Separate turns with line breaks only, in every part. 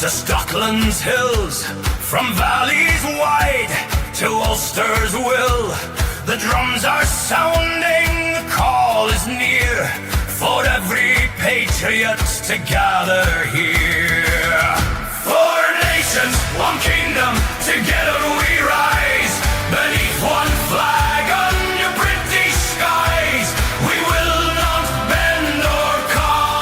to Stockland's hills, from valleys wide to Ulster's will. The drums are sounding, the call is near, for every patriot to gather here. Four nations, one kingdom, together we rise, beneath one flag under British skies. We will not bend or compromise.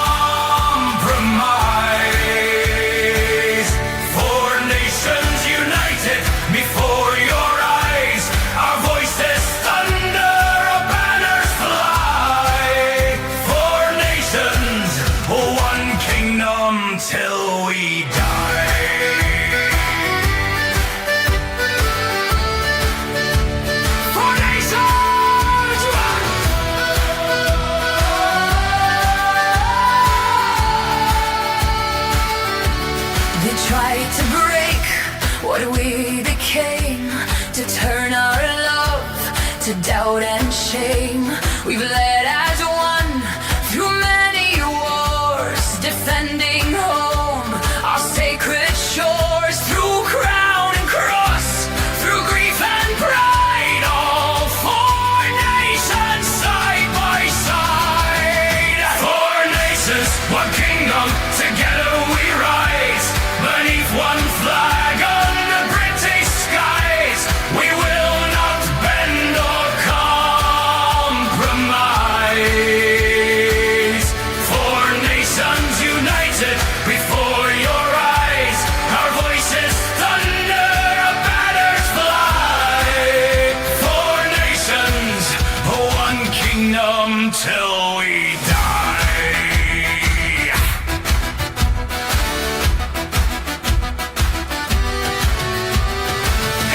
Four nations united before your eyes, our voices thunder, our banners fly. Four nations, one kingdom till we die. Four nations,
They tried to break what we became, to turn our love to doubt and shame. We've led as one through many wars, defending home, our sacred shores, through crown and cross, through grief and pride. All four nations side by side.
four nations, one kingdom, together we rise, beneath one flag under British skies. We will not bend or compromise. Four nations united before your eyes, our voices thunder, our banners fly. Four nations, one kingdom till we die.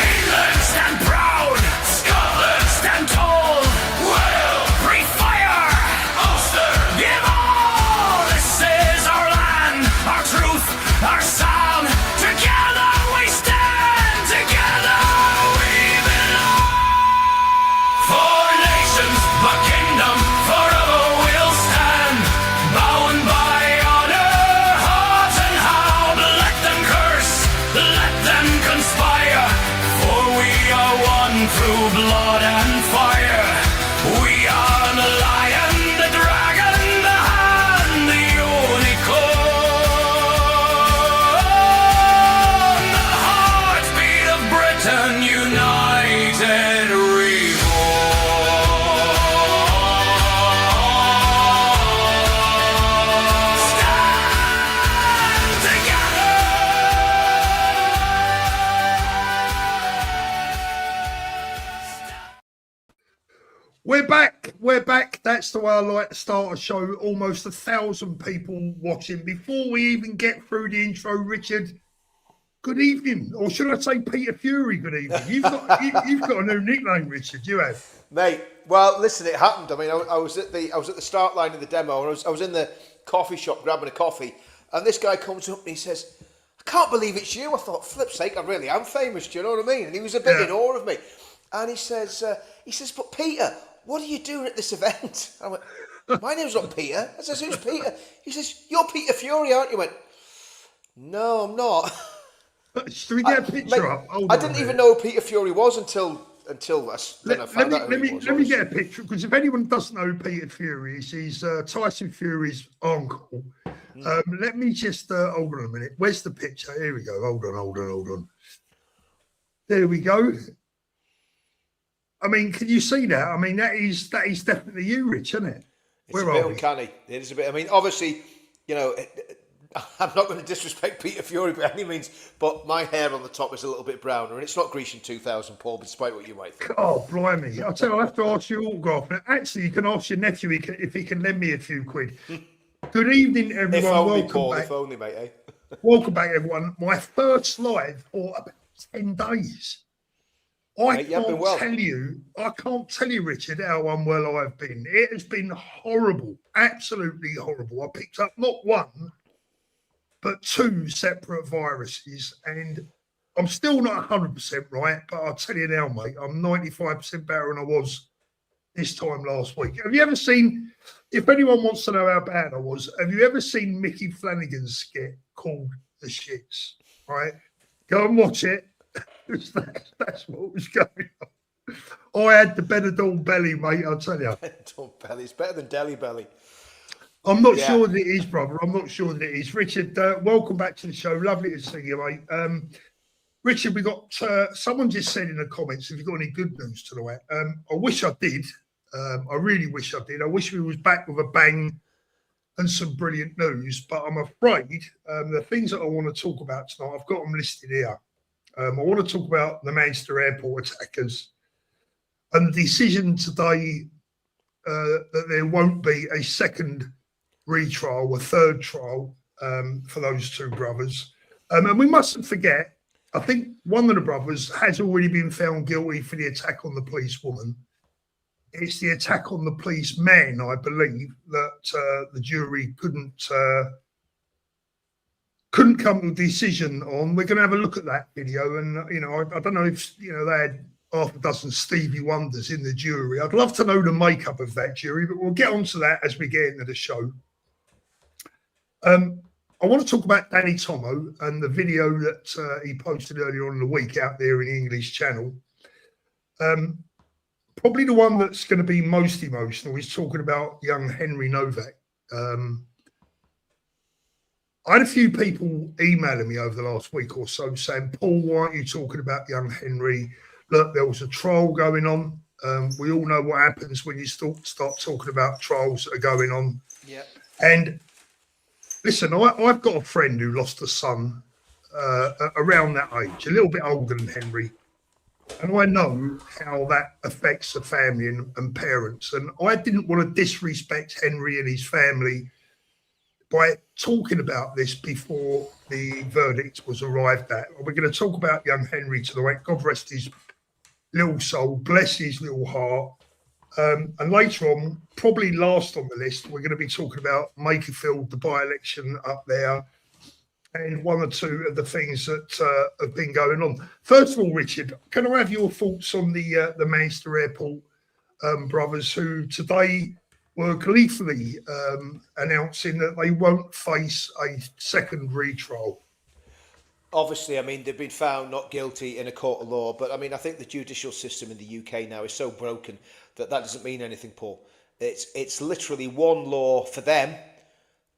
England stand proud, Scotland stand tall. We'll breathe fire, Ulster give all. This is our land, our truth, our sound. Together we stand, together we belong. Four nations, one kingdom, forever we'll stand, bound by honor, heart and hound. Let them curse, let them conspire, for we are one through blood and fire. We are the lion, the dragon, the hand, the unicorn, the heartbeat of Britain, united reborn. Stand together.
We're back. That's the way I like to start a show. Almost 1,000 people watching. Before we even get through the intro, Richard, good evening. Or should I say Peter Fury, good evening. You've got a new nickname, Richard, you have.
Mate, well, listen, it happened. I mean, I was at the start line of the demo, and I was in the coffee shop grabbing a coffee, and this guy comes up and he says, "I can't believe it's you." I thought, flip's sake, I really am famous. Do you know what I mean? And he was a bit in awe of me, and he says, "But Peter, what are you doing at this event?" I went, "My name's not Peter." I says, "Who's Peter?" He says, "You're Peter Fury, aren't you?" I went, "No, I'm not."
Should we get a picture up?
I didn't even know who Peter Fury was until I found out who he was.
Let me get a picture, because if anyone doesn't know who Peter Fury is, he's Tyson Fury's uncle. Let me just hold on a minute. Where's the picture? Here we go. Hold on. There we go. I mean, can you see that? I mean, that is definitely you, Rich, isn't it?
It's a bit uncanny. It is a bit. I mean, obviously, you know, I'm not going to disrespect Peter Fury by any means, but my hair on the top is a little bit browner, and it's not Grecian 2000, Paul, despite what you might think.
Oh, blimey. I'll tell you, I'll have to ask you autograph. Now, actually, you can ask your nephew if he can lend me a few quid. Good evening, everyone.
If only,
welcome
Paul,
back.
if only, mate, eh?
Welcome back, everyone. My first live for about 10 days. I can't tell you, Richard, how unwell I've been. It has been horrible, absolutely horrible. I picked up not one, but two separate viruses, and I'm still not 100% right, but I'll tell you now, mate, I'm 95% better than I was this time last week. Have you ever seen, if anyone wants to know how bad I was, have you ever seen Mickey Flanagan's skit called the shits, right? Go and watch it. That's what was going on. I had the Benidorm belly, mate, I'll tell you.
Benidorm belly. It's better than Delhi belly.
I'm not sure that it is, brother. I'm not sure that it is. Richard, welcome back to the show. Lovely to see you, mate. Richard, we got someone just said in the comments, have you got any good news tonight? I wish I did. I really wish I did. I wish we was back with a bang and some brilliant news, but I'm afraid the things that I want to talk about tonight, I've got them listed here. I want to talk about the Manchester Airport attackers and the decision today that there won't be a second retrial, a third trial for those two brothers. And we mustn't forget, I think one of the brothers has already been found guilty for the attack on the policewoman. It's the attack on the policeman, I believe, that the jury couldn't come to a decision on. We're going to have a look at that video, and I don't know if they had half a dozen Stevie Wonders in the jury. I'd love to know the makeup of that jury, but we'll get onto that as we get into the show. I want to talk about Danny Tommo and the video that he posted earlier on in the week out there in the English channel. Probably the one that's going to be most emotional is talking about young Henry Nowak. I had a few people emailing me over the last week or so saying, Paul, why aren't you talking about young Henry? Look, there was a trial going on. We all know what happens when you start talking about trials that are going on.
Yeah.
And listen, I've got a friend who lost a son around that age, a little bit older than Henry. And I know how that affects the family and parents. And I didn't want to disrespect Henry and his family by talking about this before the verdict was arrived at. We're going to talk about young Henry tonight. God rest his little soul, bless his little heart. And later on, probably last on the list, we're going to be talking about Makerfield, the by-election up there, and one or two of the things that have been going on. First of all, Richard, can I have your thoughts on the Manchester Airport brothers who today were gleefully announcing that they won't face a second retrial?
Obviously, I mean, they've been found not guilty in a court of law, but I mean, I think the judicial system in the UK now is so broken that doesn't mean anything, Paul. It's literally one law for them,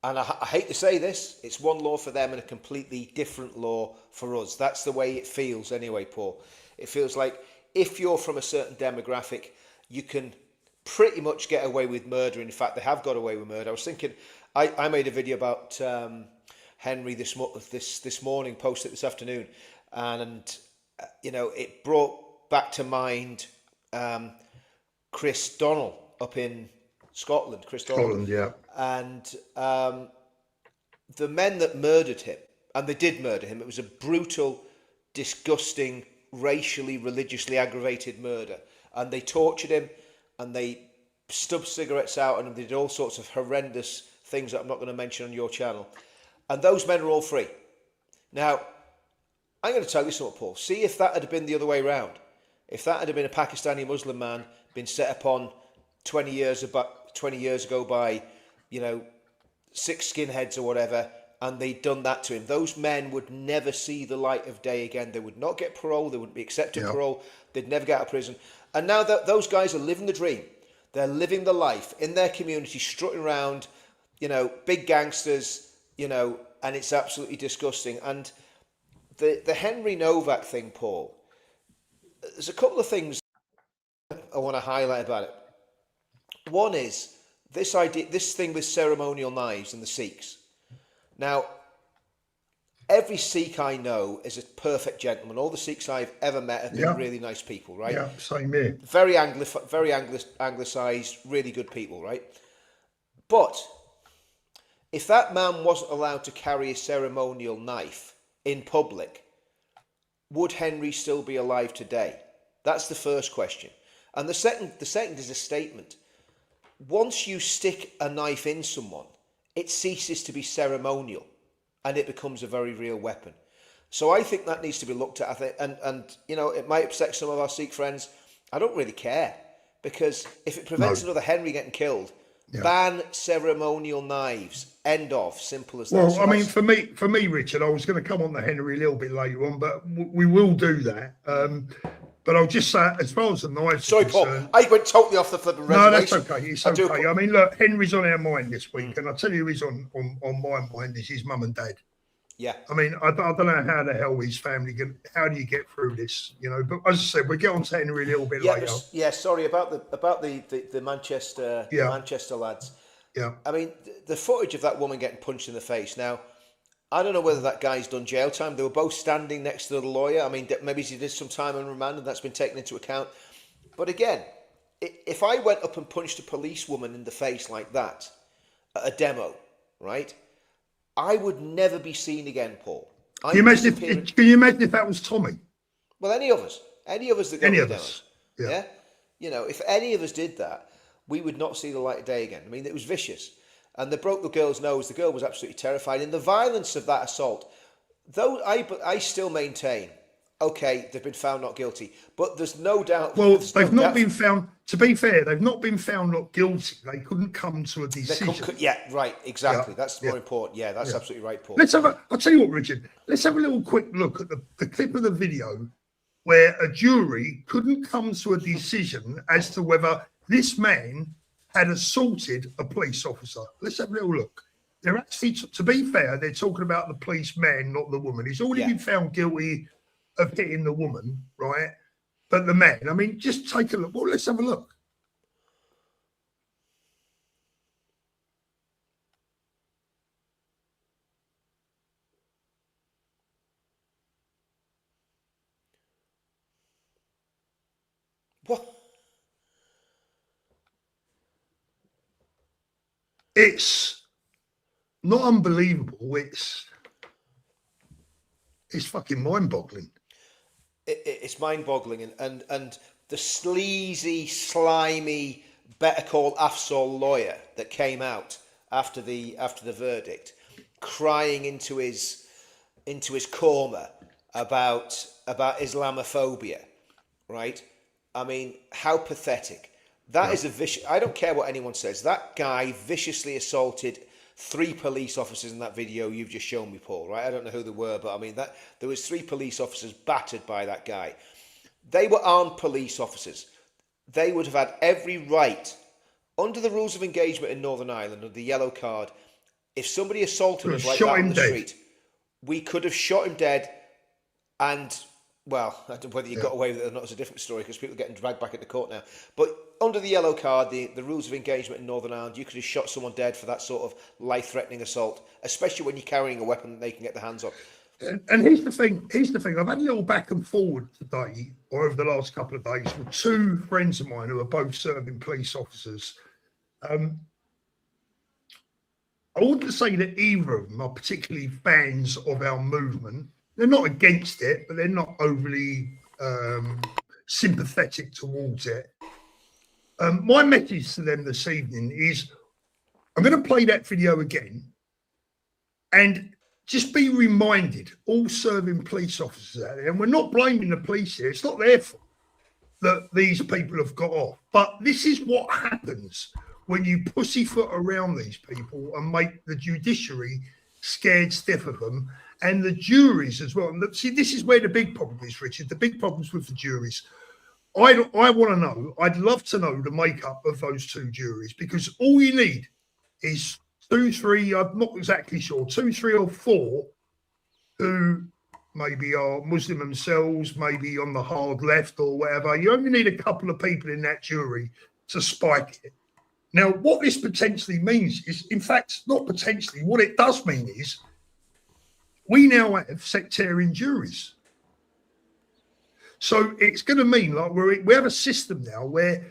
and I hate to say this, it's one law for them and a completely different law for us. That's the way it feels anyway, Paul. It feels like if you're from a certain demographic, you can pretty much get away with murder. In fact, they have got away with murder. I was thinking, I made a video about Henry this morning, posted this afternoon, and it brought back to mind Chris Donnell up in Scotland.
Scotland, yeah.
And the men that murdered him, and they did murder him, it was a brutal, disgusting, racially, religiously aggravated murder. And they tortured him, and they stubbed cigarettes out, and they did all sorts of horrendous things that I'm not going to mention on your channel. And those men are all free. Now, I'm going to tell you something, Paul. See if that had been the other way around. If that had been a Pakistani Muslim man been set upon 20 years ago by, 6 skinheads or whatever, and they'd done that to him, those men would never see the light of day again. They would not get parole. They wouldn't be accepted parole. They'd never get out of prison. And now that those guys are living the dream, they're living the life in their community, strutting around, big gangsters, and it's absolutely disgusting. And the Henry Nowak thing, Paul, there's a couple of things I want to highlight about it. One is this thing with ceremonial knives and the Sikhs. Now, every Sikh I know is a perfect gentleman. All the Sikhs I've ever met have been really nice people, right?
Yeah, same here.
Very anglicised, really good people, right? But if that man wasn't allowed to carry a ceremonial knife in public, would Henry still be alive today? That's the first question. And the second is a statement. Once you stick a knife in someone, it ceases to be ceremonial and it becomes a very real weapon. So I think that needs to be looked at. I think, and it might upset some of our Sikh friends. I don't really care, because if it prevents another Henry getting killed, Ban ceremonial knives. End of. Simple as that.
Well,
So
I mean, for me, Richard, I was going to come on to Henry a little bit later on, but we will do that. But I'll just say, as far as the knives
sorry,
are concerned,
Paul. I went totally off the flipping
no,
reservation.
that's okay. It's okay. I mean, look, Henry's on our mind this week, and I tell you, he's on my mind is his mum and dad.
Yeah.
I mean, I don't know how the hell his family how do you get through this, you know? But as I said, we'll get on to Henry a little bit later.
Yeah, sorry about the Manchester the Manchester lads.
Yeah.
I mean, the footage of that woman getting punched in the face. Now, I don't know whether that guy's done jail time. They were both standing next to the lawyer. I mean, maybe he did some time on remand and that's been taken into account. But again, if I went up and punched a policewoman in the face like that at a demo, right? I would never be seen again, Paul.
Can you imagine if that was Tommy?
Well, any of us that go to demos. Yeah. You know, if any of us did that, we would not see the light of day again. I mean, it was vicious. And they broke the girl's nose. The girl was absolutely terrified. And the violence of that assault, though I still maintain, okay, they've been found not guilty. But there's no doubt.
Well, they've not been found, to be fair, they've not been found not guilty. They couldn't come to a decision.
Yeah, right, exactly. That's more important. Yeah, that's absolutely right, Paul.
I'll tell you what, Richard, let's have a little quick look at the clip of the video where a jury couldn't come to a decision as to whether this man had assaulted a police officer. Let's have a little look. They're actually, to be fair, they're talking about the policeman, not the woman. He's already been found guilty of hitting the woman, right? But the man, I mean, just take a look. Well, let's have a look.
What?
It's not unbelievable. It's fucking mind-boggling.
It's mind-boggling, and the sleazy, slimy Better Call Afzal lawyer that came out after the verdict, crying into his coma about Islamophobia, right? I mean, how pathetic. That is a vicious. I don't care what anyone says. That guy viciously assaulted 3 police officers in that video you've just shown me, Paul, right? I don't know who they were, but I mean, that there was 3 police officers battered by that guy. They were armed police officers. They would have had every right, under the rules of engagement in Northern Ireland, under the yellow card, if somebody assaulted us like that on the street, we could have shot him dead. And, well, I don't know whether you got away with it or not, it's a different story because people are getting dragged back into court now. But under the yellow card, the rules of engagement in Northern Ireland, you could have shot someone dead for that sort of life-threatening assault, especially when you're carrying a weapon that they can get their hands on.
And here's the thing. I've had a little back and forward today, or over the last couple of days, with 2 friends of mine who are both serving police officers. I wouldn't say that either of them are particularly fans of our movement. They're not against it, but they're not overly sympathetic towards it. My message to them this evening is I'm going to play that video again and just be reminded, all serving police officers out there, and we're not blaming the police here, it's not their fault that these people have got off. But this is what happens when you pussyfoot around these people and make the judiciary scared stiff of them, and the juries as well. And see, this is where the big problem is, Richard. The big problem's with the juries. I want to know, I'd love to know the makeup of those 2 juries, because all you need is 2, 3, I'm not exactly sure, 2, 3 or 4 who maybe are Muslim themselves, maybe on the hard left or whatever. You only need a couple of people in that jury to spike it. Now, what this potentially means is, in fact, not potentially, what it does mean is we now have sectarian juries. So it's going to mean like we have a system now where,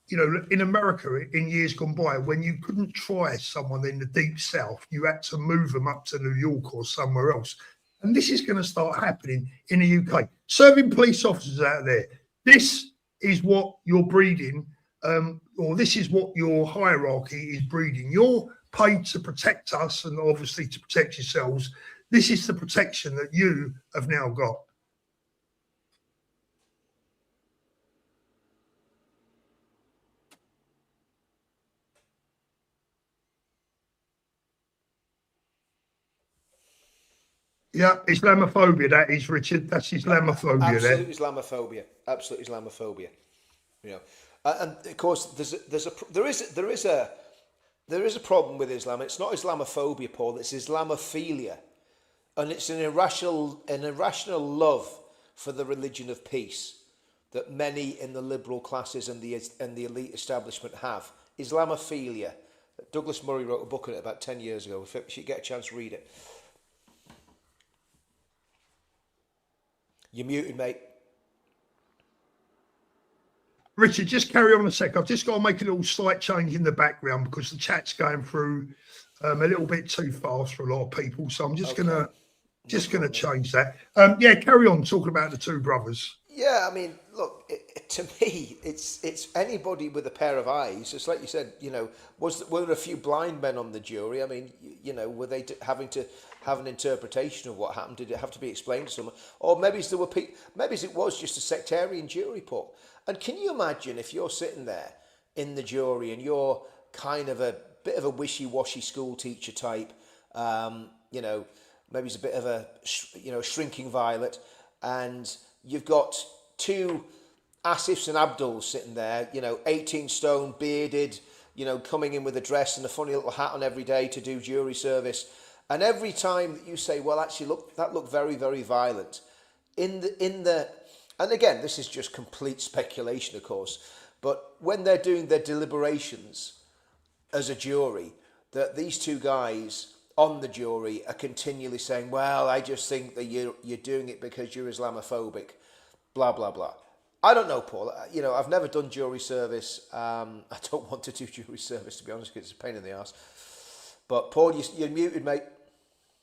you know, in America in years gone by, when you couldn't try someone in the deep south, you had to move them up to New York or somewhere else. And this is going to start happening in the UK. Serving police officers out there, this is what you're breeding, or this is what your hierarchy is breeding. You're paid to protect us and obviously to protect yourselves. This is the protection that you have now got. Yeah, Islamophobia. That is, Richard. That's Islamophobia.
Absolute
there.
Islamophobia. Absolute Islamophobia. You know, and of course, there is a problem with Islam. It's not Islamophobia, Paul. It's Islamophilia, and it's an irrational love for the religion of peace that many in the liberal classes and the elite establishment have. Islamophilia. Douglas Murray wrote a book on it about 10 years ago. If you get a chance, read it. You're muted, mate.
Richard, just carry on a sec. I've just got to make a little slight change in the background because the chat's going through a little bit too fast for a lot of people. So I'm just gonna change that. Yeah, carry on talking about the two brothers.
Yeah, I mean, look, to me, it's anybody with a pair of eyes. It's like you said, you know, were there a few blind men on the jury? I mean, you know, were they having to have an interpretation of what happened? Did it have to be explained to someone? Or maybe it was just a sectarian jury, Paul. And can you imagine if you're sitting there in the jury and you're kind of a bit of a wishy-washy school teacher type, you know, maybe it's a bit of a, you know, shrinking violet, and you've got two Asifs and Abduls sitting there, you know, 18 stone, bearded, you know, coming in with a dress and a funny little hat on every day to do jury service. And every time that you say, well, actually, look, that looked very, very violent. And again, this is just complete speculation, of course, but when they're doing their deliberations as a jury, that these two guys on the jury are continually saying, well, I just think that you're doing it because you're Islamophobic, blah, blah, blah. I don't know, Paul. You know, I've never done jury service. I don't want to do jury service, to be honest, because it's a pain in the arse. But, Paul, you're muted, mate.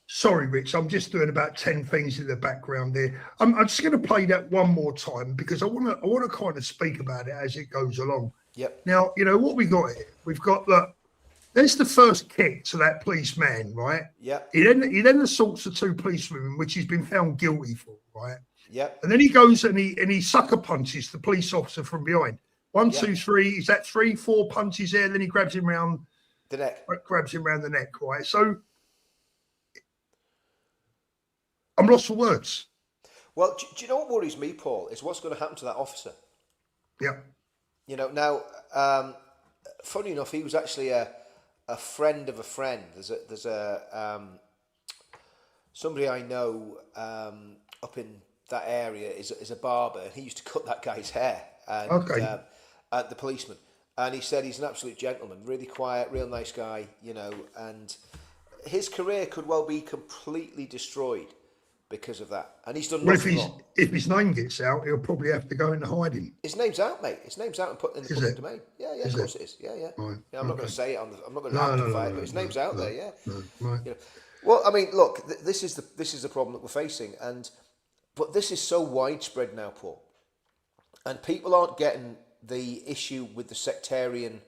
Sorry, Rich. I'm just doing about 10 things in the background there. I'm just going to play that one more time because I want to kind of speak about it as it goes along.
Yep.
Now, you know what we got here? We've got there's the first kick to that policeman, right?
Yeah.
He then assaults the two policewomen, which he's been found guilty for, right?
Yeah.
And then he goes and he sucker punches the police officer from behind. One, two, three. Is that 3, 4 punches there? Then he grabs him round
the neck.
Grabs him round the neck, right? So I'm lost for words.
Well, do you know what worries me, Paul, is what's going to happen to that officer.
Yeah.
You know, now, funny enough, he was actually a friend of a friend. There's a somebody I know up in that area is a barber, and he used to cut that guy's hair. And,
okay.
At the policeman, and he said he's an absolute gentleman, really quiet, real nice guy, you know, and his career could well be completely destroyed because of that. And he's done nothing wrong.
If his name gets out, he'll probably have to go into hiding.
His name's out, mate. His name's out and put in the public domain. Yeah, of course it is. Yeah.
Right.
Yeah, I'm not going to say it I'm not going to amplify it, but his name's out there. Yeah.
Right.
You know, well, I mean, look, this is the problem that we're facing, but this is so widespread now, Paul, and people aren't getting the issue with the sectarian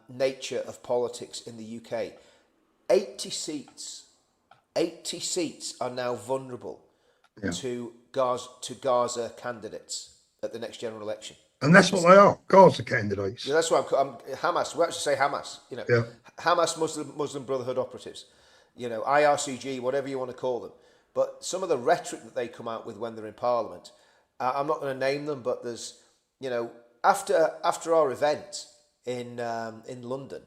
nature of politics in the UK. 80 seats are now vulnerable to Gaza candidates at the next general election.
And that's what they are, Gaza candidates.
Yeah, that's why I'm Hamas. We actually say Hamas. You know, Hamas Muslim Brotherhood operatives. You know, IRCG, whatever you want to call them. But some of the rhetoric that they come out with when they're in Parliament, I'm not going to name them, but there's, you know, after our event in London,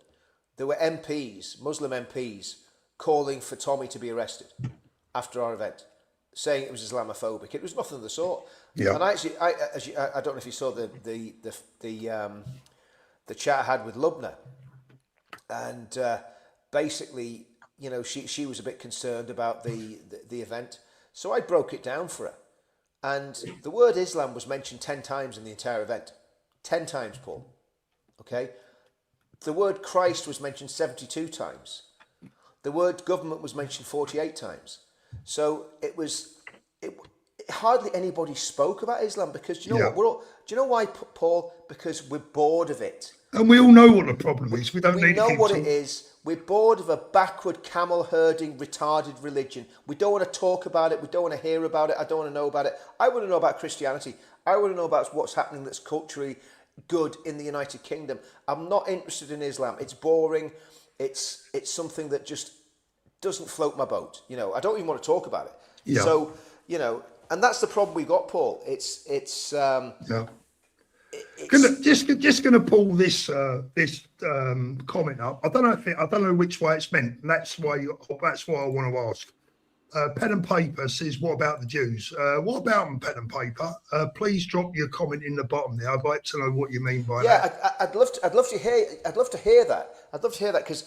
there were MPs, Muslim MPs, calling for Tommy to be arrested after our event, saying it was Islamophobic. It was nothing of the sort. Yeah. And actually, I don't know if you saw the chat I had with Lubna, and basically, you know, she was a bit concerned about the event, so I broke it down for her, and the word Islam was mentioned 10 times in the entire event, 10 times, Paul. Okay, the word Christ was mentioned 72 times. The word government was mentioned 48 times. So hardly anybody spoke about Islam because do you know what? Do you know why, Paul? Because we're bored of it.
And we all know what the problem is. We don't need to
keep what it is. We're bored of a backward, camel-herding, retarded religion. We don't want to talk about it. We don't want to hear about it. I don't want to know about it. I want to know about Christianity. I want to know about what's happening that's culturally good in the United Kingdom. I'm not interested in Islam. It's boring. It's something that just doesn't float my boat. You know, I don't even want to talk about it.
Yeah.
So, you know, and that's the problem we got, Paul. It's
just gonna pull this comment up. I don't know which way it's meant, and that's why I want to ask. Pen and Paper says, "What about the Jews? What about them, Pen and Paper? Please drop your comment in the bottom there. I'd like to know what you mean by that."
Yeah, I'd love to hear that. I'd love to hear that because,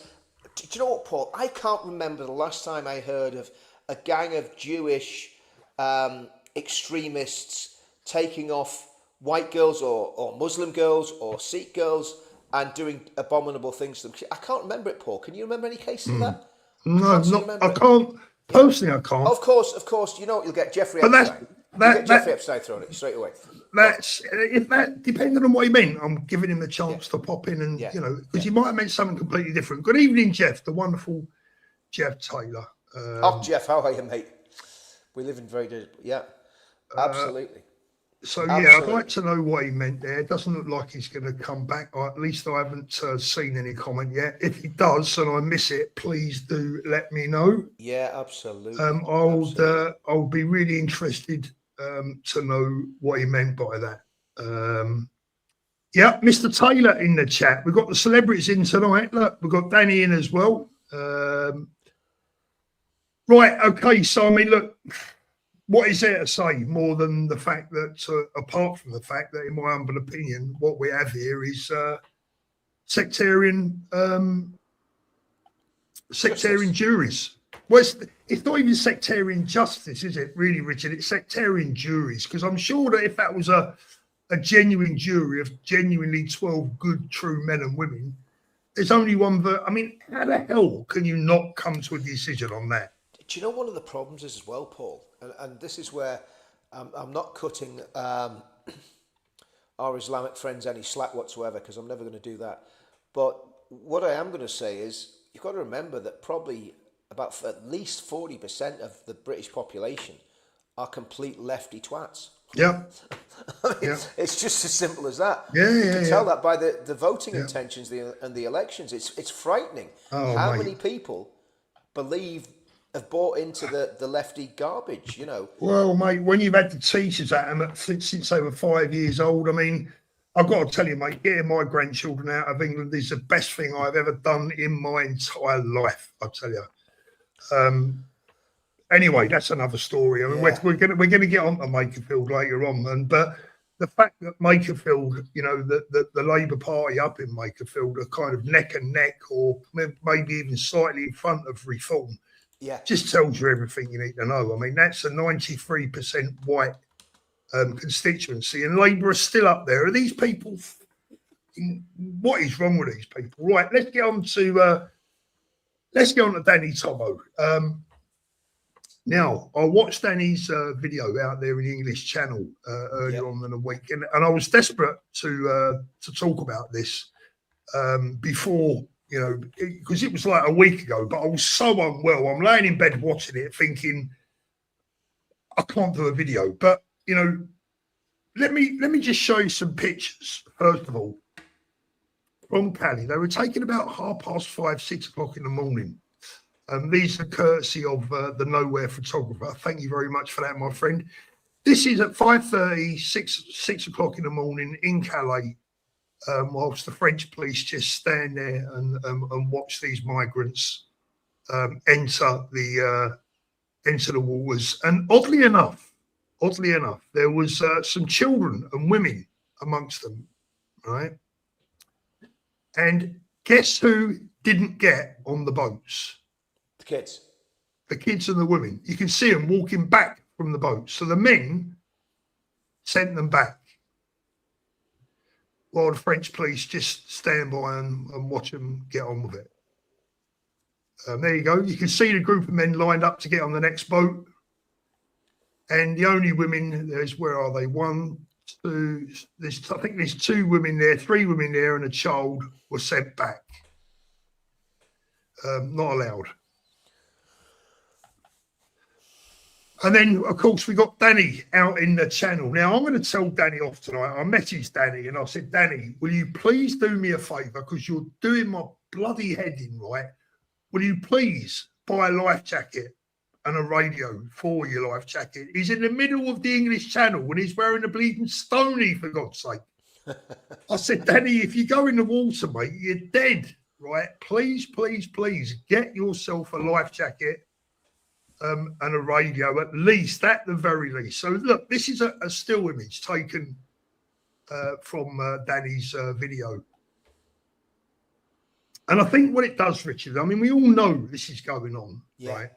do you know what, Paul? I can't remember the last time I heard of a gang of Jewish extremists taking off white girls or Muslim girls or Sikh girls and doing abominable things to them. I can't remember it, Paul. Can you remember any cases of that?
No, I can't. Personally, I can't.
Of course. You know what? You'll get Jeffrey Epstein. Jeffrey Epstein thrown at you straight away.
If that, depending on what he meant, I'm giving him the chance to pop in and, you know, because he might have meant something completely different. Good evening, Jeff, the wonderful Jeff Taylor.
Jeff, how are you, mate? We live in very good. Yeah, absolutely.
I'd like to know what he meant there. It doesn't look like he's going to come back. Or at least I haven't seen any comment yet. If he does and I miss it, please do let me know.
Yeah, absolutely.
I'll be really interested to know what he meant by that. Mr. Taylor in the chat. We've got the celebrities in tonight. Look, we've got Danny in as well. Right, okay. So I mean, look. What is there to say more than the fact that, apart from the fact that, in my humble opinion, what we have here is sectarian juries. Well, it's not even sectarian justice, is it, really, Richard? It's sectarian juries, because I'm sure that if that was a genuine jury of genuinely 12 good, true men and women, there's only one. I mean, how the hell can you not come to a decision on that?
Do you know one of the problems is as well, Paul? And this is where I'm not cutting our Islamic friends any slack whatsoever, because I'm never going to do that. But what I am going to say is, you've got to remember that probably about at least 40% of the British population are complete lefty twats.
Yeah.
I mean, it's just as simple as that.
Yeah,
you can tell that by the voting intentions and the elections. It's frightening how many people have bought into the lefty garbage, you know.
Well, mate, when you've had the teachers at them since they were 5 years old, I mean, I've got to tell you, mate, getting my grandchildren out of England is the best thing I've ever done in my entire life, I tell you. Anyway, that's another story. I mean, we're going to get on to Makerfield later on, but the fact that Makerfield, you know, the Labour Party up in Makerfield are kind of neck and neck, or maybe even slightly in front of Reform, just tells you everything you need to know. I mean, that's a 93% white constituency, and Labour are still up there. Are these people? What is wrong with these people? Right, let's get on to Danny Tommo. Now, I watched Danny's video out there in the English channel earlier on in the week, and I was desperate to talk about this before, you know, because it was like a week ago, but I was so unwell. I'm laying in bed watching it thinking, I can't do a video. But, you know, let me just show you some pictures, first of all, from Cali. They were taken about 5:30, 6 o'clock in the morning. These are courtesy of the Nowak photographer. Thank you very much for that, my friend. This is at 5:30, 6 o'clock in the morning in Calais, whilst the French police just stand there and watch these migrants enter the waters. And oddly enough, there was some children and women amongst them, right? And guess who didn't get on the boats? The kids and the women. You can see them walking back from the boat. So the men sent them back, while the French police just stand by and watch them get on with it. There you go. You can see the group of men lined up to get on the next boat. And the only women, where are they? One, two, I think there's 2 women there, 3 women there, and a child were sent back. Not allowed. And then, of course, we got Danny out in the channel. Now, I'm going to tell Danny off tonight. I messaged Danny and I said, Danny, will you please do me a favour, because you're doing my bloody head in, right? Will you please buy a life jacket and a radio for your life jacket. He's in the middle of the English Channel and he's wearing a bleeding stony, for God's sake. I said, Danny, if you go in the water, mate, you're dead, right? Please, please, please get yourself a life jacket and a radio, at least, at the very least. So, look, this is a still image taken from Danny's video. And I think what it does, Richard, I mean, we all know this is going on, right?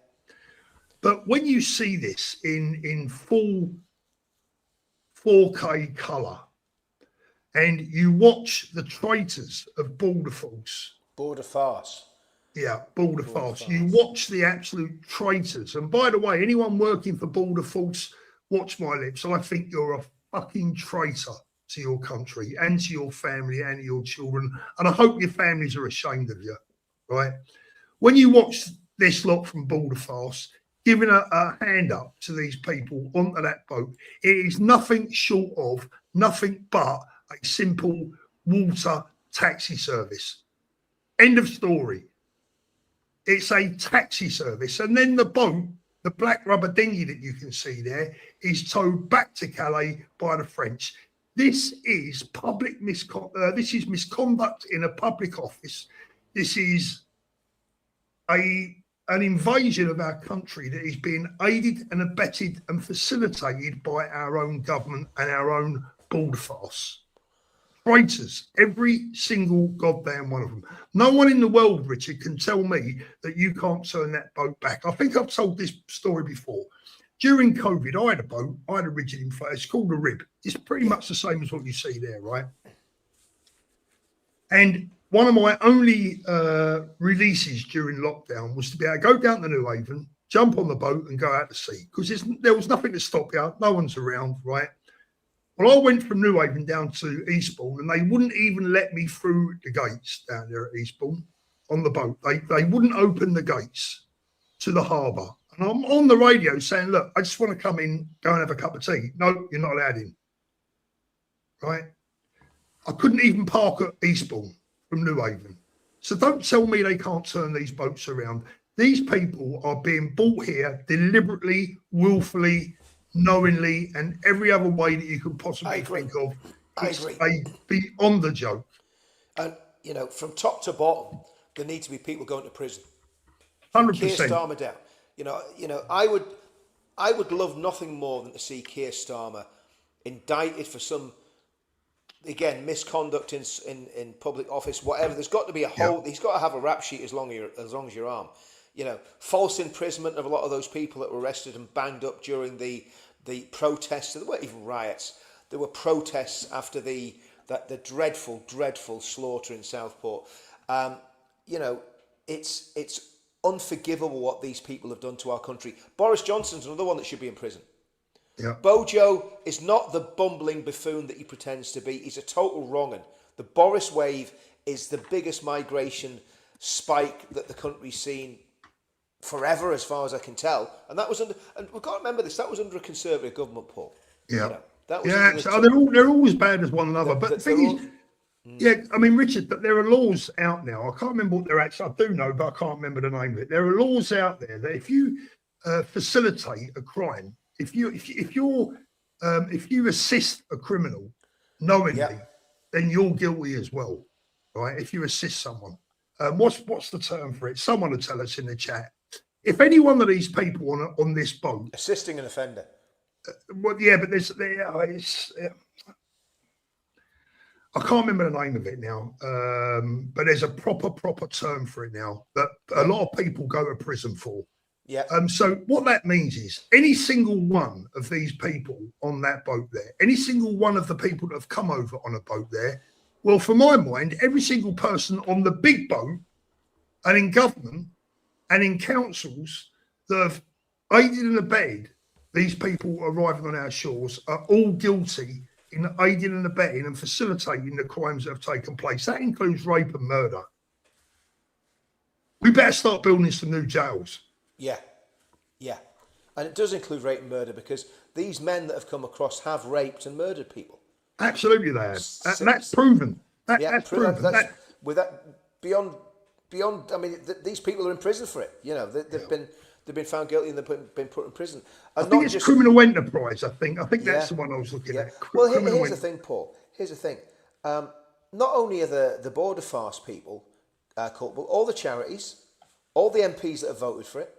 But when you see this in full 4K colour and you watch the traitors of Border Force.
Border Farce.
Yeah, Border Force. You watch the absolute traitors. And by the way, anyone working for Border Force, watch my lips. I think you're a fucking traitor to your country and to your family and your children. And I hope your families are ashamed of you, right? When you watch this lot from Border Farce giving a hand up to these people onto that boat, it is nothing short of nothing but a simple water taxi service. End of story. It's a taxi service. And then the boat, the black rubber dinghy that you can see there, is towed back to Calais by the French. This is public this is misconduct in a public office. This is an invasion of our country that is being aided and abetted and facilitated by our own government and our own border force. Traitors, every single goddamn one of them. No one in the world, Richard, can tell me that you can't turn that boat back. I think I've told this story before. During COVID, I had a boat, I had a rigid inflator. It's called a rib. It's pretty much the same as what you see there, right? And one of my only releases during lockdown was to be able to go down to New Haven, jump on the boat and go out to sea because there was nothing to stop you. No one's around, right? Well, I went from New Haven down to Eastbourne and they wouldn't even let me through the gates down there at Eastbourne on the boat. They wouldn't open the gates to the harbour. And I'm on the radio saying, look, I just want to come in, go and have a cup of tea. No, you're not allowed in. Right? I couldn't even park at Eastbourne from New Haven. So don't tell me they can't turn these boats around. These people are being brought here deliberately, willfully, knowingly, and every other way that you could possibly think of.
I agree.
Beyond the joke.
And, you know, from top to bottom, there need to be people going to prison.
100%.
Keir Starmer down. You know, I would love nothing more than to see Keir Starmer indicted for some, again, misconduct in public office, whatever. There's got to be a whole. He's got to have a rap sheet as long as your arm. You know, false imprisonment of a lot of those people that were arrested and banged up during the protests. There weren't even riots. There were protests after the dreadful slaughter in Southport. You know, it's unforgivable what these people have done to our country. Boris Johnson's another one that should be in prison.
Yeah.
Bojo is not the bumbling buffoon that he pretends to be. He's a total wrong-un. The Boris wave is the biggest migration spike that the country's seen forever, as far as I can tell. And that was under, and we've got to remember this, that was under a Conservative government, Paul.
Yeah.
You know, that was
so they're all as bad as one another. But the thing is, yeah, I mean, Richard, but there are laws out now. I can't remember what they're actually. I do know, but I can't remember the name of it. There are laws out there that if you facilitate a crime, if you assist a criminal knowingly, then you're guilty as well, right? If you assist someone, what's the term for it? Someone will tell us in the chat. If any one of these people on this boat
assisting an offender,
well, yeah, but I can't remember the name of it now, but there's a proper term for it now that a lot of people go to prison for.
Yeah.
So what that means is any single one of these people on that boat there, any single one of the people that have come over on a boat there, well, for my mind, every single person on the big boat and in government and in councils that have aided and abetted these people arriving on our shores are all guilty in aiding and abetting and facilitating the crimes that have taken place. That includes rape and murder. We better start building some new jails.
Yeah. And it does include rape and murder because these men that have come across have raped and murdered people.
Absolutely, they have. And that's proven. That's proven.
With that, beyond beyond. I mean, these people are in prison for it. You know, they've been found guilty and they've been put in prison. And
I think it's criminal enterprise. I think that's the one I was looking at.
Well, here's the thing, Paul. Here's the thing. Not only are the border farce people culpable, all the charities, all the MPs that have voted for it,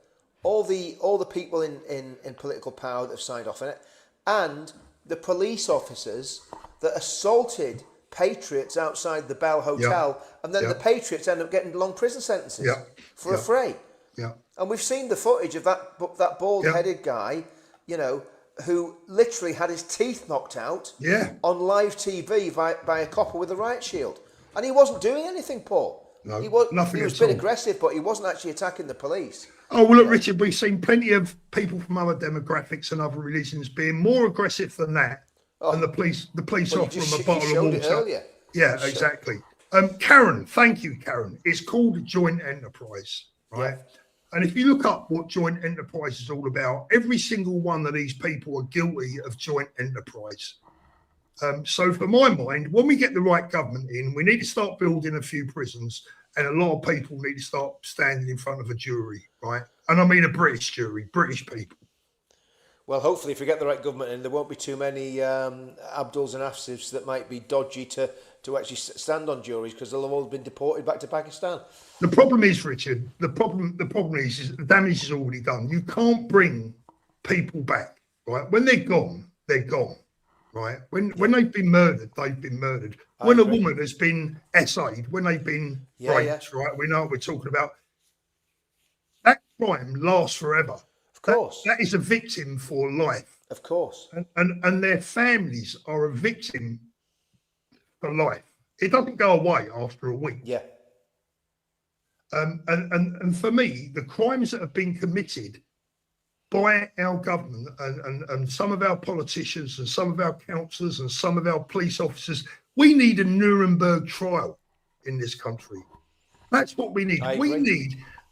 all the people in political power that have signed off on it, and the police officers that assaulted patriots outside the Bell Hotel, and then the patriots end up getting long prison sentences for a fray.
Yeah. And
we've seen the footage of that bald-headed guy, you know, who literally had his teeth knocked out on live TV by a copper with a riot shield. And he wasn't doing anything, Paul.
No,
he
nothing
was being aggressive, but he wasn't actually attacking the police.
Oh, well, look, Richard, we've seen plenty of people from other demographics and other religions being more aggressive than that. And the police offer them a bottle of water.
Earlier.
Yeah, exactly. Karen, thank you, Karen. It's called joint enterprise, right? Yeah. And if you look up what joint enterprise is all about, every single one of these people are guilty of joint enterprise. So for my mind, when we get the right government in, we need to start building a few prisons, and a lot of people need to start standing in front of a jury, right? And I mean a British jury, British people.
Well, hopefully, if we get the right government in, there won't be too many Abduls and Afsifs that might be dodgy to actually stand on juries, because they'll have all been deported back to Pakistan.
The problem is, Richard, the problem is the damage is already done. You can't bring people back, right? When they're gone, right? When they've been murdered, they've been murdered. When a woman has been SA'd, when they've been raped, right? We know what we're talking about. That crime lasts forever.
Of course.
That is a victim for life.
Of course.
And their families are a victim for life. It doesn't go away after a week.
Yeah.
And for me, the crimes that have been committed by our government and some of our politicians and some of our councillors and some of our police officers, we need a Nuremberg trial in this country. That's what we need.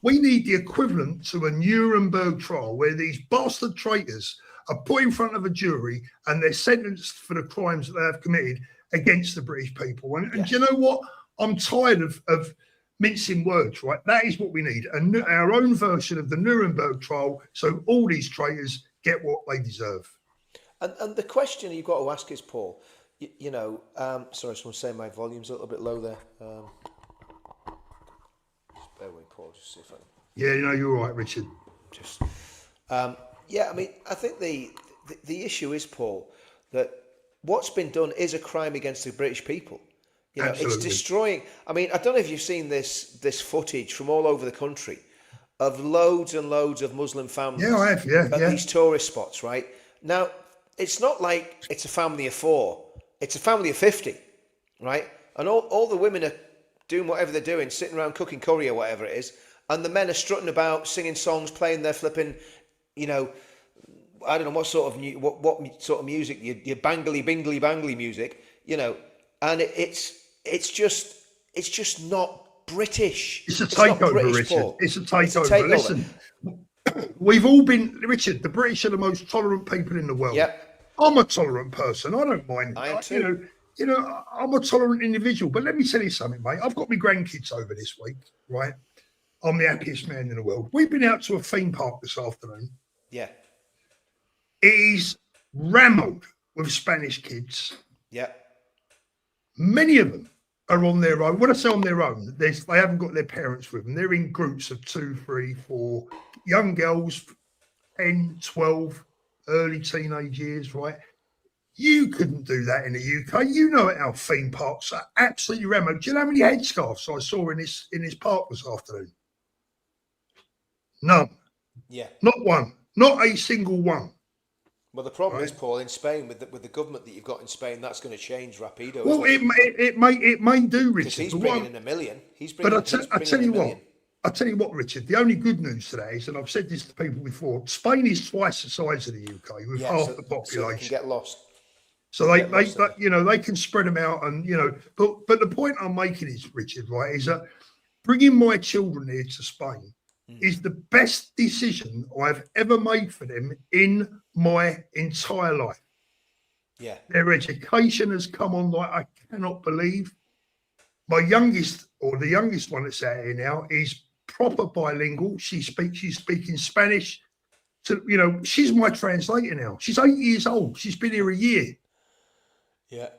We need the equivalent to a Nuremberg trial where these bastard traitors are put in front of a jury and they're sentenced for the crimes that they have committed against the British people. And do you know what? I'm tired of mincing words, right? That is what we need. Our own version of the Nuremberg trial, so all these traitors get what they deserve.
And the question you've got to ask is, Paul, sorry, someone's saying my volume's a little bit low there. Just bear with me, Paul, just see if I can...
Yeah, you're right, Richard.
I mean, I think the issue is, Paul, that what's been done is a crime against the British people. It's destroying. I mean, I don't know if you've seen this footage from all over the country of loads and loads of Muslim families.
Yeah, I have. Yeah,
at these tourist spots, right? Now, it's not like it's a family of 4; it's a family of 50, right? And all the women are doing whatever they're doing, sitting around cooking curry or whatever it is, and the men are strutting about, singing songs, playing their flipping, I don't know what sort of what sort of music, your bangly bingly bangly music, and it's just not British.
It's a takeover, Richard. Paul. It's a takeover. Listen, we've all been, Richard, the British are the most tolerant people in the world.
Yep.
I'm a tolerant person. I don't mind.
I am too.
I'm a tolerant individual. But let me tell you something, mate. I've got my grandkids over this week, right? I'm the happiest man in the world. We've been out to a theme park this afternoon.
Yeah.
It is rammed with Spanish kids.
Yeah.
Many of them are on their own. When I say on their own, they haven't got their parents with them. They're in groups of 2, 3, 4 young girls, 10, 12, early teenage years, right? You couldn't do that in the UK. You know our theme parks are absolutely rammed. Do you know how many headscarves I saw in this park this afternoon? None.
Yeah.
Not one. Not a single one.
Well, the problem is, Paul, in Spain, with the government that you've got in Spain, that's going to change rapido.
Well, it may do, Richard.
Because he's bringing in $1 million.
I tell you what, Richard. The only good news today is, and I've said this to people before, Spain is twice the size of the UK with half the population.
So they can get lost.
So they can spread them out, and But the point I'm making is, Richard, right, is that bringing my children here to Spain is the best decision I've ever made for them in my entire life. Yeah. Their education has come on like I cannot believe. My youngest or the youngest one that's out here now, is proper bilingual. She's speaking Spanish. To, you know, she's my translator now. She's 8 years old. She's been here a year.
Yeah.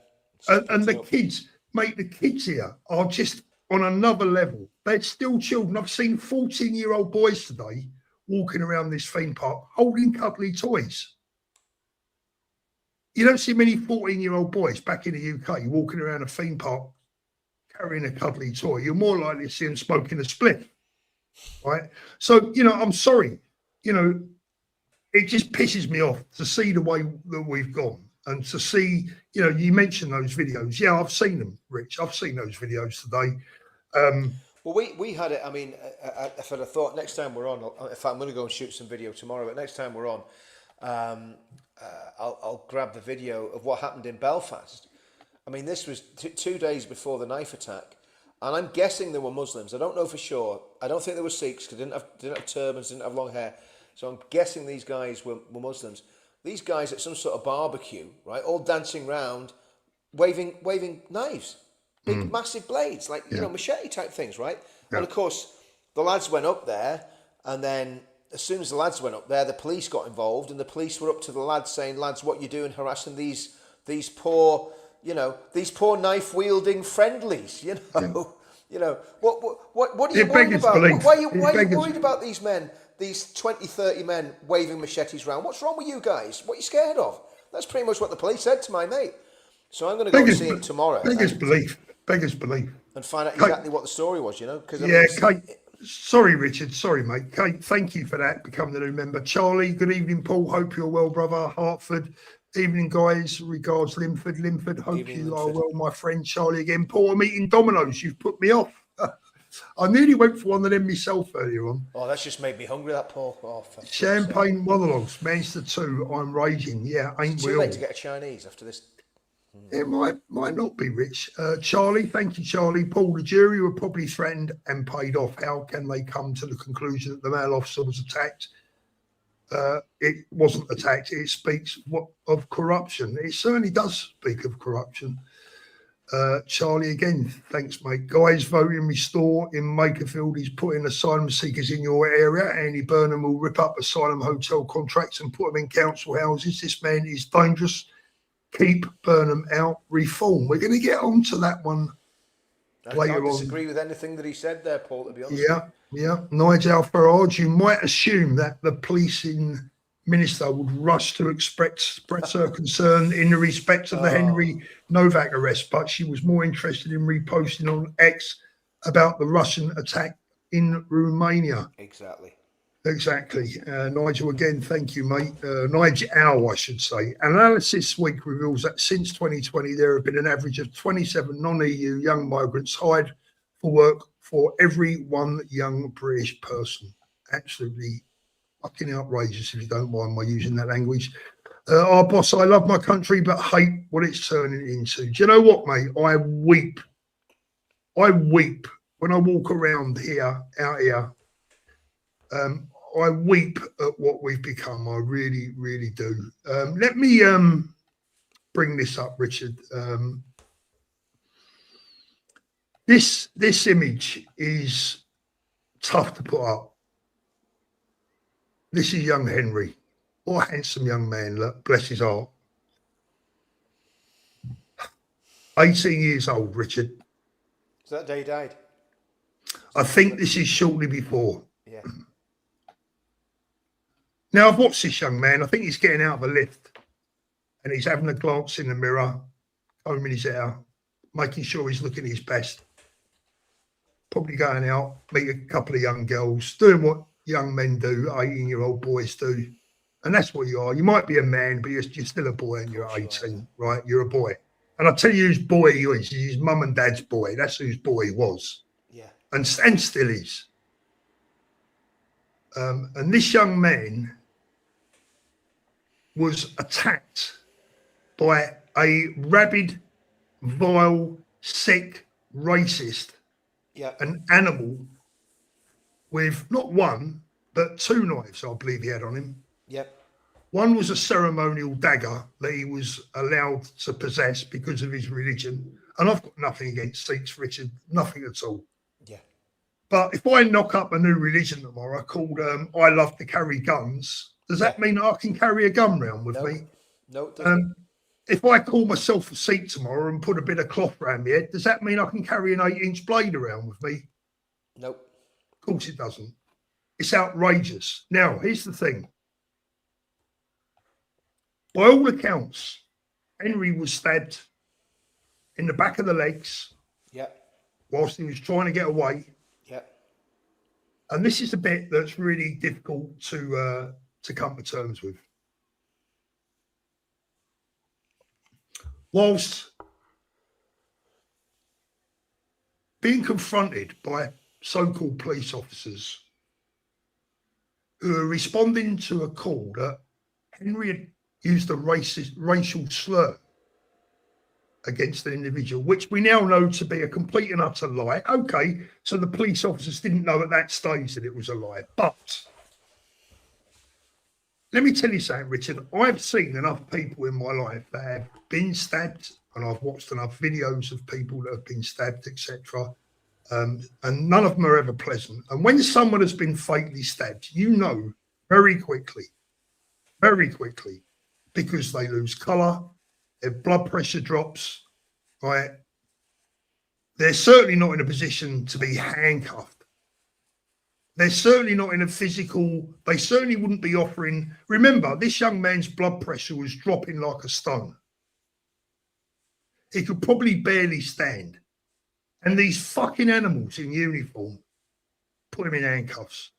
And the kids, mate, the kids here are just on another level. They're still children. I've seen 14-year-old boys today walking around this theme park holding cuddly toys. You don't see many 14-year-old boys back in the UK walking around a theme park carrying a cuddly toy. You're more likely to see them smoking a spliff, right? So, you know, I'm sorry. You know, it just pisses me off to see the way that we've gone and to see, you know, you mentioned those videos. Yeah, I've seen them, Rich. I've seen those videos today.
Well, we had it. I mean, if I'd have thought next time we're on, in fact, I'm going to go and shoot some video tomorrow, but next time we're on, I'll grab the video of what happened in Belfast. I mean, this was 2 days before the knife attack, and I'm guessing there were Muslims. I don't know for sure. I don't think there were Sikhs because they didn't have turbans, didn't have long hair. So I'm guessing these guys were Muslims. These guys at some sort of barbecue, right, all dancing round, waving knives, big massive blades, like you know, machete type things, right? Yeah. And of course, the lads went up there, and then as soon as the lads went up there, the police got involved, and the police were up to the lads saying, "Lads, what you doing harassing these poor, you know, these poor knife wielding friendlies, you know." Yeah. You know, what are you worried about? Why are you worried about these men? These 20, 30 men waving machetes around. What's wrong with you guys? What are you scared of? That's pretty much what the police said to my mate. So I'm going to go and see it tomorrow.
Biggest belief. And
find out exactly what the story was, you know?
Kate, sorry, Richard. Sorry, mate. Kate, thank you for that. Become the new member. Charlie, good evening, Paul. Hope you're well, brother. Hartford, evening, guys. Regards, Linford. Hope evening, you are well, my friend. Charlie again. Paul, I'm eating Dominoes. You've put me off. I nearly went for one of them myself earlier on.
Oh, that's just made me hungry, that Paul. Oh,
Champagne monologues, Manchester 2, I'm raging. Yeah, ain't we all?
Too late to get a Chinese after this.
It might not be, Rich. Charlie, thank you, Charlie. Paul, the jury were probably threatened and paid off. How can they come to the conclusion that the male officer was attacked? It wasn't attacked. It speaks of corruption. It certainly does speak of corruption. Charlie again, thanks, mate. Guys voting restore in Makerfield. He's putting asylum seekers in your area. Andy Burnham will rip up asylum hotel contracts and put them in council houses. This man is dangerous. Keep Burnham out. Reform. We're going to get on to that one later on. I
disagree with anything that he said there, Paul, to be honest.
Yeah. Nigel Farage, you might assume that the policing minister would rush to express her concern in the respect of the Henry Nowak arrest, but she was more interested in reposting on X about the Russian attack in Romania.
Exactly.
Nigel, again, thank you, mate. Nigel, I should say. Analysis this week reveals that since 2020, there have been an average of 27 non-EU young migrants hired for work for every one young British person. Absolutely fucking outrageous, if you don't mind my using that language. Our boss, I love my country, but hate what it's turning into. Do you know what, mate? I weep when I walk around out here. I weep at what we've become. I really, really do. Let me bring this up, Richard. This image is tough to put up. This is young Henry. What a handsome young man, look, bless his heart. 18 years old, Richard.
Is that day he died?
I think this is shortly before.
Yeah.
Now, I've watched this young man. I think he's getting out of a lift and he's having a glance in the mirror, combing his hair, making sure he's looking his best. Probably going out, meet a couple of young girls, doing what young men do, 18-year-old boys do. And that's what you are. You might be a man, but you're still a boy and you're 18, right? You're a boy. And I'll tell you whose boy he is. He's his mum and dad's boy. That's whose boy he was.
Yeah.
And still is. And this young man was attacked by a rabid, vile, sick, racist, an animal with not one, but 2 knives, I believe he had on him.
Yep.
One was a ceremonial dagger that he was allowed to possess because of his religion. and I've got nothing against Sikhs, Richard, nothing at all.
Yeah.
But if I knock up a new religion tomorrow called I love to carry guns, does that mean I can carry a gun round with me?
No, it doesn't.
If I call myself a Sikh tomorrow and put a bit of cloth around my head, does that mean I can carry an 8-inch blade around with me?
Nope.
Of course it doesn't. It's outrageous. Now, here's the thing. By all accounts, Henry was stabbed in the back of the legs whilst he was trying to get away. And this is a bit that's really difficult to come to terms with. Whilst being confronted by so-called police officers who are responding to a call that Henry had used a racial slur against an individual, which we now know to be a complete and utter lie. Okay, so the police officers didn't know at that stage that it was a lie. But let me tell you something, Richard. I've seen enough people in my life that have been stabbed, and I've watched enough videos of people that have been stabbed, etc. And none of them are ever pleasant. And when someone has been fatally stabbed, you know very quickly, because they lose colour, their blood pressure drops, right? They're certainly not in a position to be handcuffed. They're certainly not in a physical, they certainly wouldn't be offering. Remember, this young man's blood pressure was dropping like a stone. He could probably barely stand. And these fucking animals in uniform put him in handcuffs.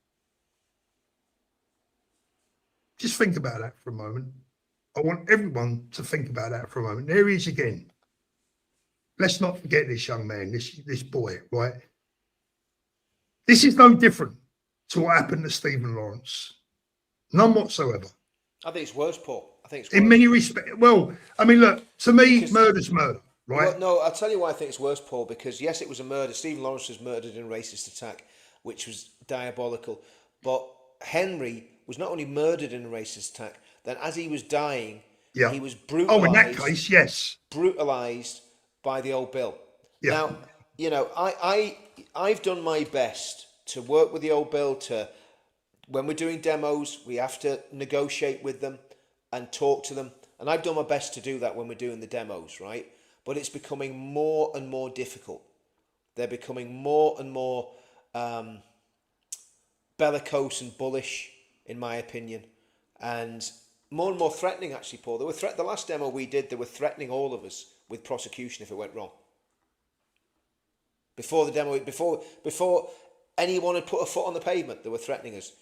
Just think about that for a moment. I want everyone to think about that for a moment. There he is again. Let's not forget this young man, this boy, right? This is no different to what happened to Stephen Lawrence. None whatsoever.
I think it's worse, Paul. I think it's worse.
In many respects. Well, I mean, look, to me, murder's murder, right?
Well, no, I'll tell you why I think it's worse, Paul, because yes, it was a murder. Stephen Lawrence was murdered in a racist attack, which was diabolical. But Henry was not only murdered in a racist attack, then as he was dying, he was brutalised.
Oh, in that case, yes.
Brutalised by the old Bill.
Yeah.
Now, you know, I've done my best to work with the old Bill. To when we're doing demos, we have to negotiate with them and talk to them. And I've done my best to do that when we're doing the demos, right? But it's becoming more and more difficult. They're becoming more and more bellicose and bullish, in my opinion, and more threatening, actually, Paul. They were the last demo we did, they were threatening all of us with prosecution if it went wrong. Before the demo, before anyone had put a foot on the pavement, they were threatening us,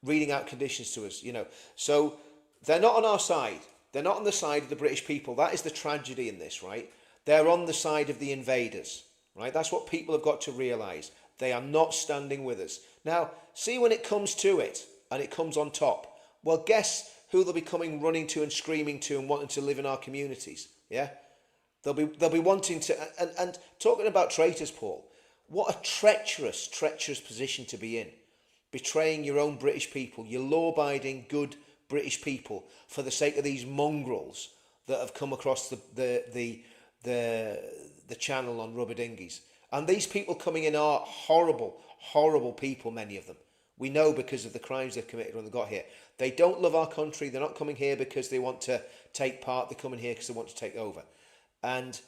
reading out conditions to us, you know. So they're not on our side. They're not on the side of the British people. That is the tragedy in this, right? They're on the side of the invaders, right? That's what people have got to realise. They are not standing with us. Now, see when it comes to it, and it comes on top, well, guess who they'll be coming running to and screaming to and wanting to live in our communities, yeah? They'll be wanting to, and talking about traitors, Paul, what a treacherous position to be in. Betraying your own British people, your law-abiding, good British people, for the sake of these mongrels that have come across the channel on rubber dinghies. And these people coming in are horrible people, many of them. We know because of the crimes they've committed when they got here. They don't love our country. They're not coming here because they want to take part. They're coming here because they want to take over. And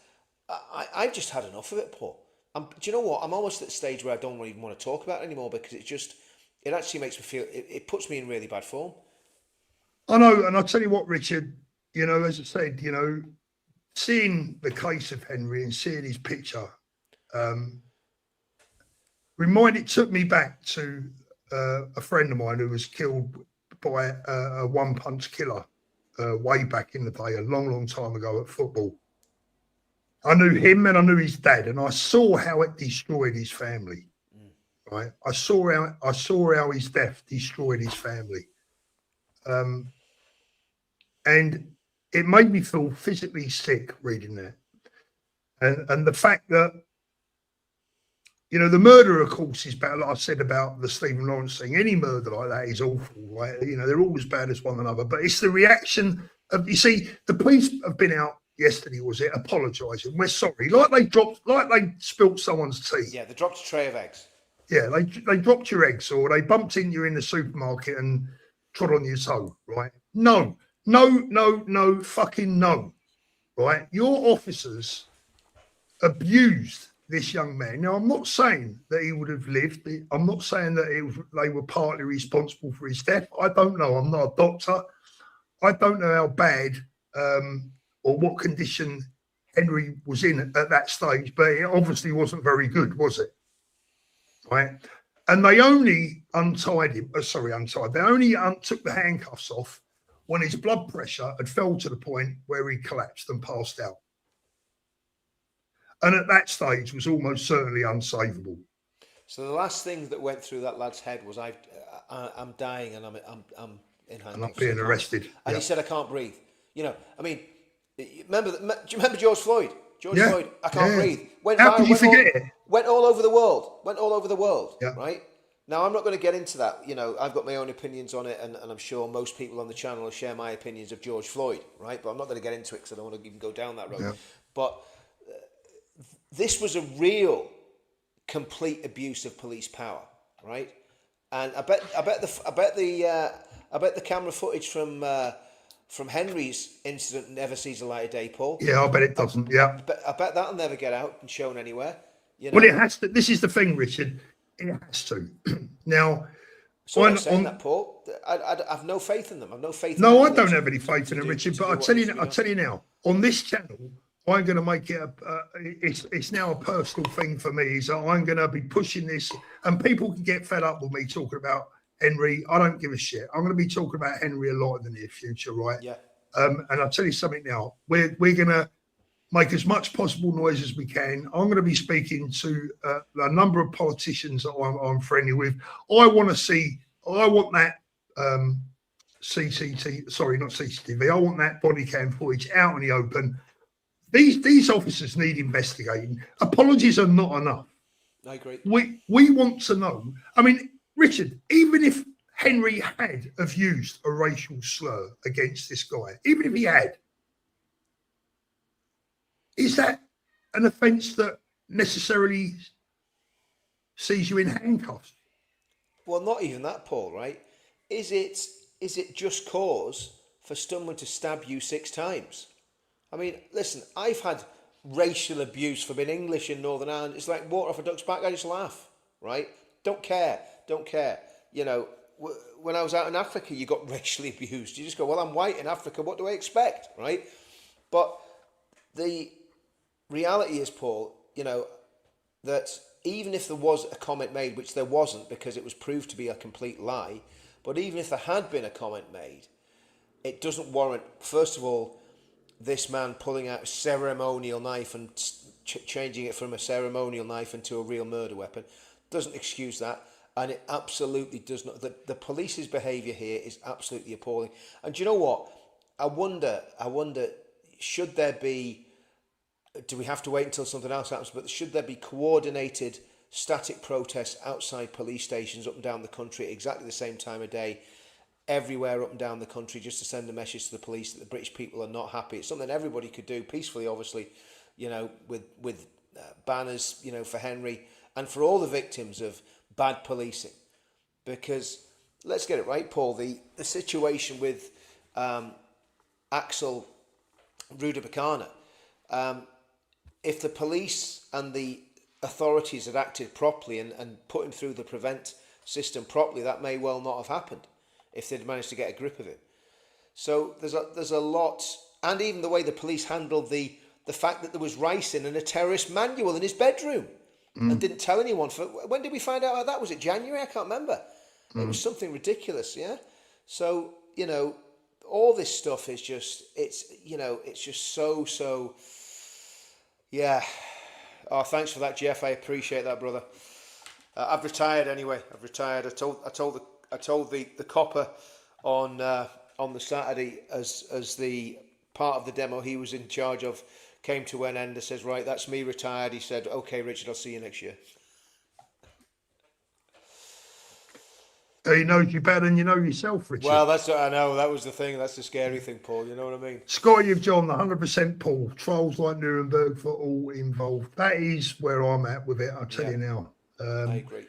I've just had enough of it, Paul. Do you know what? I'm almost at the stage where I don't even want to talk about it anymore, because it actually makes me feel, it puts me in really bad form.
I know, and I'll tell you what, Richard, you know, as I said, you know, seeing the case of Henry and seeing his picture, it took me back to a friend of mine who was killed by a one-punch killer way back in the day, a long time ago at football. I knew him and I knew his dad, and I saw how it destroyed his family. Right, I saw how his death destroyed his family, and it made me feel physically sick reading that, and the fact that, you know, the murder, of course, is bad. Like I said about the Stephen Lawrence thing, any murder like that is awful, right? You know, they're all as bad as one another. But it's the reaction of, you see, the police have been out yesterday, was it, apologising. We're sorry. Like they spilt someone's tea.
Yeah, they dropped a tray of eggs.
Yeah, they dropped your eggs, or they bumped into you in the supermarket and trod on your toe, right? No, fucking no, right? Your officers abused this young man. Now, I'm not saying that he would have lived. I'm not saying that they were partly responsible for his death. I don't know. I'm not a doctor. I don't know how bad or what condition Henry was in at that stage, but it obviously wasn't very good, was it? Right? And they only untied him. They only took the handcuffs off when his blood pressure had fell to the point where he collapsed and passed out. And at that stage was almost certainly unsavable.
So the last thing that went through that lad's head was, I'm dying and I'm in handcuffs.
And I'm being arrested.
And he said, I can't breathe. You know, I mean, do you remember George Floyd? Floyd, I can't breathe.
How could you forget it?
Went all over the world. Right? Now, I'm not going to get into that. You know, I've got my own opinions on it, and I'm sure most people on the channel will share my opinions of George Floyd, right? But I'm not going to get into it because I don't want to even go down that road. Yeah. But this was a real, complete abuse of police power, right? And I bet the camera footage from Henry's incident never sees the light of day, Paul.
Yeah, I bet it doesn't. Yeah,
I bet that'll never get out and shown anywhere. You know?
Well, it has to. This is the thing, Richard. It has to. Now,
so I'm saying that, Paul. I have no faith in them. I've no faith.
No, I don't have any faith in them, Richard. But I tell you now, on this channel, I'm going to make it it's now a personal thing for me. So I'm going to be pushing this, and people can get fed up with me talking about Henry. I don't give a shit. I'm going to be talking about Henry a lot in the near future, right?
Yeah.
And I'll tell you something now. We're going to make as much possible noise as we can. I'm going to be speaking to a number of politicians that I'm friendly with. I want that CCTV. I want that body cam footage out in the open. These officers need investigating. Apologies are not enough.
I agree.
We want to know. I mean, Richard, even if Henry had have used a racial slur against this guy, even if he had, is that an offence that necessarily sees you in handcuffs?
Well, not even that, Paul, right? Is it just cause for someone to stab you 6 times? I mean, listen, I've had racial abuse from being English in Northern Ireland. It's like water off a duck's back. I just laugh, right? Don't care. You know, when I was out in Africa, you got racially abused. You just go, well, I'm white in Africa. What do I expect, right? But the reality is, Paul, you know, that even if there was a comment made, which there wasn't because it was proved to be a complete lie, but even if there had been a comment made, it doesn't warrant, first of all, this man pulling out a ceremonial knife and changing it from a ceremonial knife into a real murder weapon. Doesn't excuse that. And it absolutely does not. The police's behaviour here is absolutely appalling. And do you know what? I wonder, should there be, do we have to wait until something else happens, but should there be coordinated static protests outside police stations up and down the country at exactly the same time of day, everywhere up and down the country, just to send a message to the police that the British people are not happy? It's something everybody could do peacefully, obviously, you know, with banners, you know, for Henry and for all the victims of bad policing. Because let's get it right, Paul, the situation with Axel Rudabakana, if the police and the authorities had acted properly and put him through the prevent system properly, that may well not have happened if they'd managed to get a grip of it. So there's a lot, and even the way the police handled the fact that there was ricin and a terrorist manual in his bedroom and didn't tell anyone. When did we find out about that? Was it January? I can't remember. It was something ridiculous, yeah? So, you know, all this stuff is just, it's just so, yeah. Oh, thanks for that, Jeff. I appreciate that, brother. I've retired anyway. I've retired. I told the copper on the Saturday as the part of the demo he was in charge of came to an end. I says, right, that's me retired. He said, okay, Richard, I'll see you next year.
He knows you better than you know yourself, Richard.
Well, that's what I know. That was the thing. That's the scary thing, Paul. You know what I mean?
Scotty, you've John, 100% Paul. Trials like Nuremberg for all involved. That is where I'm at with it, I'll tell you now.
I agree.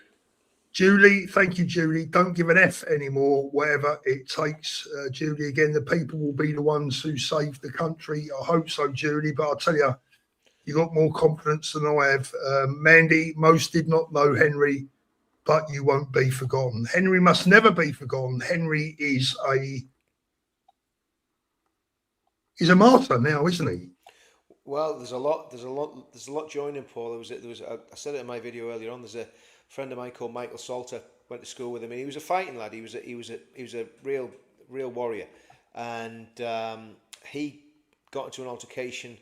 Julie, thank you, Julie. Don't give an F anymore, whatever it takes. Julie, again, the people will be the ones who save the country. I hope so, Julie, but I'll tell you, you got more confidence than I have. Mandy, most did not know Henry, but you won't be forgotten. Henry must never be forgotten. Henry is he's a martyr now, isn't he?
Well, there's a lot joining, Paul. I said it in my video earlier on. There's a friend of mine called Michael Salter. Went to school with him, and he was a fighting lad. He was a real warrior, and he got into an altercation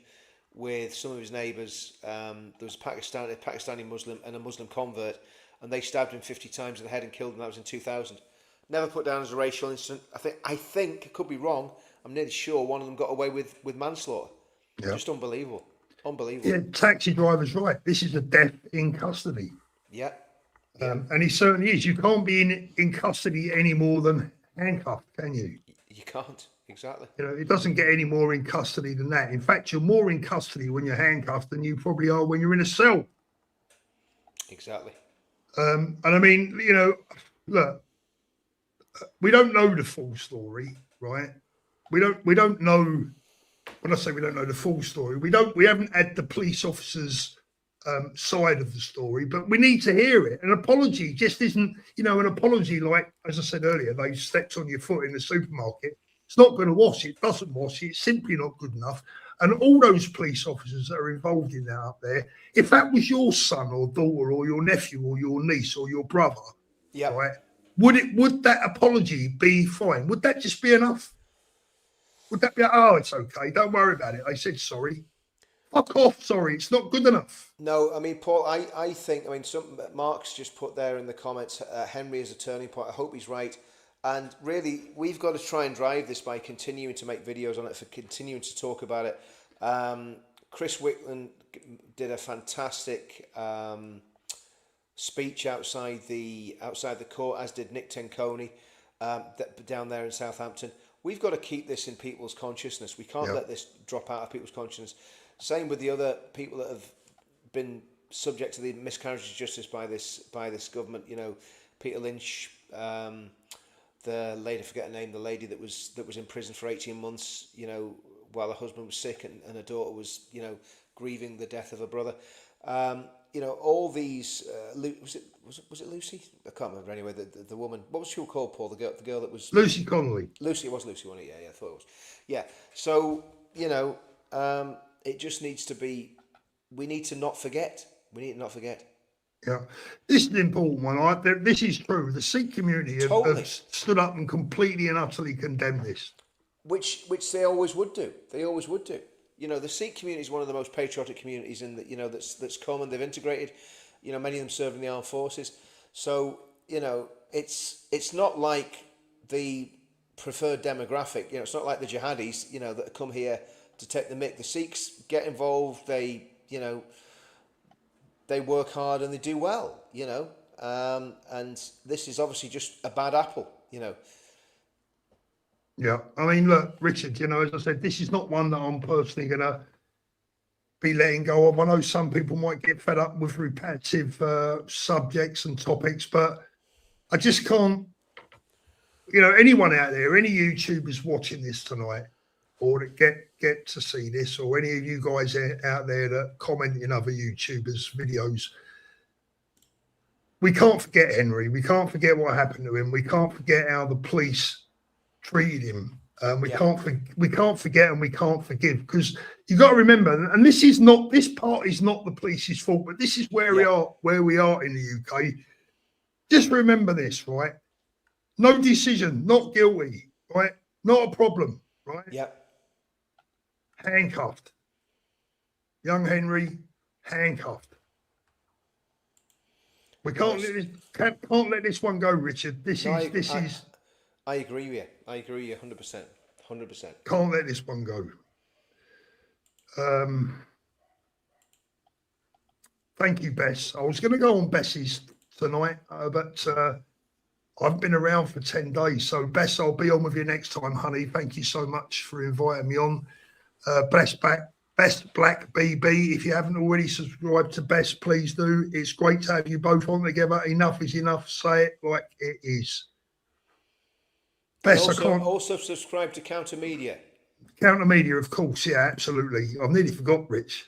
with some of his neighbours. There was a Pakistani Muslim and a Muslim convert, and they stabbed him 50 times in the head and killed him. That was in 2000. Never put down as a racial incident. I think, I could be wrong, I'm nearly sure one of them got away with manslaughter. Yeah. Just unbelievable.
Yeah, taxi driver's right. This is a death in custody.
Yeah.
And he certainly is. You can't be in custody any more than handcuffed, can you?
You can't. Exactly.
You know, it doesn't get any more in custody than that. In fact, you're more in custody when you're handcuffed than you probably are when you're in a cell.
Exactly.
And I mean, you know, look, we don't know the full story, right? We don't know. When I say we don't know the full story, we haven't had the police officers' side of the story, but we need to hear it. An apology just isn't, you know, an apology like, as I said earlier, they stepped on your foot in the supermarket. It's not going to wash it. It doesn't wash it. It's simply not good enough. And all those police officers that are involved in that up there, if that was your son or daughter or your nephew or your niece or your brother, right, would that apology be fine? Would that just be enough? Would that be, oh, it's okay, don't worry about it. They said sorry. Fuck off, sorry, it's not good enough.
No, I mean, Paul, I think, Mark's just put there in the comments, Henry is a turning point. I hope he's right. And really, we've got to try and drive this by continuing to make videos on it, for continuing to talk about it. Chris Wickland did a fantastic speech outside the court, as did Nick Tenconi down there in Southampton. We've got to keep this in people's consciousness. We can't let this drop out of people's consciousness. Same with the other people that have been subject to the miscarriage of justice by this government. You know, Peter Lynch, the lady, I forget her name, the lady that was in prison for 18 months. You know, while her husband was sick and her daughter was, you know, grieving the death of her brother. You know, all these. Was it Lucy? I can't remember. Anyway, the woman. What was she called, Paul? The girl that was
Lucy Connolly.
Lucy, it was Lucy, wasn't it? Yeah, I thought it was. Yeah. So you know, it just needs to be. We need to not forget. We need to not forget.
Yeah, this is an important one. This is true. The Sikh community have stood up and completely and utterly condemned this.
Which they always would do. They always would do. You know, the Sikh community is one of the most patriotic communities in that, you know, that's common. They've integrated, you know, many of them serve in the armed forces. So, you know, it's not like the preferred demographic. You know, it's not like the jihadis, you know, that come here to take the mick. The Sikhs get involved. They, you know, they work hard and they do well. You know, and this is obviously just a bad apple. You know.
Yeah, I mean, look, Richard, you know, as I said, this is not one that I'm personally going to be letting go of. I know some people might get fed up with repetitive subjects and topics, but I just can't, you know, anyone out there, any YouTubers watching this tonight or that get to see this, or any of you guys out there that comment in other YouTubers' videos, we can't forget Henry. We can't forget what happened to him. We can't forget how the police treated him. We can't forget and we can't forgive, because you've got to remember, and this part is not the police's fault, but this is where we are in the UK. Just remember this, right? No decision, not guilty, right? Not a problem, right?
Yeah.
Handcuffed. Young Henry, handcuffed. We can't let this one go, Richard. This is.
I agree with you. I agree with you 100%. 100%.
Can't let this one go. Thank you, Bess. I was going to go on Bess's tonight, but I've been around for 10 days. So, Bess, I'll be on with you next time, honey. Thank you so much for inviting me on. Best Black BB. If you haven't already subscribed to Best, please do. It's great to have you both on together. Enough is enough. Say it like it is. Best,
also subscribe to Counter Media.
Counter Media, of course. Yeah, absolutely. I've nearly forgot, Rich.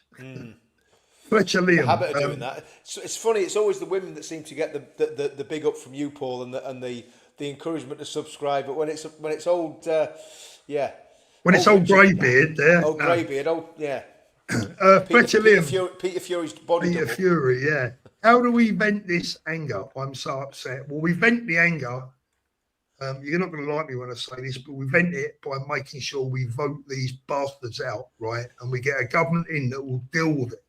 Fletcher Liam.
The habit of doing that. It's funny. It's always the women that seem to get the big up from you, Paul, and the encouragement to subscribe. But when it's old,
When it's old greybeard there.
Old greybeard, yeah.
Fletcher Liam.
Peter Fury's body
Peter
double.
Fury, yeah. How do we vent this anger? I'm so upset. Well, we vent the anger. You're not going to like me when I say this, but we vent it by making sure we vote these bastards out, right? And we get a government in that will deal with it.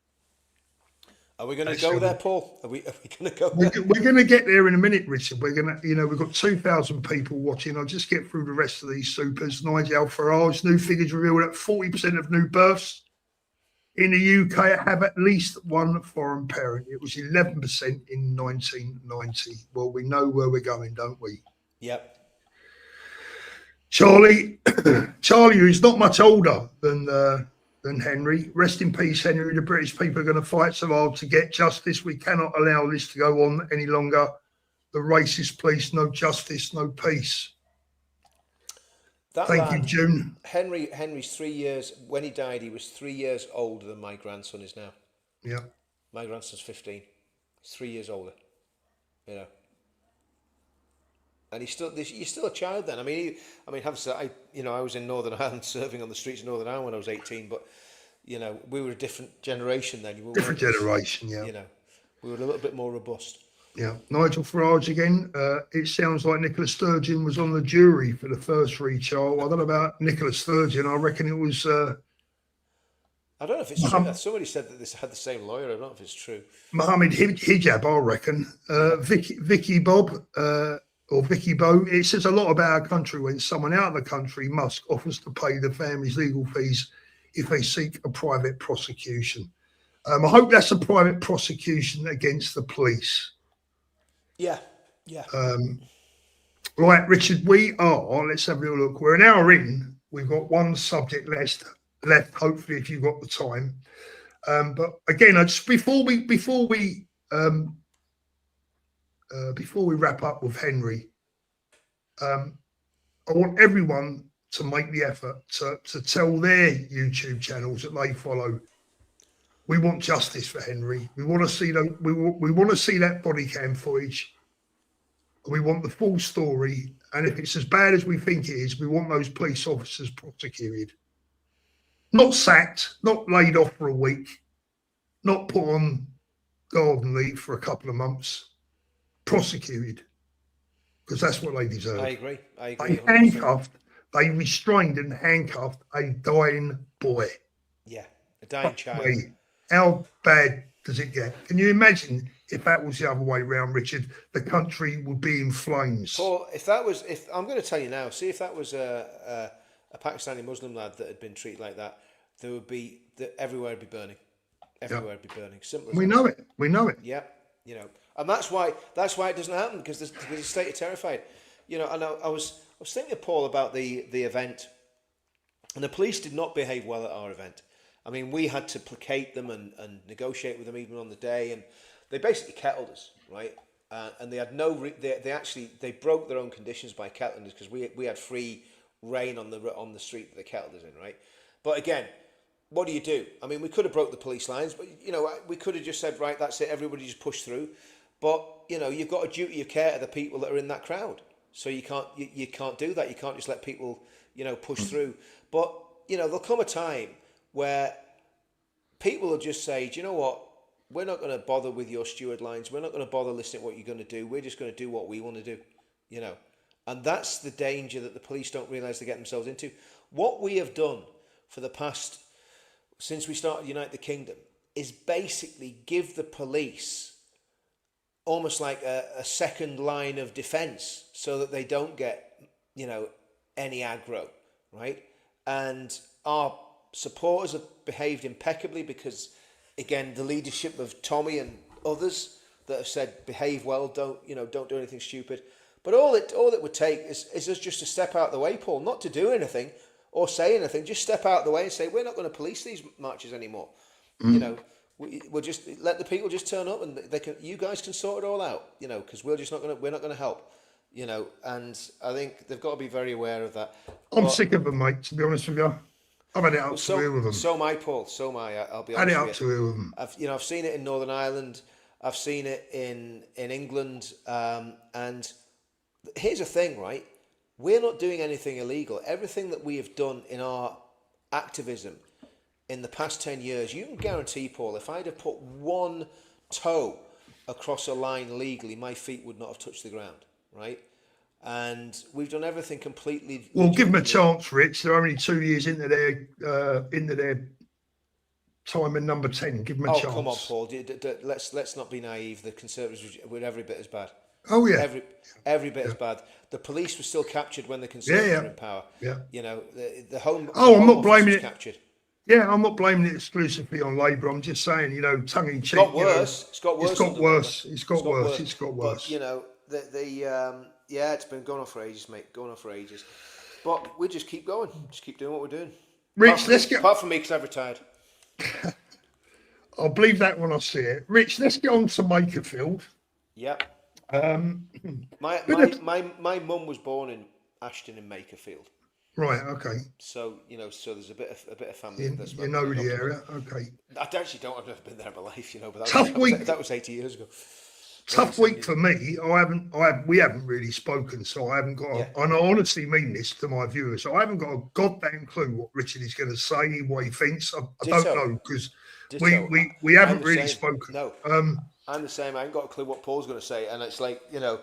Are we going to go there, Paul? Are we going to go there?
We're going to get there in a minute, Richard. We're going to, we've got 2,000 people watching. I'll just get through the rest of these supers. Nigel Farage, new figures reveal that 40% of new births in the UK have at least one foreign parent. It was 11% in 1990. Well, we know where we're going, don't we?
Yep.
Charlie, who's not much older than Henry. Rest in peace, Henry. The British people are going to fight so hard to get justice. We cannot allow this to go on any longer. The racist police, no justice, no peace. Thank you, June.
Henry's 3 years, when he died, he was 3 years older than my grandson is now.
Yeah.
My grandson's 15. He's 3 years older. And you're still a child then. I mean, have said, I was in Northern Ireland serving on the streets of Northern Ireland when I was 18, but we were a different generation then.
Different generation, yeah.
We were a little bit more robust.
Yeah. Nigel Farage again. It sounds like Nicola Sturgeon was on the jury for the first retrial. I don't know about Nicola Sturgeon. I reckon it was.
I don't know if it's true. Somebody said that this had the same lawyer. I don't know if it's true.
Mohammed Hijab, I reckon. Vicky Bob. Or Vicky Bow, it says a lot about our country when someone out of the country, Musk, offers to pay the family's legal fees if they seek a private prosecution. I hope that's a private prosecution against the police.
Yeah.
Right, Richard, let's have a little look. We're an hour in. We've got one subject left, hopefully, if you've got the time. But again, before we wrap up with Henry, I want everyone to make the effort to tell their YouTube channels that they follow. We want justice for Henry. We want to see we want to see that body cam footage. We want the full story. And if it's as bad as we think it is, we want those police officers prosecuted. Not sacked, not laid off for a week, not put on garden leave for a couple of months. Prosecuted, because that's what they deserve.
I agree.
They restrained and handcuffed a dying boy.
Yeah, a dying child.
How bad does it get? Can you imagine if that was the other way around, Richard? The country would be in flames.
Paul, if I'm going to tell you now, see if that was a Pakistani Muslim lad that had been treated like that, everywhere would be burning. Everywhere would be burning. Simple as
we know it. We know it.
Yeah, and that's why it doesn't happen because the state are terrified. And I was thinking, Paul, about the event, and the police did not behave well at our event. I mean, we had to placate them and negotiate with them even on the day, and they basically kettled us, right? And they had they broke their own conditions by kettling us because we had free reign on the street that they kettled us in, right? But again, what do? I mean, we could have broke the police lines, but we could have just said, right, that's it, everybody just push through. But you've got a duty of care to the people that are in that crowd, so you can't do that. You can't just let people push through. But there'll come a time where people will just say, do you know what? We're not going to bother with your steward lines. We're not going to bother listening to what you're going to do. We're just going to do what we want to do, And that's the danger that the police don't realise they get themselves into. What we have done for the past, since we started Unite the Kingdom, is basically give the police almost like a second line of defence so that they don't get, any aggro, right? And our supporters have behaved impeccably because, again, the leadership of Tommy and others that have said behave well, don't do anything stupid. But all it would take is us just to step out the way, Paul, not to do anything or say anything, just step out the way and say, we're not going to police these marches anymore. You know, we'll just let the people just turn up, and you guys can sort it all out, you know, because we're not going to help, you know. And I think they've got to be very aware of that.
I'm sick of them, mate, to be honest with you. I've had it up to here with them.
So am I, Paul. So am I. I'll be honest with you.
Had it up to here with them.
I've seen it in Northern Ireland. I've seen it in England. And here's the thing, right? We're not doing anything illegal. Everything that we have done in our activism in the past 10 years, you can guarantee, Paul, if I'd have put one toe across a line legally, my feet would not have touched the ground, right? And we've done everything completely.
Well, give them a chance, Rich. They're only 2 years into their time in number 10. Give them a chance. Oh,
come on, Paul. Let's not be naive. The Conservatives were every bit as bad.
Oh yeah,
every bit as bad. The police were still captured when the Conservatives were in power.
Yeah,
you know the home.
Oh, I'm
not
blaming it.
Captured.
Yeah, I'm not blaming it exclusively on Labour. I'm just saying, you know, tongue in cheek.
It's got worse. It's got worse.
It's got worse. It's got worse.
But, you know, it's been going on for ages, mate. Going on for ages. But we just keep going. Just keep doing what we're doing.
Rich,
apart from me, because I've retired.
I'll believe that when I see it. Rich, let's get on to Makerfield.
Yeah. My mum was born in Ashton in Makerfield.
Right. Okay.
So you know, there's a bit of family.
You know the area. Okay.
I actually don't. I've never been there in my life, you know. But that was 80 years ago.
Tough week for me. We haven't really spoken, so I haven't got. And I honestly mean this to my viewers. So I haven't got a goddamn clue what Richard is going to say, what he thinks. I don't know because we haven't really spoken.
No. I'm the same. I haven't got a clue what Paul's going to say, and it's like, you know,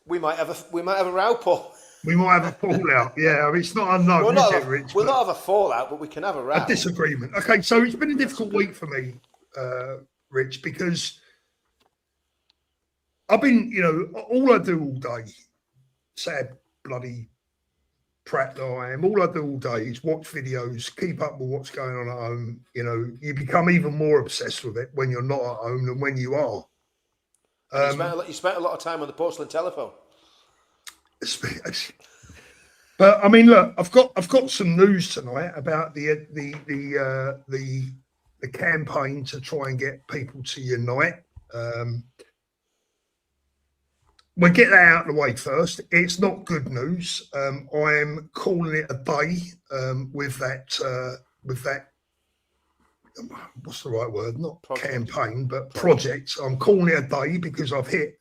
we might have a row, Paul.
We might have a fallout. Yeah, I mean, it's not unknown, is it, Rich?
We'll not have a fallout, but we can have a row.
A disagreement. Okay, so it's been a difficult week for me, Rich, because I've been, you know, all I do all day, sad bloody prat that I am, all I do all day is watch videos, keep up with what's going on at home. You know, you become even more obsessed with it when you're not at home than when you are.
You spent a lot of time on the porcelain telephone.
But I mean, look, I've got some news tonight about the campaign to try and get people to unite. We'll get that out of the way first. It's not good news. I'm calling it a day with that. What's the right word? Not campaign, but project. I'm calling it a day because I've hit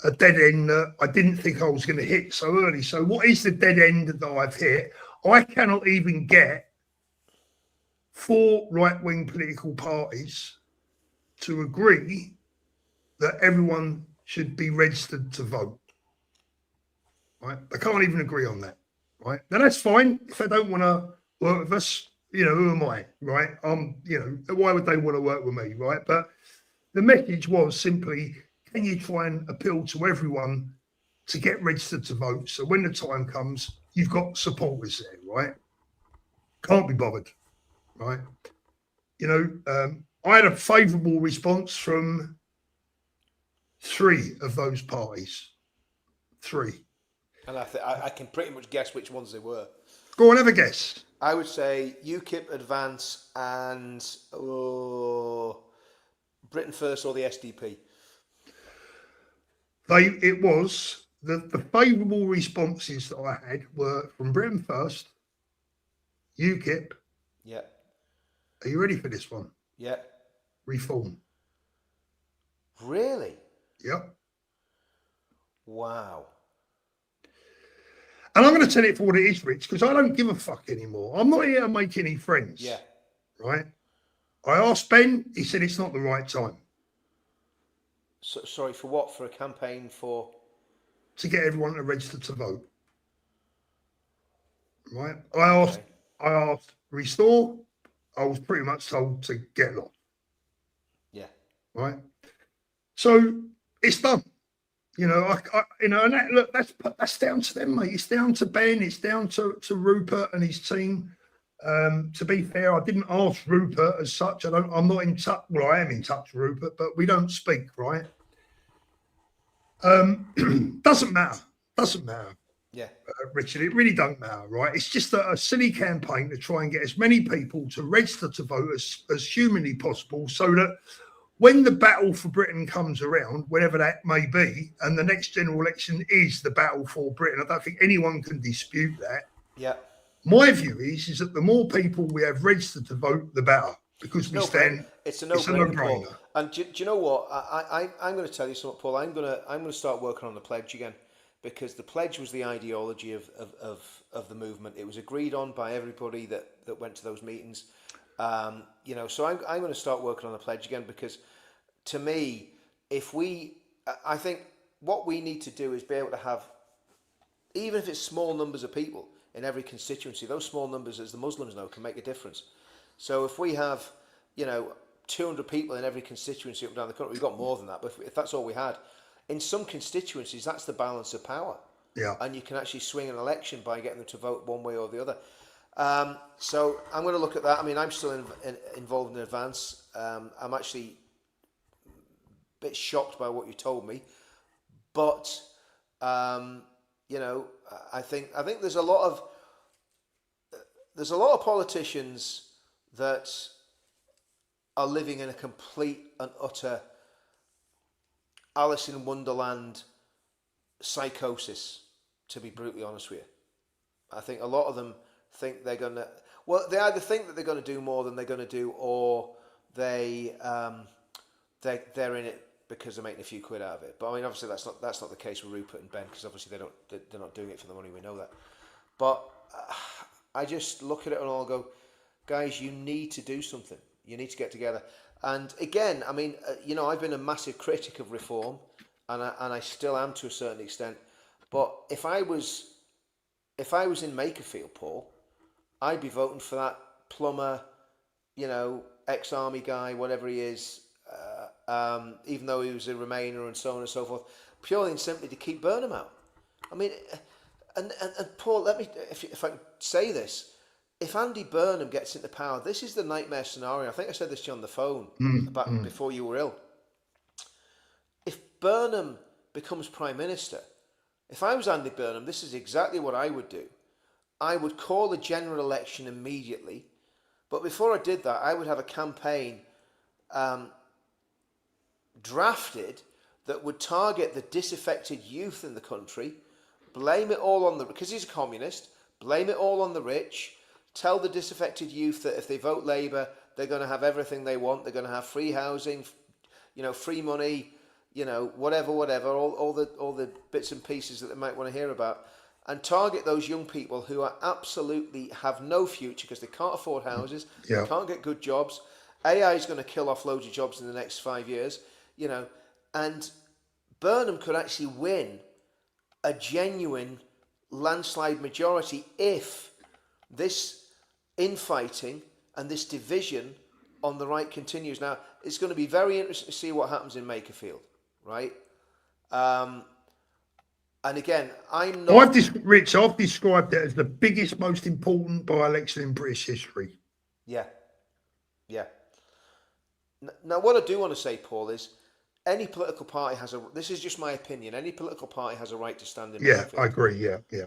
a dead end that I didn't think I was going to hit so early. So what is the dead end that I've hit? I cannot even get 4 right-wing political parties to agree that everyone should be registered to vote. Right? They can't even agree on that. Right? Now that's fine. If they don't want to work with us, you know, who am I? Right? You know, why would they want to work with me? Right? But the message was simply, can you try and appeal to everyone to get registered to vote? So when the time comes, you've got supporters there, right? Can't be bothered, right? You know, I had a favourable response from 3 of those parties. 3.
And I can pretty much guess which ones they were.
Go on, have a guess.
I would say UKIP, Advance, and Britain First or the SDP.
It was the favourable responses that I had were from Britain First, UKIP.
Yeah.
Are you ready for this one?
Yeah.
Reform.
Really?
Yep.
Wow.
And I'm going to tell it for what it is, Rich, because I don't give a fuck anymore. I'm not here to make any friends.
Yeah.
Right? I asked Ben, he said it's not the right time.
So, sorry, for what? For a campaign for?
To get everyone to register to vote. Right? I asked Restore. I was pretty much told to get lost.
Yeah.
Right? So it's done. You know, and look, that's down to them, mate. It's down to Ben. It's down to Rupert and his team. To be fair, I didn't ask Rupert as such. I'm not in touch. Well, I am in touch with Rupert, but we don't speak, right? Doesn't matter. Doesn't matter.
Yeah.
Richard, it really don't matter, right? It's just a silly campaign to try and get as many people to register to vote as humanly possible, so that when the battle for Britain comes around, whenever that may be, and the next general election is the battle for Britain, I don't think anyone can dispute that.
Yeah.
My view is that the more people we have registered to vote, the better, because
it's a no-brainer, Paul.
no-brainer.
And do you know what? I'm going to tell you something, Paul. I'm going to start working on the pledge again, because the pledge was the ideology of the movement. It was agreed on by everybody that went to those meetings. So I'm going to start working on the pledge again, because to me, I think what we need to do is be able to have, even if it's small numbers of people in every constituency, those small numbers, as the Muslims know, can make a difference. So if we have, 200 people in every constituency up and down the country, we've got more than that, but if that's all we had, in some constituencies, that's the balance of power.
Yeah.
And you can actually swing an election by getting them to vote one way or the other. So I'm going to look at that. I mean, I'm still involved in advance. I'm actually a bit shocked by what you told me, but I think there's a lot of politicians that are living in a complete and utter Alice in Wonderland psychosis, to be brutally honest with you. I think a lot of them think they're going to... Well, they either think that they're going to do more than they're going to do, or they're in it because they're making a few quid out of it. But I mean, obviously that's not the case with Rupert and Ben, because obviously they're not doing it for the money. We know that. But I just look at it and I'll go, guys, you need to do something. You need to get together. And again, I mean, I've been a massive critic of reform, and I still am to a certain extent. But if I was in Makerfield, Paul, I'd be voting for that plumber, ex-army guy, whatever he is, even though he was a Remainer and so on and so forth, purely and simply to keep Burnham out. I mean, and Paul, let me, if I can say this, if Andy Burnham gets into power, this is the nightmare scenario. I think I said this to you on the phone before you were ill. If Burnham becomes Prime Minister, if I was Andy Burnham, this is exactly what I would do. I would call a general election immediately, but before I did that, I would have a campaign drafted that would target the disaffected youth in the country, blame it all on because he's a communist, blame it all on the rich, tell the disaffected youth that if they vote Labour, they're going to have everything they want, they're going to have free housing, free money, whatever, all the bits and pieces that they might want to hear about, and target those young people who are absolutely have no future because they can't afford houses, they can't get good jobs. AI is going to kill off loads of jobs in the next 5 years, and Burnham could actually win a genuine landslide majority if this infighting and this division on the right continues. Now, it's going to be very interesting to see what happens in Makerfield, right? And again, I'm not...
I've described it as the biggest, most important by-election in British history.
Yeah. Now, what I do want to say, Paul, is any political party this is just my opinion, any political party has a right to stand in Makerfield.
I agree, yeah.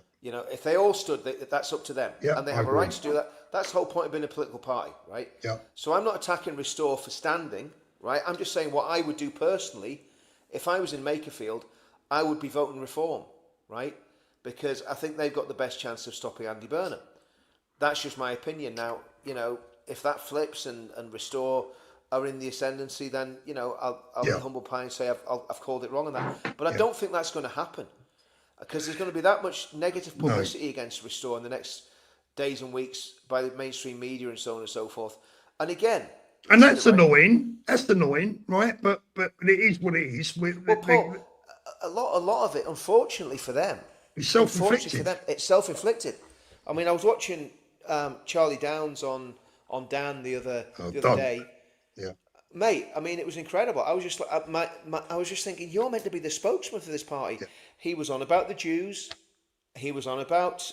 If they all stood, that's up to them. And they have a right to do that. That's the whole point of being a political party, right?
Yeah.
So I'm not attacking Restore for standing, right? I'm just saying what I would do personally. If I was in Makerfield, I would be voting Reform, right? Because I think they've got the best chance of stopping Andy Burnham. That's just my opinion. Now, if that flips and Restore are in the ascendancy, then I'll be humble pie and say I've called it wrong on that. But I don't think that's going to happen, because there's going to be that much negative publicity against Restore in the next days and weeks by the mainstream media and so on and so forth. And again,
and that's annoying. That's annoying, right? But it is what it is.
Paul, a lot of it, unfortunately for them,
it's self-inflicted.
It's self-inflicted. I mean, I was watching Charlie Downs on Dan the other day.
Yeah,
mate. I mean, it was incredible. I was just like, I was just thinking, you're meant to be the spokesman for this party. Yeah. He was on about the Jews. He was on about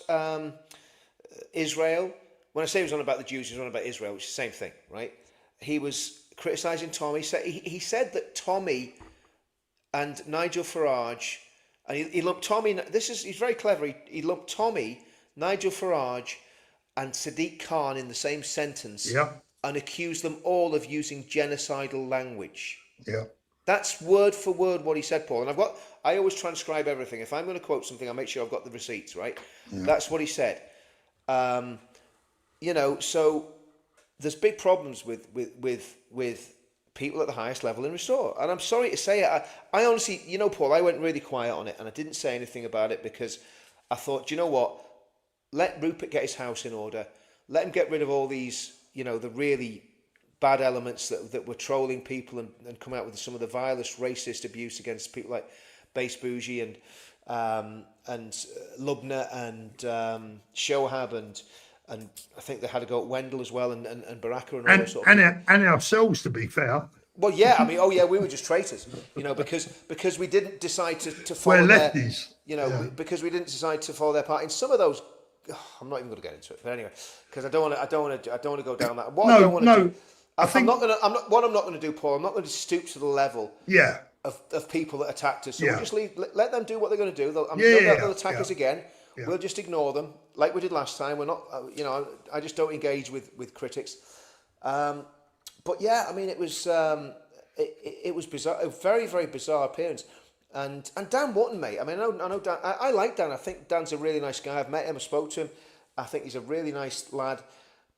Israel. When I say he was on about the Jews, he was on about Israel, which is the same thing, right? He was criticising Tommy. He said that Tommy and Nigel Farage, and he lumped Tommy. He's very clever. He lumped Tommy, Nigel Farage, and Sadiq Khan in the same sentence, and accused them all of using genocidal language.
Yeah.
That's word for word what he said, Paul. And I always transcribe everything. If I'm going to quote something, I'll make sure I've got the receipts, right? Yeah. That's what he said. You know, so there's big problems with people at the highest level in Restore. And I'm sorry to say it. I honestly, you know, Paul, I went really quiet on it and I didn't say anything about it because I thought, do you know what? Let Rupert get his house in order. Let him get rid of all these, you know, the really bad elements that were trolling people and come out with some of the vilest racist abuse against people like Base Bougie and Lubna and Shohab and I think they had to go at Wendell as well and Baraka and all that sort of
and ourselves, to be fair.
Well, yeah, I mean, we were just traitors, you know, because we didn't decide to follow
we're lefties,
because we didn't decide to follow their part in some of those. I'm not even going to get into it, but anyway, because I don't want to go down that. What I don't want to do. I'm not going to do, Paul. I'm not going to stoop to the level.
Yeah.
Of people that attacked us. So we'll just let them do what they're going to do. They'll attack us again. Yeah. We'll just ignore them like we did last time. We're not, I just don't engage with critics. But yeah, I mean, it was bizarre, a very, very bizarre appearance. And Dan Wotton, mate. I mean, I know Dan. I like Dan. I think Dan's a really nice guy. I've met him. I spoke to him. I think he's a really nice lad.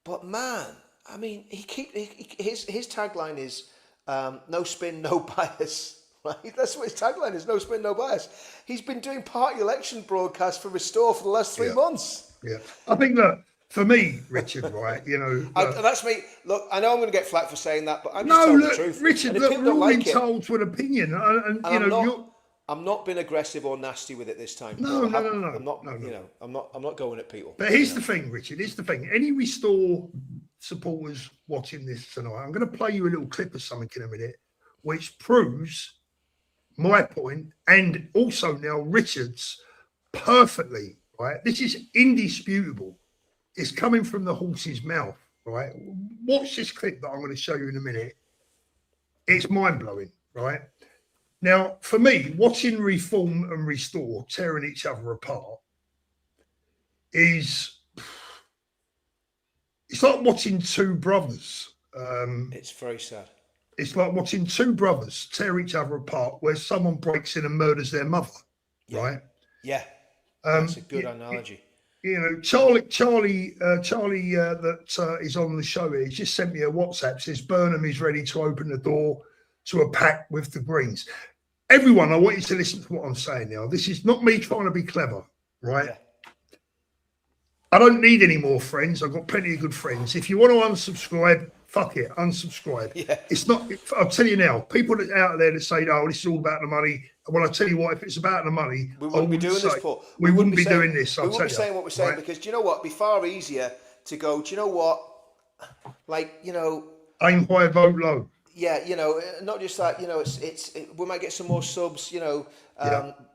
But man, I mean, his tagline is no spin, no bias. Right? That's what his tagline is: no spin, no bias. He's been doing party election broadcasts for Restore for the last 3 months.
Yeah, I think that for me, Richard, right? You know,
that's me. Look, I know I'm going to get flack for saying that, but I'm just telling the truth.
Richard, look, we're all entitled to an opinion, and you know,
I'm not being aggressive or nasty with it this time.
No.
I'm not. You know, I'm not going at people.
But here's the thing, Richard. Here's the thing. Any Restore supporters watching this tonight, I'm going to play you a little clip of something in a minute, which proves my point and also now Richard's perfectly, right? This is indisputable. It's coming from the horse's mouth, right? Watch this clip that I'm going to show you in a minute. It's mind-blowing, right? Now, for me, watching Reform and Restore tearing each other apart it's like watching two brothers.
It's very sad.
It's like watching two brothers tear each other apart where someone breaks in and murders their mother, right?
Yeah, that's a good analogy.
You know, Charlie that is on the show here, he's just sent me a WhatsApp, says Burnham is ready to open the door to a pact with the Greens. Everyone, I want you to listen to what I'm saying now. This is not me trying to be clever, right? Yeah. I don't need any more friends. I've got plenty of good friends. If you want to unsubscribe, fuck it, unsubscribe. Yeah. It's not, I'll tell you now, people that out there that say, oh, this is all about the money. Well, I'll tell you what, if it's about the money,
we wouldn't be doing this, Paul.
We wouldn't be doing this.
We wouldn't be saying what we're saying because, do you know what? It'd be far easier to go, do you know what? Like, you know.
Aim high, vote low.
Yeah, you know, not just that, you know, we might get some more subs, you know.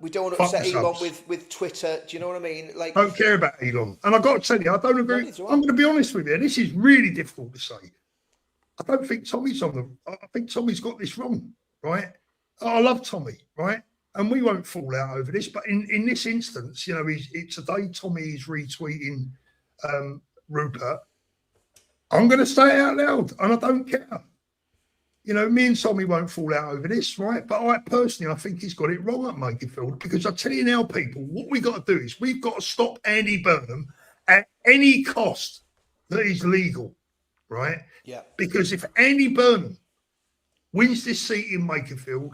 We don't want to upset Elon with Twitter. Do you know what I mean? Like,
don't care about Elon. And I've got to tell you, I don't agree. I'm going to be honest with you. This is really difficult to say. I don't think Tommy's I think Tommy's got this wrong, right? I love Tommy, right? And we won't fall out over this. But in this instance, you know, today Tommy is retweeting Rupert. I'm going to say it out loud, and I don't care. You know, me and Tommy won't fall out over this, right? But I think he's got it wrong at Makerfield because I tell you now, people, what we got to do is we've got to stop Andy Burnham at any cost that is legal, right?
Yeah.
Because if Andy Burnham wins this seat in Makerfield,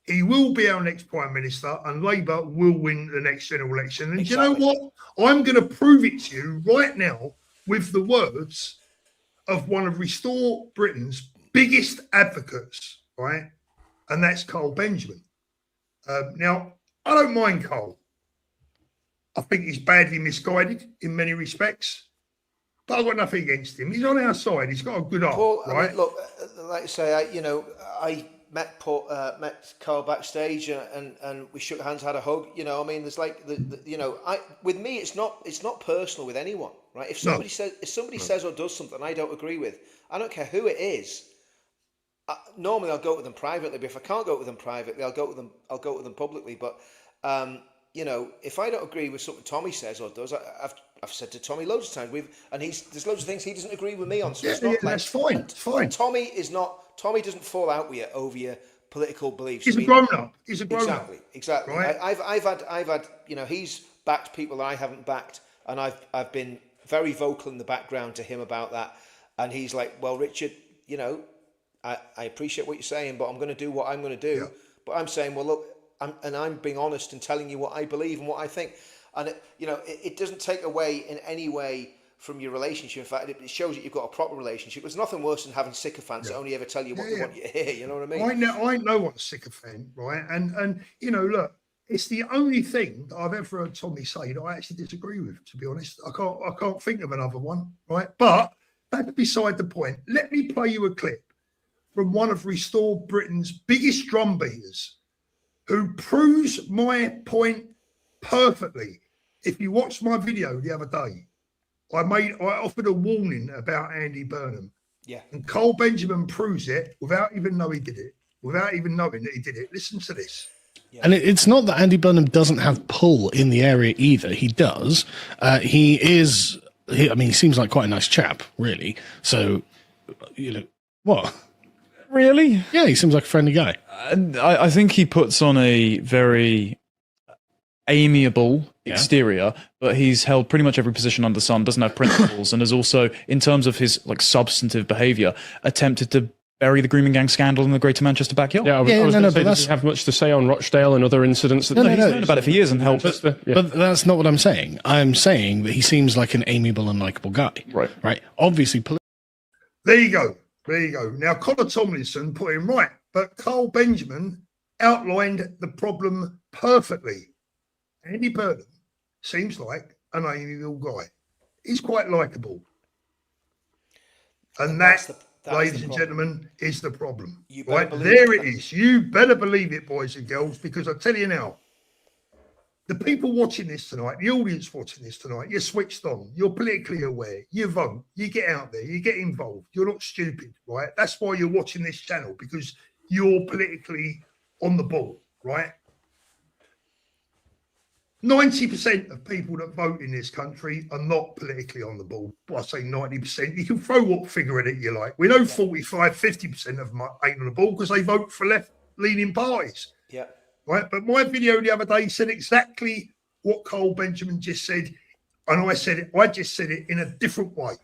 he will be our next Prime Minister and Labour will win the next general election. And you know what? I'm going to prove it to you right now with the words of one of Restore Britain's biggest advocates, right? And that's Carl Benjamin. Now, I don't mind Carl. I think he's badly misguided in many respects, but I've got nothing against him. He's on our side. He's got a good heart,
Paul,
right?
I mean, look, like I say, I met Carl backstage and we shook hands, had a hug. You know, I mean, there's like with me, it's not personal with anyone, right? If somebody says or does something I don't agree with, I don't care who it is. Normally I'll go to them privately, but if I can't go to them privately, I'll go to them publicly. But if I don't agree with something Tommy says or does, I've said to Tommy loads of times, there's loads of things he doesn't agree with me on. So it's not like,
that's fine. It's fine.
Tommy doesn't fall out with you over your political beliefs.
He's a grown up.
Exactly.
Right?
I've had he's backed people that I haven't backed, and I've been very vocal in the background to him about that, and he's like, well, Richard, I appreciate what you're saying, but I'm going to do what I'm going to do. Yeah. But I'm saying, well, look, I'm being honest and telling you what I believe and what I think. And, it doesn't take away in any way from your relationship. In fact, it shows that you've got a proper relationship. There's nothing worse than having sycophants that only ever tell you what they want you to hear. You know what I mean?
I know what a sycophant, right? And look, it's the only thing that I've ever heard Tommy say that I actually disagree with, to be honest. I can't think of another one, right? But that's beside the point. Let me play you a clip from one of Restore Britain's biggest drum beaters, who proves my point perfectly. If you watched my video the other day, I offered a warning about Andy Burnham.
Yeah.
And Cole Benjamin proves it without even knowing he did it, without even knowing that he did it. Listen to this.
Yeah. And it's not that Andy Burnham doesn't have pull in the area either. He does. He seems like quite a nice chap, really. So, what?
Really?
Yeah, he seems like a friendly guy.
I think he puts on a very amiable exterior, but he's held pretty much every position under the sun, doesn't have principles, and has also, in terms of his substantive behaviour, attempted to bury the grooming gang scandal in the Greater Manchester backyard.
Yeah, I was going to say, does he have much to say on Rochdale and other incidents?
He's known about it for years and helped.
But that's not what I'm saying. I'm saying that he seems like an amiable and likeable guy. Right. Obviously.
There you go. Now, Connor Tomlinson put him right, but Carl Benjamin outlined the problem perfectly. Andy Burnham seems like an amiable guy. He's quite likeable. And that, ladies and gentlemen, is the problem. Right? There it is. You better believe it, boys and girls, because I tell you now, the people watching this tonight, the audience watching this tonight, you're switched on, you're politically aware, you vote, you get out there, you get involved, you're not stupid, right? That's why you're watching this channel, because you're politically on the ball, right? 90% of people that vote in this country are not politically on the ball. Well, I say 90%. You can throw what figure at it you like. We know 45, 50% of them ain't on the ball because they vote for left-leaning parties.
Yeah.
Right, but my video the other day said exactly what Cole Benjamin just said, and I just said it in a different way.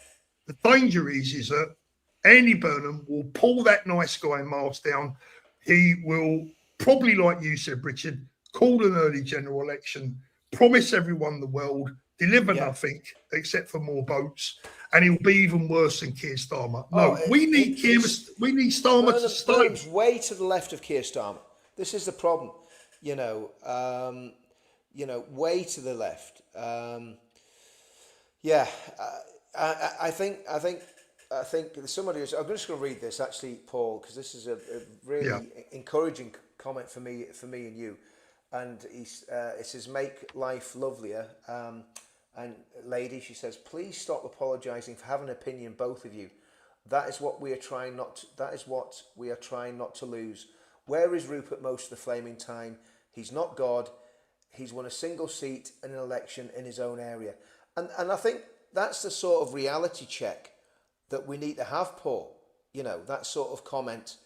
The danger is that Andy Burnham will pull that nice guy mask down. He will probably, like you said, Richard, call an early general election, promise everyone the world, deliver nothing except for more votes, and he'll be even worse than Keir Starmer. No, we need Starmer to stay.
Burnham's way to the left of Keir Starmer. This is the problem. Way to the left. I think somebody was. I'm just going to read this actually, Paul, because this is a really encouraging comment for me and you. And it says, "Make life lovelier." And lady, she says, "Please stop apologising for having an opinion, both of you. That is what we are trying not to lose. Where is Rupert most of the flaming time? He's not God. He's won a single seat in an election in his own area." And I think that's the sort of reality check that we need to have, Paul. That sort of comment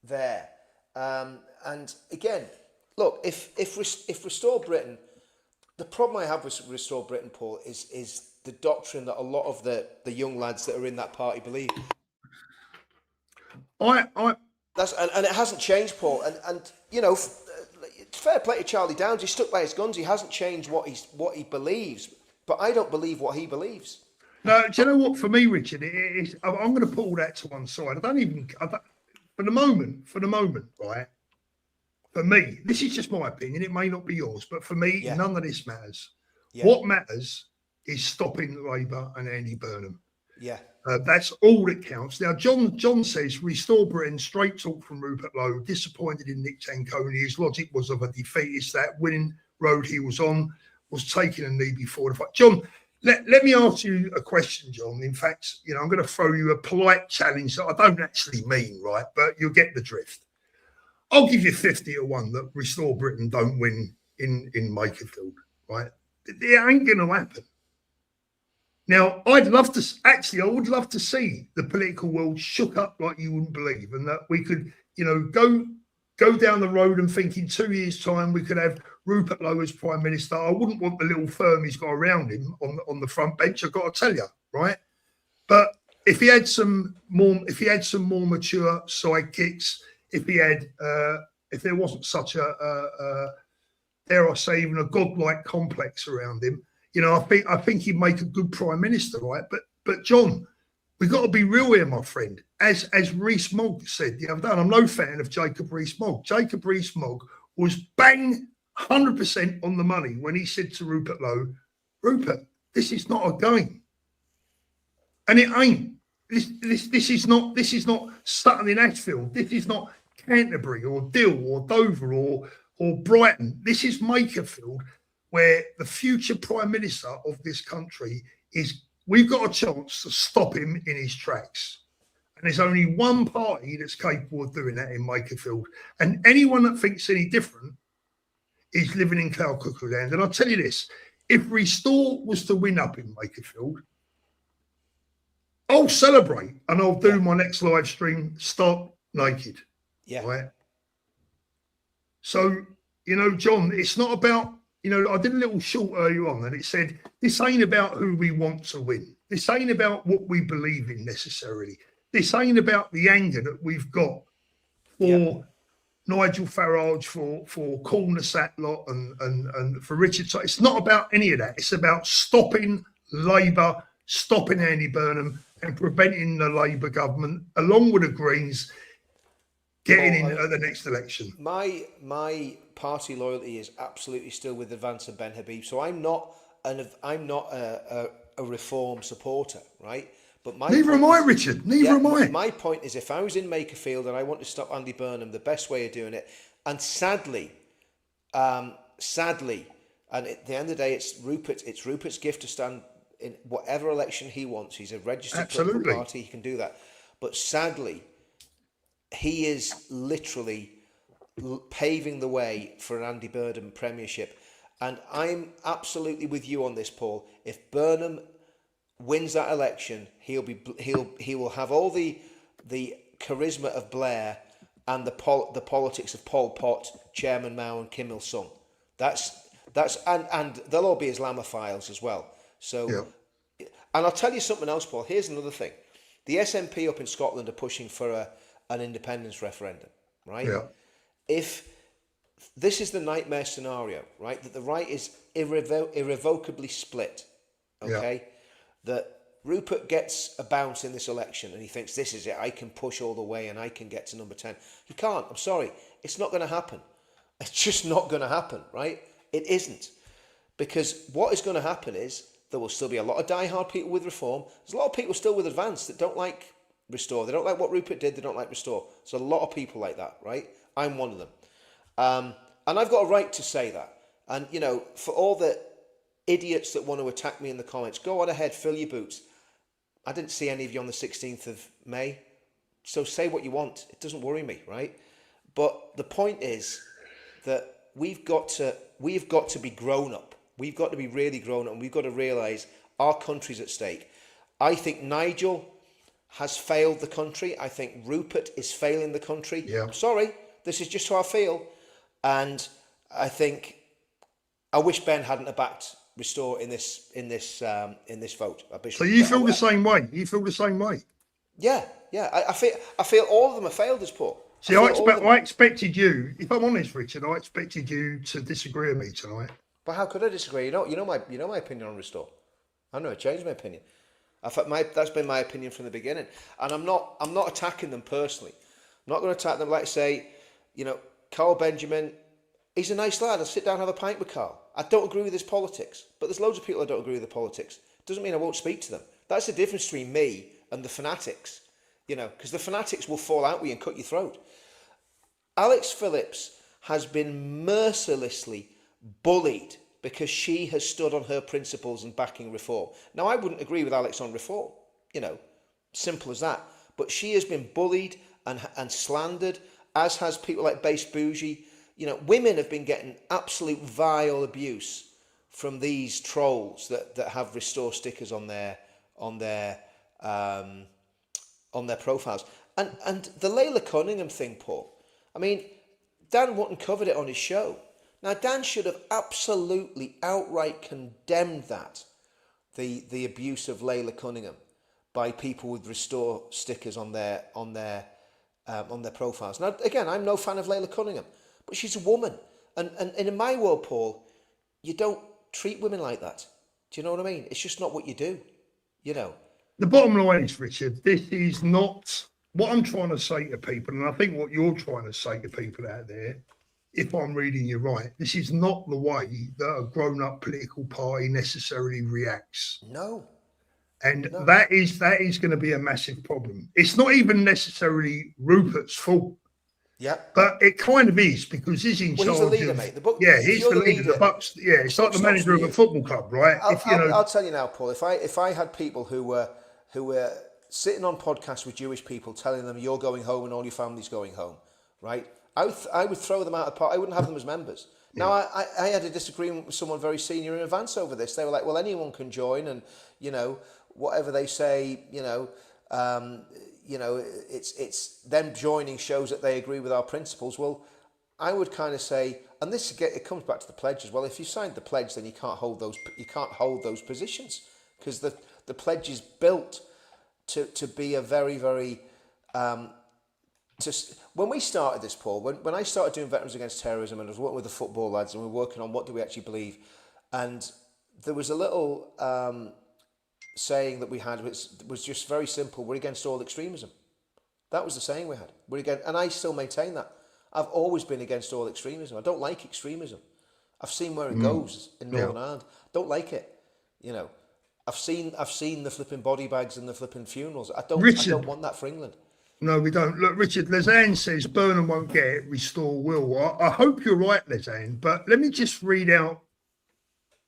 there. And again, look, if Restore Britain, the problem I have with Restore Britain, Paul, is the doctrine that a lot of the young lads that are in that party believe. And it hasn't changed, Paul. And fair play to Charlie Downs. He stuck by his guns. He hasn't changed what he believes. But I don't believe what he believes.
No, do you know what? For me, Richard, I'm going to put all that to one side. For the moment, right? For me, this is just my opinion. It may not be yours, but for me, none of this matters. Yeah. What matters is stopping Labour and Andy Burnham.
Yeah.
That's all that counts. Now, John says, Restore Britain, straight talk from Rupert Lowe, disappointed in Nick Tanconi. His logic was of a defeatist. That winning road he was on was taking a knee before the fight. John, Let me ask you a question, John. In fact, I'm going to throw you a polite challenge that I don't actually mean, right? But you'll get the drift. I'll give you 50-1 that Restore Britain don't win in Makerfield, right? It ain't going to happen. Now, I would love to see the political world shook up like you wouldn't believe, and that we could, go down the road and think in 2 years' time we could have Rupert Lowe as Prime Minister. I wouldn't want the little firm he's got around him on the front bench, I've got to tell you, right? But if he had some more mature sidekicks, if there wasn't such dare I say, even a godlike complex around him, I think he'd make a good Prime Minister, right? But John, we've got to be real here, my friend. As Rees-Mogg said the other day, and I'm no fan of Jacob Rees-Mogg. Jacob Rees-Mogg was bang 100% on the money when he said to Rupert Lowe, Rupert, this is not a game. And it ain't. This is not Sutton in Ashfield. This is not Canterbury or Dill or Dover or Brighton. This is Makerfield, where the future Prime Minister of this country is. We've got a chance to stop him in his tracks. And there's only one party that's capable of doing that in Makerfield. And anyone that thinks any different is living in cloud cuckoo land. And I'll tell you this, if Restore was to win up in Makerfield, I'll celebrate and I'll do my next live stream stark naked.
Yeah.
Right? So, John, it's not about, I did a little short earlier on and it said, this ain't about who we want to win. This ain't about what we believe in necessarily. This ain't about the anger that we've got for Nigel Farage, for Corner lot and for Richard. So it's not about any of that. It's about stopping Labour, stopping Andy Burnham and preventing the Labour government, along with the Greens, getting in at the next election.
My party loyalty is absolutely still with Advance and Ben Habib. So I'm not a reform supporter, right? But
neither am I, Richard. Neither am I.
My point is, if I was in Makerfield and I want to stop Andy Burnham, the best way of doing it, and sadly, and at the end of the day, it's Rupert's gift to stand in whatever election he wants. He's a registered political party; he can do that. But sadly, he is literally paving the way for an Andy Burnham premiership. And I'm absolutely with you on this, Paul. If Burnham wins that election, he will have all the charisma of Blair and the politics of Pol Pot, Chairman Mao, and Kim Il Sung. And they'll all be Islamophiles as well. So, and I'll tell you something else, Paul. Here's another thing: the SNP up in Scotland are pushing for an independence referendum, right? Yeah. If this is the nightmare scenario, right, that the right is irrevocably split, okay, that Rupert gets a bounce in this election and he thinks, this is it, I can push all the way and I can get to number 10. He can't. I'm sorry. It's not going to happen. It's just not going to happen, right? It isn't. Because what is going to happen is there will still be a lot of diehard people with Reform. There's a lot of people still with Advance that don't like Restore. They don't like what Rupert did. They don't like Restore. There's a lot of people like that, right? I'm one of them. And I've got a right to say that. And, for all the idiots that want to attack me in the comments, go on ahead, fill your boots. I didn't see any of you on the 16th of May. So say what you want. It doesn't worry me, right? But the point is that we've got to be grown up. We've got to be really grown up, and we've got to realise our country's at stake. I think Nigel has failed the country. I think Rupert is failing the country. Yeah. I'm sorry. This is just how I feel. And I wish Ben hadn't have backed Restore in this vote.
So you feel the same way? You feel the same way?
Yeah. I feel all of them have failed us, Paul.
See, I expected you. If I'm honest, Richard, I expected you to disagree with me tonight.
But how could I disagree? You know my opinion on Restore. I've never changed my opinion. That's been my opinion from the beginning, and I'm not attacking them personally. I'm not going to attack them. Like I say, Carl Benjamin, he's a nice lad. I'll sit down and have a pint with Carl. I don't agree with his politics, but there's loads of people I don't agree with the politics. Doesn't mean I won't speak to them. That's the difference between me and the fanatics, because the fanatics will fall out with you and cut your throat. Alex Phillips has been mercilessly bullied because she has stood on her principles and backing reform. Now, I wouldn't agree with Alex on reform, simple as that. But she has been bullied and slandered, as has people like Base Bougie. Women have been getting absolute vile abuse from these trolls that have restore stickers on their profiles. And the Layla Cunningham thing, Paul. I mean, Dan Wotton covered it on his show. Now, Dan should have absolutely outright condemned that, the abuse of Layla Cunningham by people with restore stickers on their profiles. Now, again, I'm no fan of Layla Cunningham, but she's a woman, and in my world, Paul, you don't treat women like that. Do you know what I mean? It's just not what you do.
The bottom line is, Richard, this is not what I'm trying to say to people, and I think what you're trying to say to people out there, if I'm reading you right, this is not the way that a grown-up political party necessarily reacts.
No.
And that is going to be a massive problem. It's not even necessarily Rupert's fault.
Yeah.
But it kind of is, because he's in charge.
He's the leader, mate.
He's the leader. The Bucks. Yeah, it's like the manager of a football club, right?
I'll tell you now, Paul. If I had people who were sitting on podcasts with Jewish people telling them you're going home and all your family's going home, right? I would throw them out of part. I wouldn't have them as members. Now, I had a disagreement with someone very senior in advance over this. They were like, well, anyone can join, and whatever they say, it's them joining shows that they agree with our principles. Well, I would kind of say, and it comes back to the pledge as well. If you signed the pledge, then you can't hold those positions, because the pledge is built to be a very, very when we started this, Paul, when I started doing Veterans Against Terrorism, and I was working with the football lads, and we were working on what do we actually believe, and there was a little saying that we had, which was just very simple: we're against all extremism. That was the saying we had. We're against, and I still maintain that. I've always been against all extremism. I don't like extremism. I've seen where it goes in Northern Ireland. Don't like it. I've seen the flipping body bags and the flipping funerals. I don't want that for England.
No, we don't. Look, Richard, Lezanne says Burnham won't get it, restore will. I hope you're right, Lezanne, but let me just read out.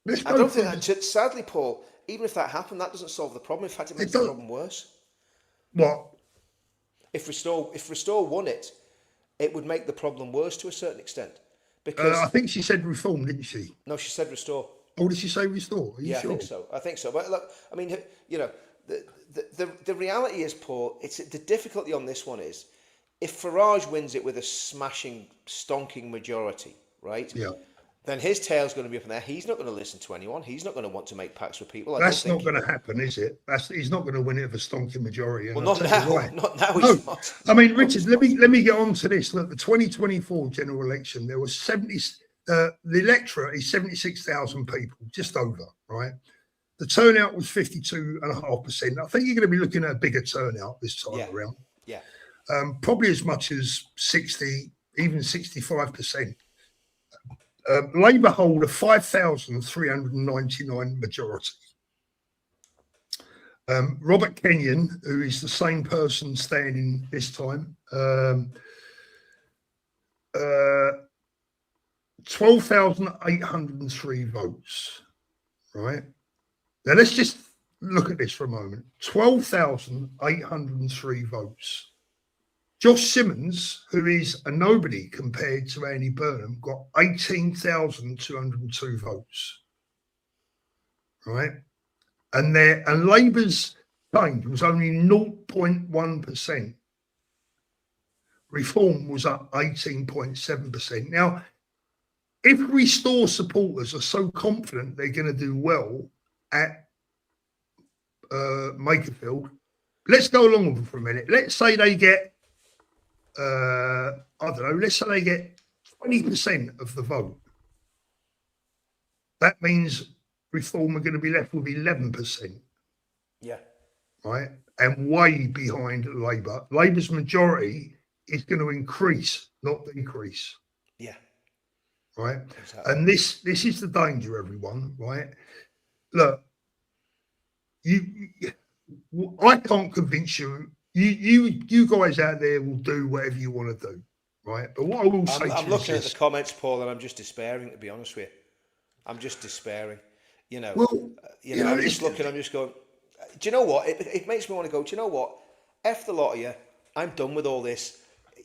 I don't think that, sadly, Paul, even if that happened, that doesn't solve the problem. In fact, it makes the problem worse.
What?
If Restore won it, it would make the problem worse to a certain extent. Because
I think she said reform, didn't she?
No, she said restore.
Oh, did she say restore? Are you sure?
I think so. But look, I mean, the reality is, Paul, the difficulty on this one is, if Farage wins it with a smashing, stonking majority, right?
Yeah.
Then his tail's going to be up in there. He's not going to listen to anyone. He's not going to want to make pacts with people.
That's not going to happen, is it? He's not going to win it with a stonking majority.
Well, not now. Not now.
No.
He's not.
I mean, Richard, let me get on to this. Look, the 2024 general election, there was 70. The electorate is 76,000 people, just over, right? The turnout was 52.5%. I think you're going to be looking at a bigger turnout this time around.
Yeah.
Probably as much as 60, even 65%. Labour hold a 5,399 majority. Robert Kenyon, who is the same person standing this time, 12,803 votes, right? Now, let's just look at this for a moment. 12,803 votes. Josh Simmons, who is a nobody compared to Andy Burnham, got 18,202 votes, right? And Labour's change was only 0.1%. Reform was up 18.7%. Now, if Restore supporters are so confident they're going to do well at Makerfield, let's go along with them for a minute. Let's say they get, I don't know, let's say they get 20% of the vote. That means Reform are going to be left with 11%.
Yeah.
Right? And way behind Labour. Labour's majority is going to increase, not decrease.
Yeah.
Right?
Exactly.
And this is the danger, everyone, right? Look, I can't convince you. You guys out there will do whatever you want to do, right? But what I will say
I'm looking at the comments, Paul, and I'm just despairing, to be honest with you. I'm just despairing. You know,
Well,
I'm just looking. I'm just going. Do you know what? It makes me want to go. Do you know what? F the lot of you. I'm done with all this.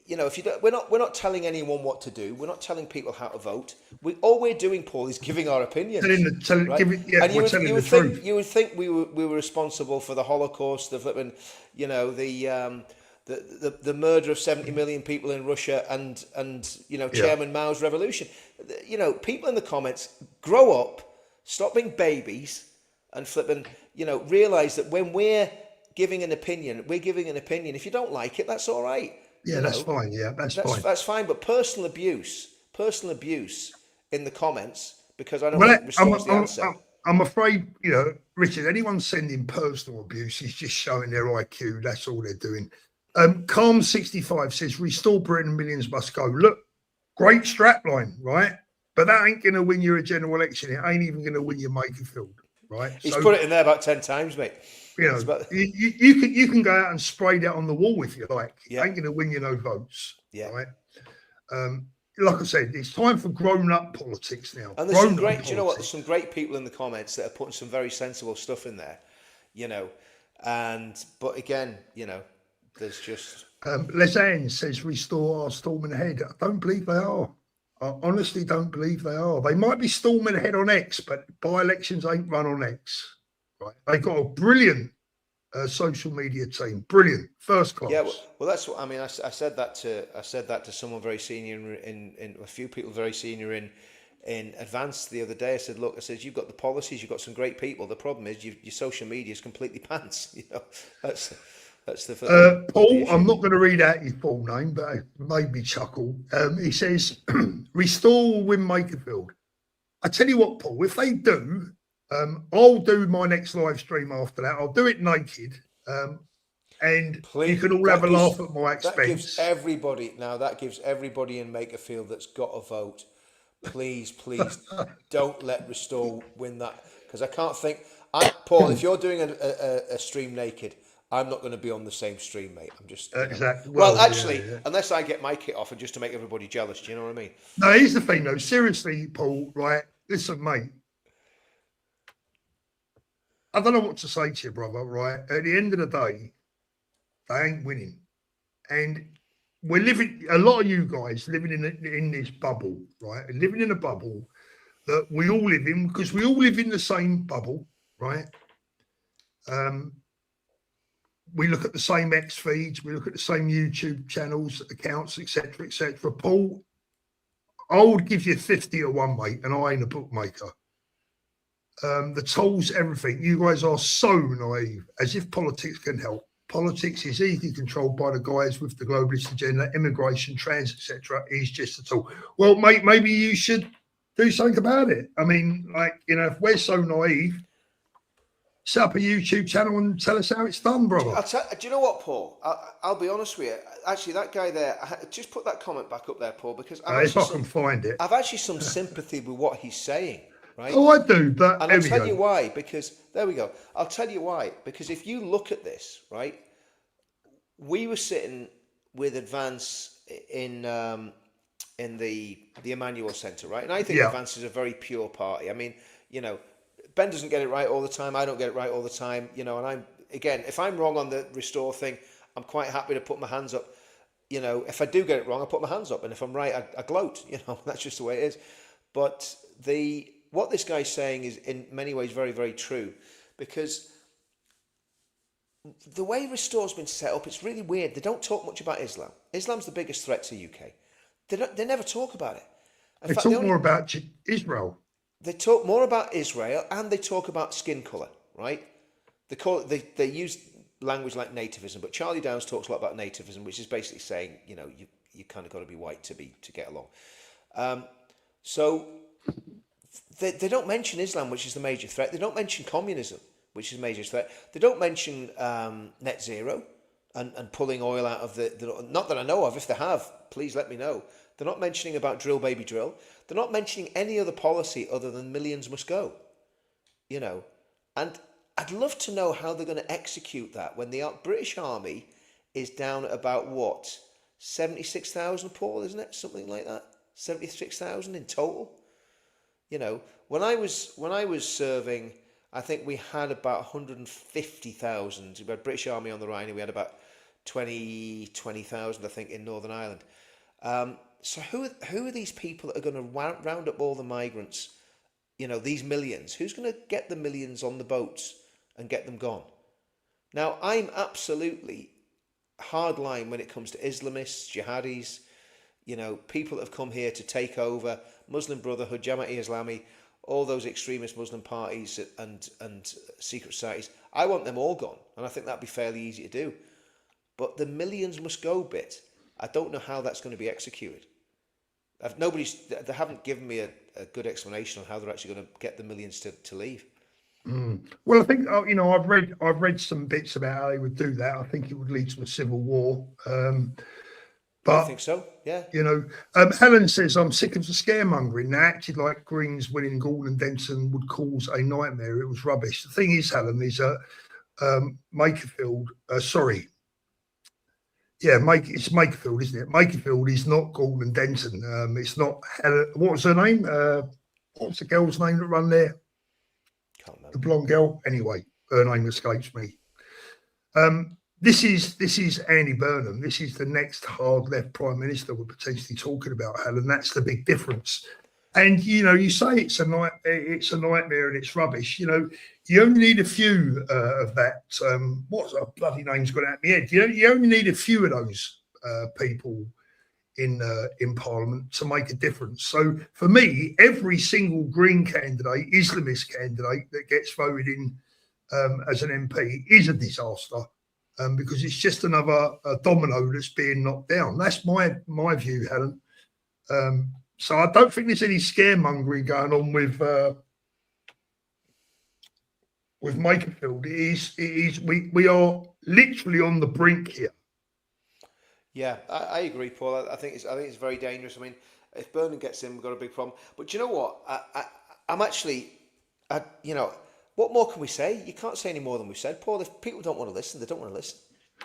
You know, if you don't, we're not telling anyone what to do. We're not telling people how to vote. All we're doing, Paul, is giving our opinions.
We're telling the truth.
You would think we were responsible for the Holocaust, the flipping, you know, the murder of 70 million people in Russia, and you know, Chairman Mao's revolution. You know, people in the comments, grow up, stop being babies, and flipping, you know, realise that when we're giving an opinion, we're giving an opinion. If you don't like it, that's all right.
Yeah, that's fine. Yeah, that's fine.
That's fine. But personal abuse in the comments, because I don't think restores the answer.
I'm afraid, you know, Richard, anyone sending personal abuse is just showing their IQ. That's all they're doing. Calm65 says, restore Britain, millions must go. Look, great strapline, right? But that ain't going to win you a general election. It ain't even going to win you Makerfield, right?
He's put it in there about 10 times, mate.
You know, you can go out and spray that on the wall if you like. Yeah. Ain't going to win you no votes. Yeah. Right. Like I said, it's time for grown-up politics now.
And there's some great. Do you know what? There's some great people in the comments that are putting some very sensible stuff in there. You know, but again, you know, there's just.
Lesanne says restore our storming ahead. I don't believe they are. I honestly don't believe they are. They might be storming ahead on X, but by-elections ain't run on X. Right. They've got a brilliant social media team, brilliant, first class.
Yeah, well, that's what I mean. I said that to someone very senior in a few people very senior in advance the other day. I said, look, you've got the policies, you've got some great people. The problem is your social media is completely pants. You know, that's the
Paul. I'm not going to read out your full name, but it made me chuckle. He says, "Restore win Makerfield." I tell you what, Paul. If they do. I'll do my next live stream after that. I'll do it naked, and you can all have a laugh at my expense.
That gives everybody in Makerfield that's got a vote. Please, don't let Restore win that, because I can't think. Paul, if you're doing a stream naked, I'm not going to be on the same stream, mate. I'm just
exactly.
Well, actually, unless I get my kit off and just to make everybody jealous. Do you know what I mean?
No, here's the thing, though. Seriously, Paul. Right? Listen, mate. I don't know what to say to you, brother, right? At the end of the day, they ain't winning. And we're living, a lot of you guys living in this bubble, right? Living in a bubble that we all live in, because we all live in the same bubble, right? We look at the same X feeds, we look at the same YouTube channels, accounts, etc., etc. Paul, I would give you 50 to 1, mate, and I ain't a bookmaker. The tools, everything. You guys are so naive, as if politics can help. Politics is easily controlled by the guys with the globalist agenda, immigration, trans, etc. is just a tool. Well, mate, maybe you should do something about it. I mean, like, you know, if we're so naive, set up a YouTube channel and tell us how it's done, brother.
Do you know what, Paul? I'll be honest with you. Actually, that guy there, just put that comment back up there, Paul, because
if I can find it.
I've actually some sympathy with what he's saying. Right?
Oh, I do, but
and I'll tell you why. Because there we go. I'll tell you why. Because if you look at this, right, we were sitting with Advance in the Emmanuel Centre, right, and I think Advance is a very pure party. I mean, you know, Ben doesn't get it right all the time. I don't get it right all the time. You know, and I'm again, if I'm wrong on the Restore thing, I'm quite happy to put my hands up. You know, if I do get it wrong, I put my hands up, and if I'm right, I gloat. You know, that's just the way it is. But what this guy's saying is in many ways very, very true, because the way Restore's been set up, it's really weird. They don't talk much about Islam. Islam's the biggest threat to UK. They never talk about it.
They talk more about Israel.
They talk more about Israel, and they talk about skin colour, right? They use language like nativism, but Charlie Downs talks a lot about nativism, which is basically saying, you know, you kind of got to be white to get along. So they don't mention Islam, which is the major threat. They don't mention communism, which is a major threat. They don't mention net zero and pulling oil out of the not that I know of. If they have, please let me know. They're not mentioning about drill, baby, drill. They're not mentioning any other policy other than millions must go. You know, and I'd love to know how they're going to execute that when the British Army is down at about, what, 76,000, Paul, isn't it? Something like that? 76,000 in total? You know, when I was serving, I think we had about 150,000. We had British Army on the Rhine, and we had about 20,000, I think, in Northern Ireland. So who are these people that are going to round up all the migrants? You know, these millions. Who's going to get the millions on the boats and get them gone? Now, I'm absolutely hardline when it comes to Islamists, jihadis, you know, people that have come here to take over, Muslim Brotherhood, Jamaat-e-Islami, all those extremist Muslim parties and secret societies. I want them all gone, and I think that'd be fairly easy to do. But the millions must go bit, I don't know how that's going to be executed. They haven't given me a good explanation on how they're actually going to get the millions to leave.
Well, I think you know, I've read some bits about how they would do that. I think it would lead to a civil war. But
I think so. Yeah.
You know, Helen says I'm sick of the scaremongering. They acted like Greens winning Gaul and Denton would cause a nightmare. It was rubbish. The thing is, Helen, is Makerfield. It's Makerfield, isn't it? Makerfield is not Gaul and Denton. It's not Helen. What was her name? What was the girl's name that run there?
Can't remember.
The blonde girl. Anyway, her name escapes me. This is Andy Burnham. This is the next hard left prime minister we're potentially talking about, Helen. That's the big difference. And you know, you say it's a nightmare and it's rubbish. You know, you only need a few of that. What's a bloody name's got out of my head? You only need a few of those people in Parliament to make a difference. So for me, every single Green candidate, Islamist candidate that gets voted in as an MP is a disaster. Because it's just another domino that's being knocked down. That's my view, Helen. So I don't think there's any scaremongering going on with Makerfield. It is. We are literally on the brink here.
Yeah, I agree, Paul. I think it's very dangerous. I mean, if Burnham gets in, we've got a big problem. But you know what? I'm actually, you know. What more can we say? You can't say any more than we've said, Paul. If people don't want to listen, they don't want to listen.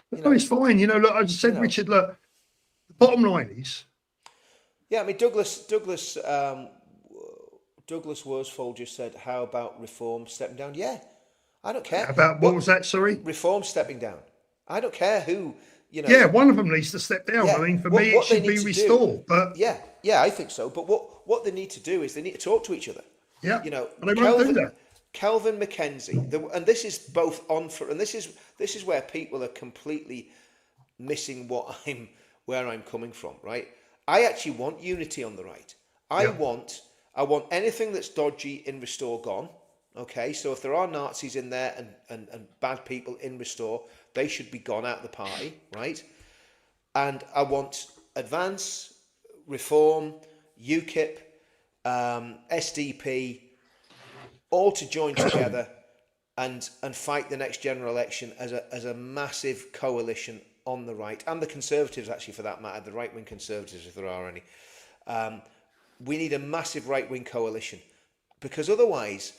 No, it's fine. You know, look, I just said, Richard, look, the bottom line is...
Yeah, I mean, Douglas Worsfold just said, how about reform stepping down? Yeah, I don't care.
About what was that, sorry?
Reform stepping down. I don't care who, you know...
Yeah, one of them needs to step down.
Yeah,
I mean, for me, it should be restored. But
Yeah, I think so. But what they need to do is they need to talk to each other.
Yeah,
you know,
and they won't do that.
Kelvin Mackenzie, and this is both on for, and this is where people are completely missing where I'm coming from, right? I actually want unity on the right. I want anything that's dodgy in Restore gone. Okay, so if there are Nazis in there and bad people in Restore, they should be gone out of the party, right? And I want Advance, Reform, UKIP, SDP, all to join together and fight the next general election as a massive coalition on the right, and the Conservatives, actually, for that matter, the right-wing Conservatives, if there are any. We need a massive right-wing coalition, because otherwise,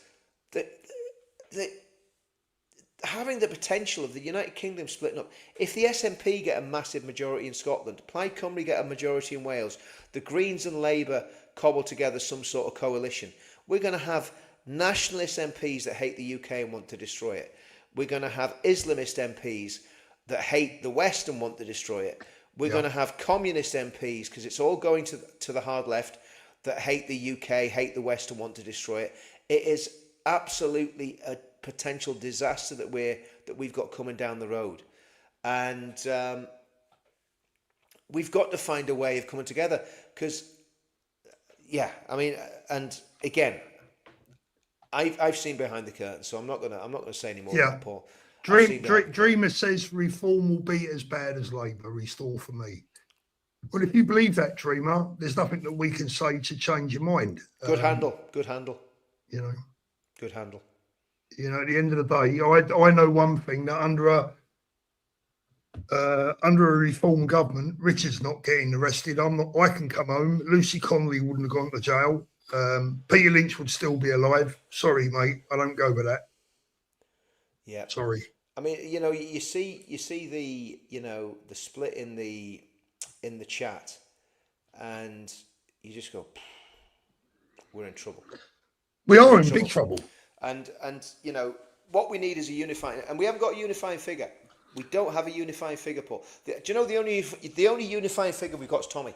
having the potential of the United Kingdom splitting up, if the SNP get a massive majority in Scotland, Plaid Cymru get a majority in Wales, the Greens and Labour cobble together some sort of coalition, we're going to have nationalist MPs that hate the UK and want to destroy it. We're going to have Islamist MPs that hate the West and want to destroy it. We're going to have communist MPs, because it's all going to the hard left, that hate the UK, hate the West and want to destroy it. It is absolutely a potential disaster that we've got coming down the road. And we've got to find a way of coming together, because, yeah, I mean, and again, I've seen behind the curtain, so I'm not gonna say any more about that, Paul.
Dreamer says Reform will be as bad as Labour. Restore for me. Well, if you believe that, Dreamer, there's nothing that we can say to change your mind.
Good handle.
You know.
Good handle.
You know, at the end of the day, I know one thing, that under a Reform government, Richard's not getting arrested. I can come home. Lucy Connolly wouldn't have gone to jail. Peter Lynch would still be alive. Sorry, mate, I don't go with that.
Yeah.
Sorry.
I mean, you know, you see the, you know, the split in the chat, and you just go, we're in trouble.
We are in big trouble.
And you know, what we need is a unifying, and we haven't got a unifying figure. We don't have a unifying figure, Paul. Do you know the only unifying figure we've got is Tommy?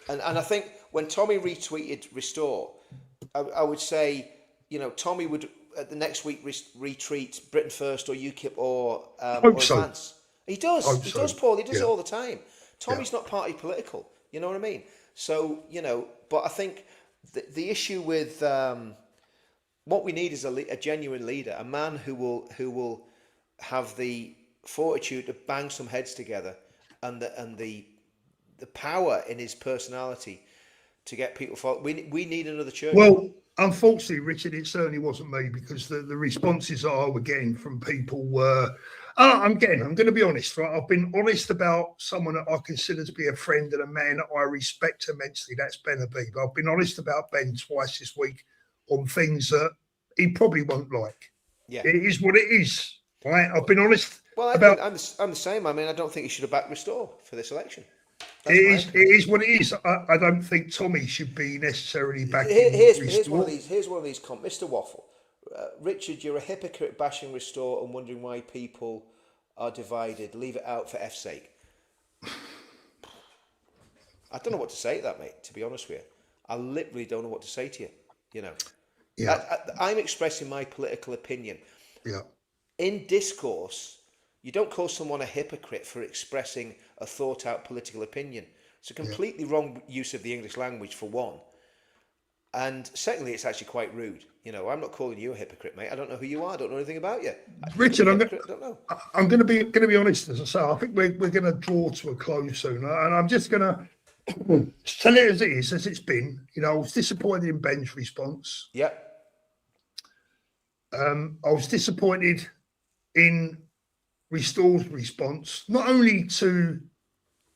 And I think when Tommy retweeted Restore, I would say, you know, Tommy would at the next week retweet Britain First or UKIP or Advance. He does. He does, Paul. He does it all the time. Tommy's not party political. You know what I mean? So, you know, but I think the issue with what we need is a genuine leader, a man who will have the fortitude to bang some heads together and the power in his personality to get people followed. We need another church.
Well, unfortunately, Richard, it certainly wasn't me, because the responses I were getting from people were, I'm going to be honest, right? I've been honest about someone that I consider to be a friend and a man that I respect immensely. That's Ben Habib. I've been honest about Ben twice this week on things that he probably won't like.
Yeah,
it is what it is, right? I've been honest.
Well, I'm the same. I mean, I don't think he should have backed Restore for this election.
It is what it is. I don't think Tommy should be necessarily backing
Here's one of these. Mr. Waffle, Richard, you're a hypocrite bashing Restore and wondering why people are divided. Leave it out for F's sake. I don't know what to say to that, mate. To be honest with you, I literally don't know what to say to you. You know, I'm expressing my political opinion.
Yeah.
In discourse, you don't call someone a hypocrite for expressing a thought-out political opinion. It's a completely wrong use of the English language, for one. And secondly, it's actually quite rude. You know, I'm not calling you a hypocrite, mate. I don't know who you are. I don't know anything about you.
Richard, I don't know. I'm going to be honest, as I say. I think we're going to draw to a close soon, and I'm just going to tell it as it is, as it's been. You know, I was disappointed in Ben's response.
Yeah.
I was disappointed in Restore's response, not only to,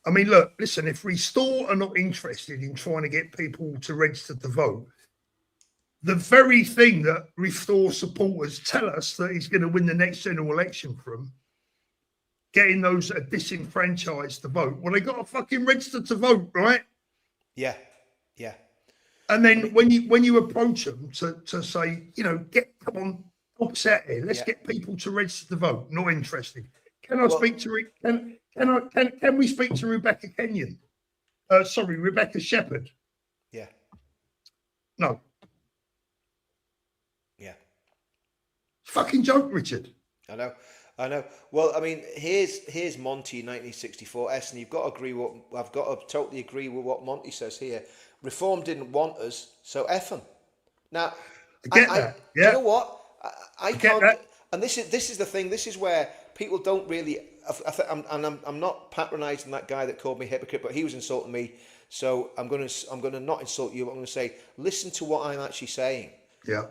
I mean, look, listen, if Restore are not interested in trying to get people to register to vote, the very thing that Restore supporters tell us that he's going to win the next general election from, getting those that are disenfranchised to vote, well, they got to fucking register to vote, right?
Yeah, yeah.
And then when you approach them to say, you know, come on, help us out here. Let's get people to register to vote. Not interested. Can we speak to Rebecca Kenyon? Rebecca Shepherd.
Yeah.
No.
Yeah.
Fucking joke, Richard.
I know. Well, I mean, here's Monty 1964 S, and you've got to agree I've got to totally agree with what Monty says here. Reform didn't want us, so F them. Now,
I get that. Yeah.
You know what? I can't.
That.
And this is the thing. This is where people don't really. I'm not patronising that guy that called me hypocrite, but he was insulting me. So I'm going to not insult you. But I'm going to say, listen to what I'm actually saying.
Yeah.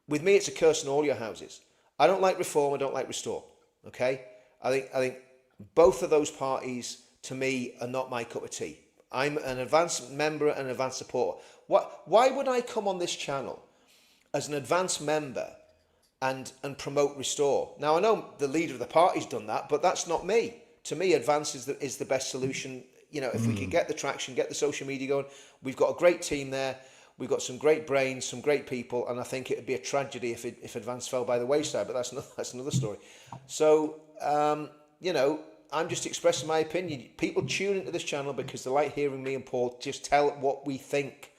With me, it's a curse in all your houses. I don't like Reform. I don't like Restore. Okay. I think both of those parties to me are not my cup of tea. I'm an advanced member and an advanced supporter. Why would I come on this channel as an advanced member and promote Restore? Now, I know the leader of the party's done that, but that's not me. To me, advance is the best solution. You know, if we can get the traction, get the social media going, we've got a great team there. We've got some great brains, some great people, and I think it would be a tragedy if advance fell by the wayside. But that's another story. So, you know, I'm just expressing my opinion. People tune into this channel because they like hearing me and Paul just tell what we think.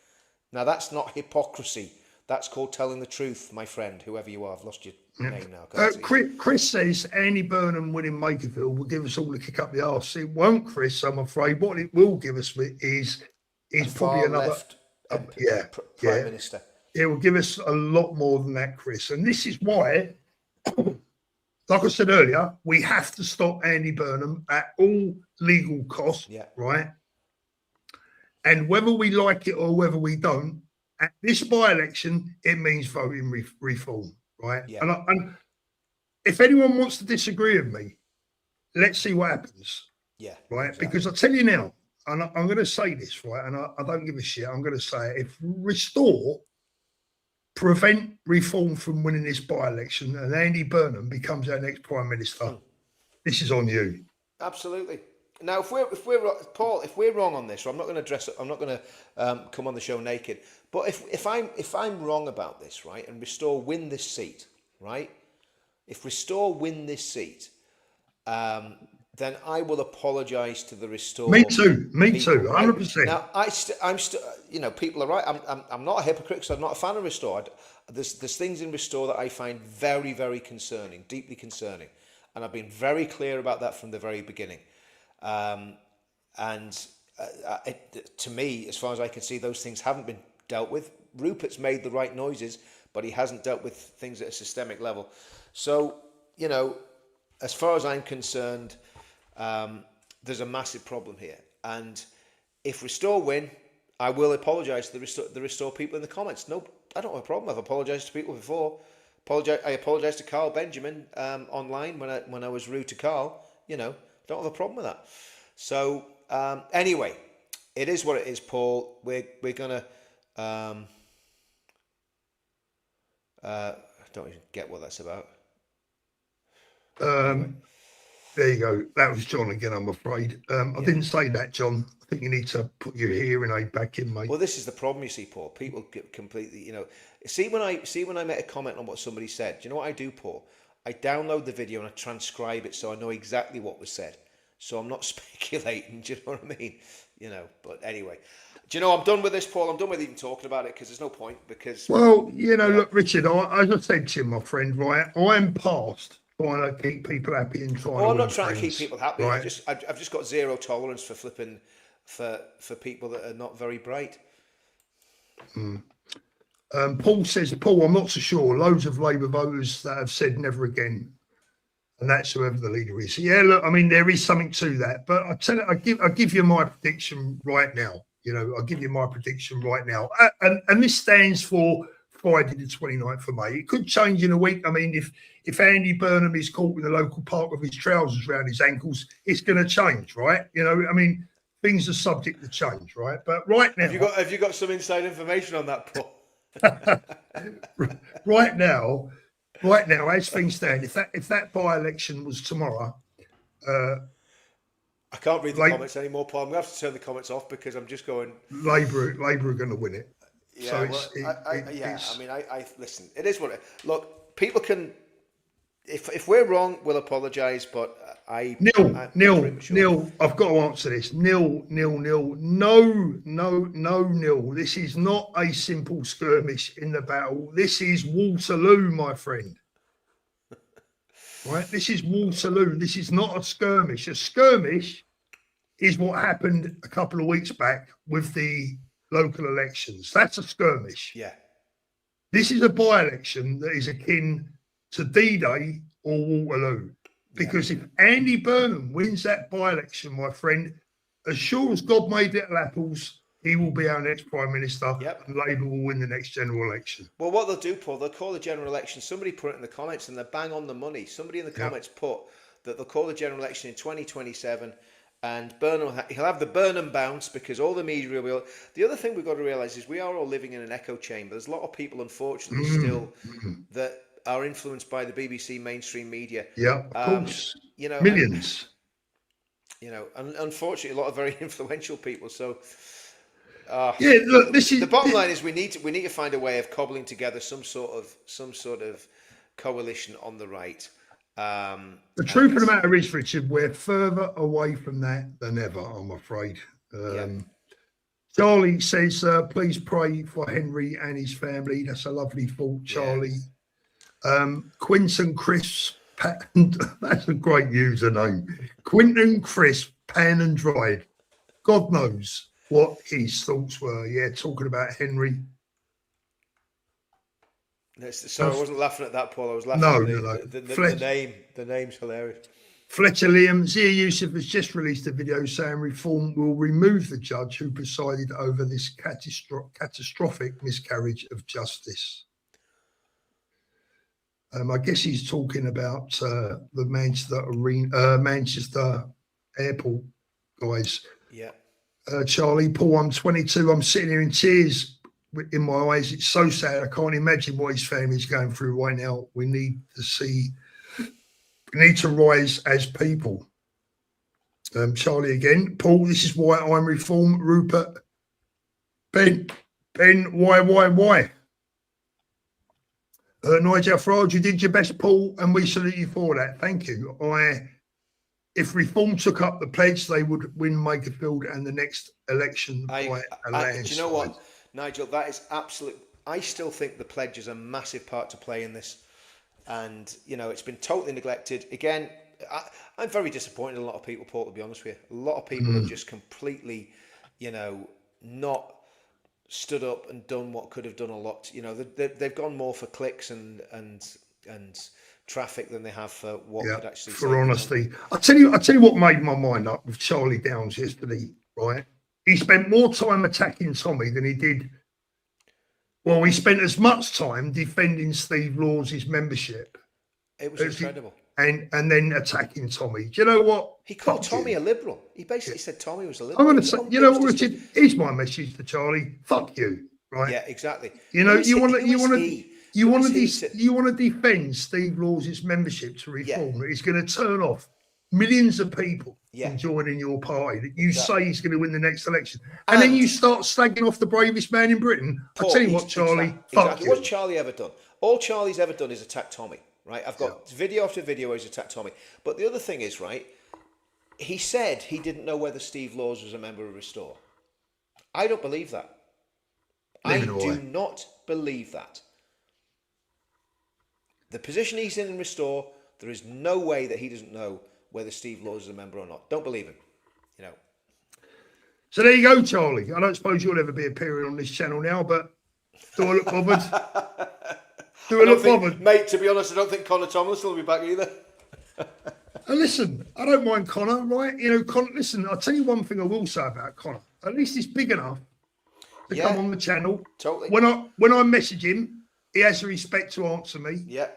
Now, that's not hypocrisy. That's called telling the truth, my friend, whoever you are. I've lost your name now.
Chris says Andy Burnham winning Makerfield will give us all a kick up the arse. It won't, Chris, I'm afraid. What it will give us is probably another... Prime Minister. It will give us a lot more than that, Chris. And this is why... Like I said earlier, we have to stop Andy Burnham at all legal costs, right? And whether we like it or whether we don't, at this by-election, it means voting reform, right? Yeah. And if anyone wants to disagree with me, let's see what happens.
Yeah.
Right? Exactly. Because I tell you now, and I'm going to say this, right? And I don't give a shit. I'm going to say it. If Restore prevent reform from winning this by-election and Andy Burnham becomes our next Prime Minister, this is on you.
Absolutely. Now, if we're Paul, if we're wrong on this, or I'm not going to dress up, I'm not going to come on the show naked. But if I'm wrong about this, right, and Restore win this seat, right, if Restore win this seat, then I will apologise to the Restore.
Me too,
people,
100%.
Now, I'm still, you know, people are right. I'm not a hypocrite because I'm not a fan of Restore. There's things in Restore that I find very, very concerning, deeply concerning, and I've been very clear about that from the very beginning. To me, as far as I can see, those things haven't been dealt with. Rupert's made the right noises, but he hasn't dealt with things at a systemic level. So, you know, as far as I'm concerned, there's a massive problem here. And if Restore win, I will apologise to the Restore people in the comments. No, I don't have a problem. I've apologised to people before. I apologise to Carl Benjamin online when I was rude to Carl. You know, don't have a problem with that. So anyway, it is what it is, Paul. We're gonna. I don't even get what that's about.
There you go. That was John again, I'm afraid. I didn't say that, John. I think you need to put your hearing aid back in, mate.
Well, this is the problem, you see, Paul. People get completely, you know. See when I make a comment on what somebody said. Do you know what I do, Paul? I download the video and I transcribe it so I know exactly what was said. So I'm not speculating. Do you know what I mean? You know. But anyway, do you know I'm done with this, Paul? I'm done with even talking about it because there's no point. Because
look, Richard. As I said to you, my friend, right? I'm past trying to keep people happy and trying.
I'm not trying to keep people happy.
Right?
I've just got zero tolerance for flipping for people that are not very bright.
Paul says, Paul, I'm not so sure. Loads of Labour voters that have said never again, and that's whoever the leader is. Yeah, look, I mean there is something to that, but I give you my prediction right now. You know, I'll give you my prediction right now, and this stands for Friday the 29th of May. It could change in a week. I mean, if Andy Burnham is caught in the local park with his trousers around his ankles, it's going to change, right? You know, I mean, things are subject to change, right? But right now,
have you got some inside information on that, Paul?
right now, as things stand, if that by-election was tomorrow,
I can't read the comments anymore, Paul. I'm going to have to turn the comments off because I'm just going.
Labour are going to win it.
Yeah, I mean, listen. It is what it. Look, people can. If we're wrong, we'll apologise. But
Neil. I've got to answer this. Neil. No. This is not a simple skirmish in the battle. This is Waterloo, my friend. Right? This is Waterloo. This is not a skirmish. A skirmish is what happened a couple of weeks back with the local elections. That's a skirmish.
Yeah.
This is a by-election that is akin to D-Day or Waterloo. Because if Andy Burnham wins that by-election, my friend, as sure as God made little apples, he will be our next Prime Minister, and Labour will win the next general election.
Well, what they'll do, Paul, they'll call the general election. Somebody put it in the comments and they're bang on the money. Somebody in the comments put that they'll call the general election in 2027 and Burnham, he'll have the Burnham bounce because all the media will. The other thing we've got to realise is we are all living in an echo chamber. There's a lot of people, unfortunately, still that are influenced by the BBC mainstream media.
Yeah, of course.
You know,
millions.
And unfortunately, a lot of very influential people. So,
look, this is
the bottom line is we need to find a way of cobbling together some sort of coalition on the right.
The truth of the matter is, Richard, we're further away from that than ever, I'm afraid. Charlie says, please pray for Henry and his family. That's a lovely thought, Charlie. Yes. Quinton Crisp, that's a great username. Quinton Crisp, pan and dried. God knows what his thoughts were. Yeah, talking about Henry.
So I wasn't laughing at that, Paul. I was laughing at the name. The name's hilarious.
Fletcher Liam, Zia Youssef has just released a video saying Reform will remove the judge who presided over this catastrophic miscarriage of justice. I guess he's talking about the Manchester Airport guys.
Yeah.
Charlie, Paul, I'm 22. I'm sitting here in tears in my eyes. It's so sad. I can't imagine what his family's going through right now. We need to rise as people. Charlie again. Paul, this is why I'm reform. Rupert. Ben, why? Nigel Farage, you did your best, Paul, and we salute you for that. Thank you. If Reform took up the pledge, they would win Makerfield and the next election by a landslide.
Do you know what, Nigel? That is absolute. I still think the pledge is a massive part to play in this, and it's been totally neglected. Again, I'm very disappointed in a lot of people, Paul, to be honest with you. A lot of people have just completely, not stood up and done what could have done a lot. They've gone more for clicks and traffic than they have for what could actually.
For honesty, I tell you what made my mind up with Charlie Downs yesterday. Right, he spent more time attacking Tommy than he did. Well, he spent as much time defending Steve Laws's membership.
It was incredible.
And then attacking Tommy. Do you know what?
He called Tommy a liberal. He basically said Tommy was a liberal.
I'm going to say, you know what, Richard? Here's my message to Charlie. Fuck you, right?
Yeah, exactly.
You want to defend Steve Laws's membership to Reform. Yeah. He's going to turn off millions of people from joining your party that you say he's going to win the next election, and then you start slagging off the bravest man in Britain. I tell you what, Charlie. Fuck you.
What's Charlie ever done? All Charlie's ever done is attack Tommy. Right, I've got video after video where he's attacked Tommy. But the other thing is, right, he said he didn't know whether Steve Laws was a member of Restore. I don't believe that. I do not believe that. The position he's in Restore, there is no way that he doesn't know whether Steve Laws is a member or not. Don't believe him.
So there you go, Charlie. I don't suppose you'll ever be appearing on this channel now, but do I look bothered?
Mate, to be honest, I don't think Connor Thomas will be back either.
And listen, I don't mind Connor, right? Listen, I'll tell you one thing I will say about Connor. At least he's big enough to come on the channel.
Totally.
When I message him, he has the respect to answer me.
Yeah.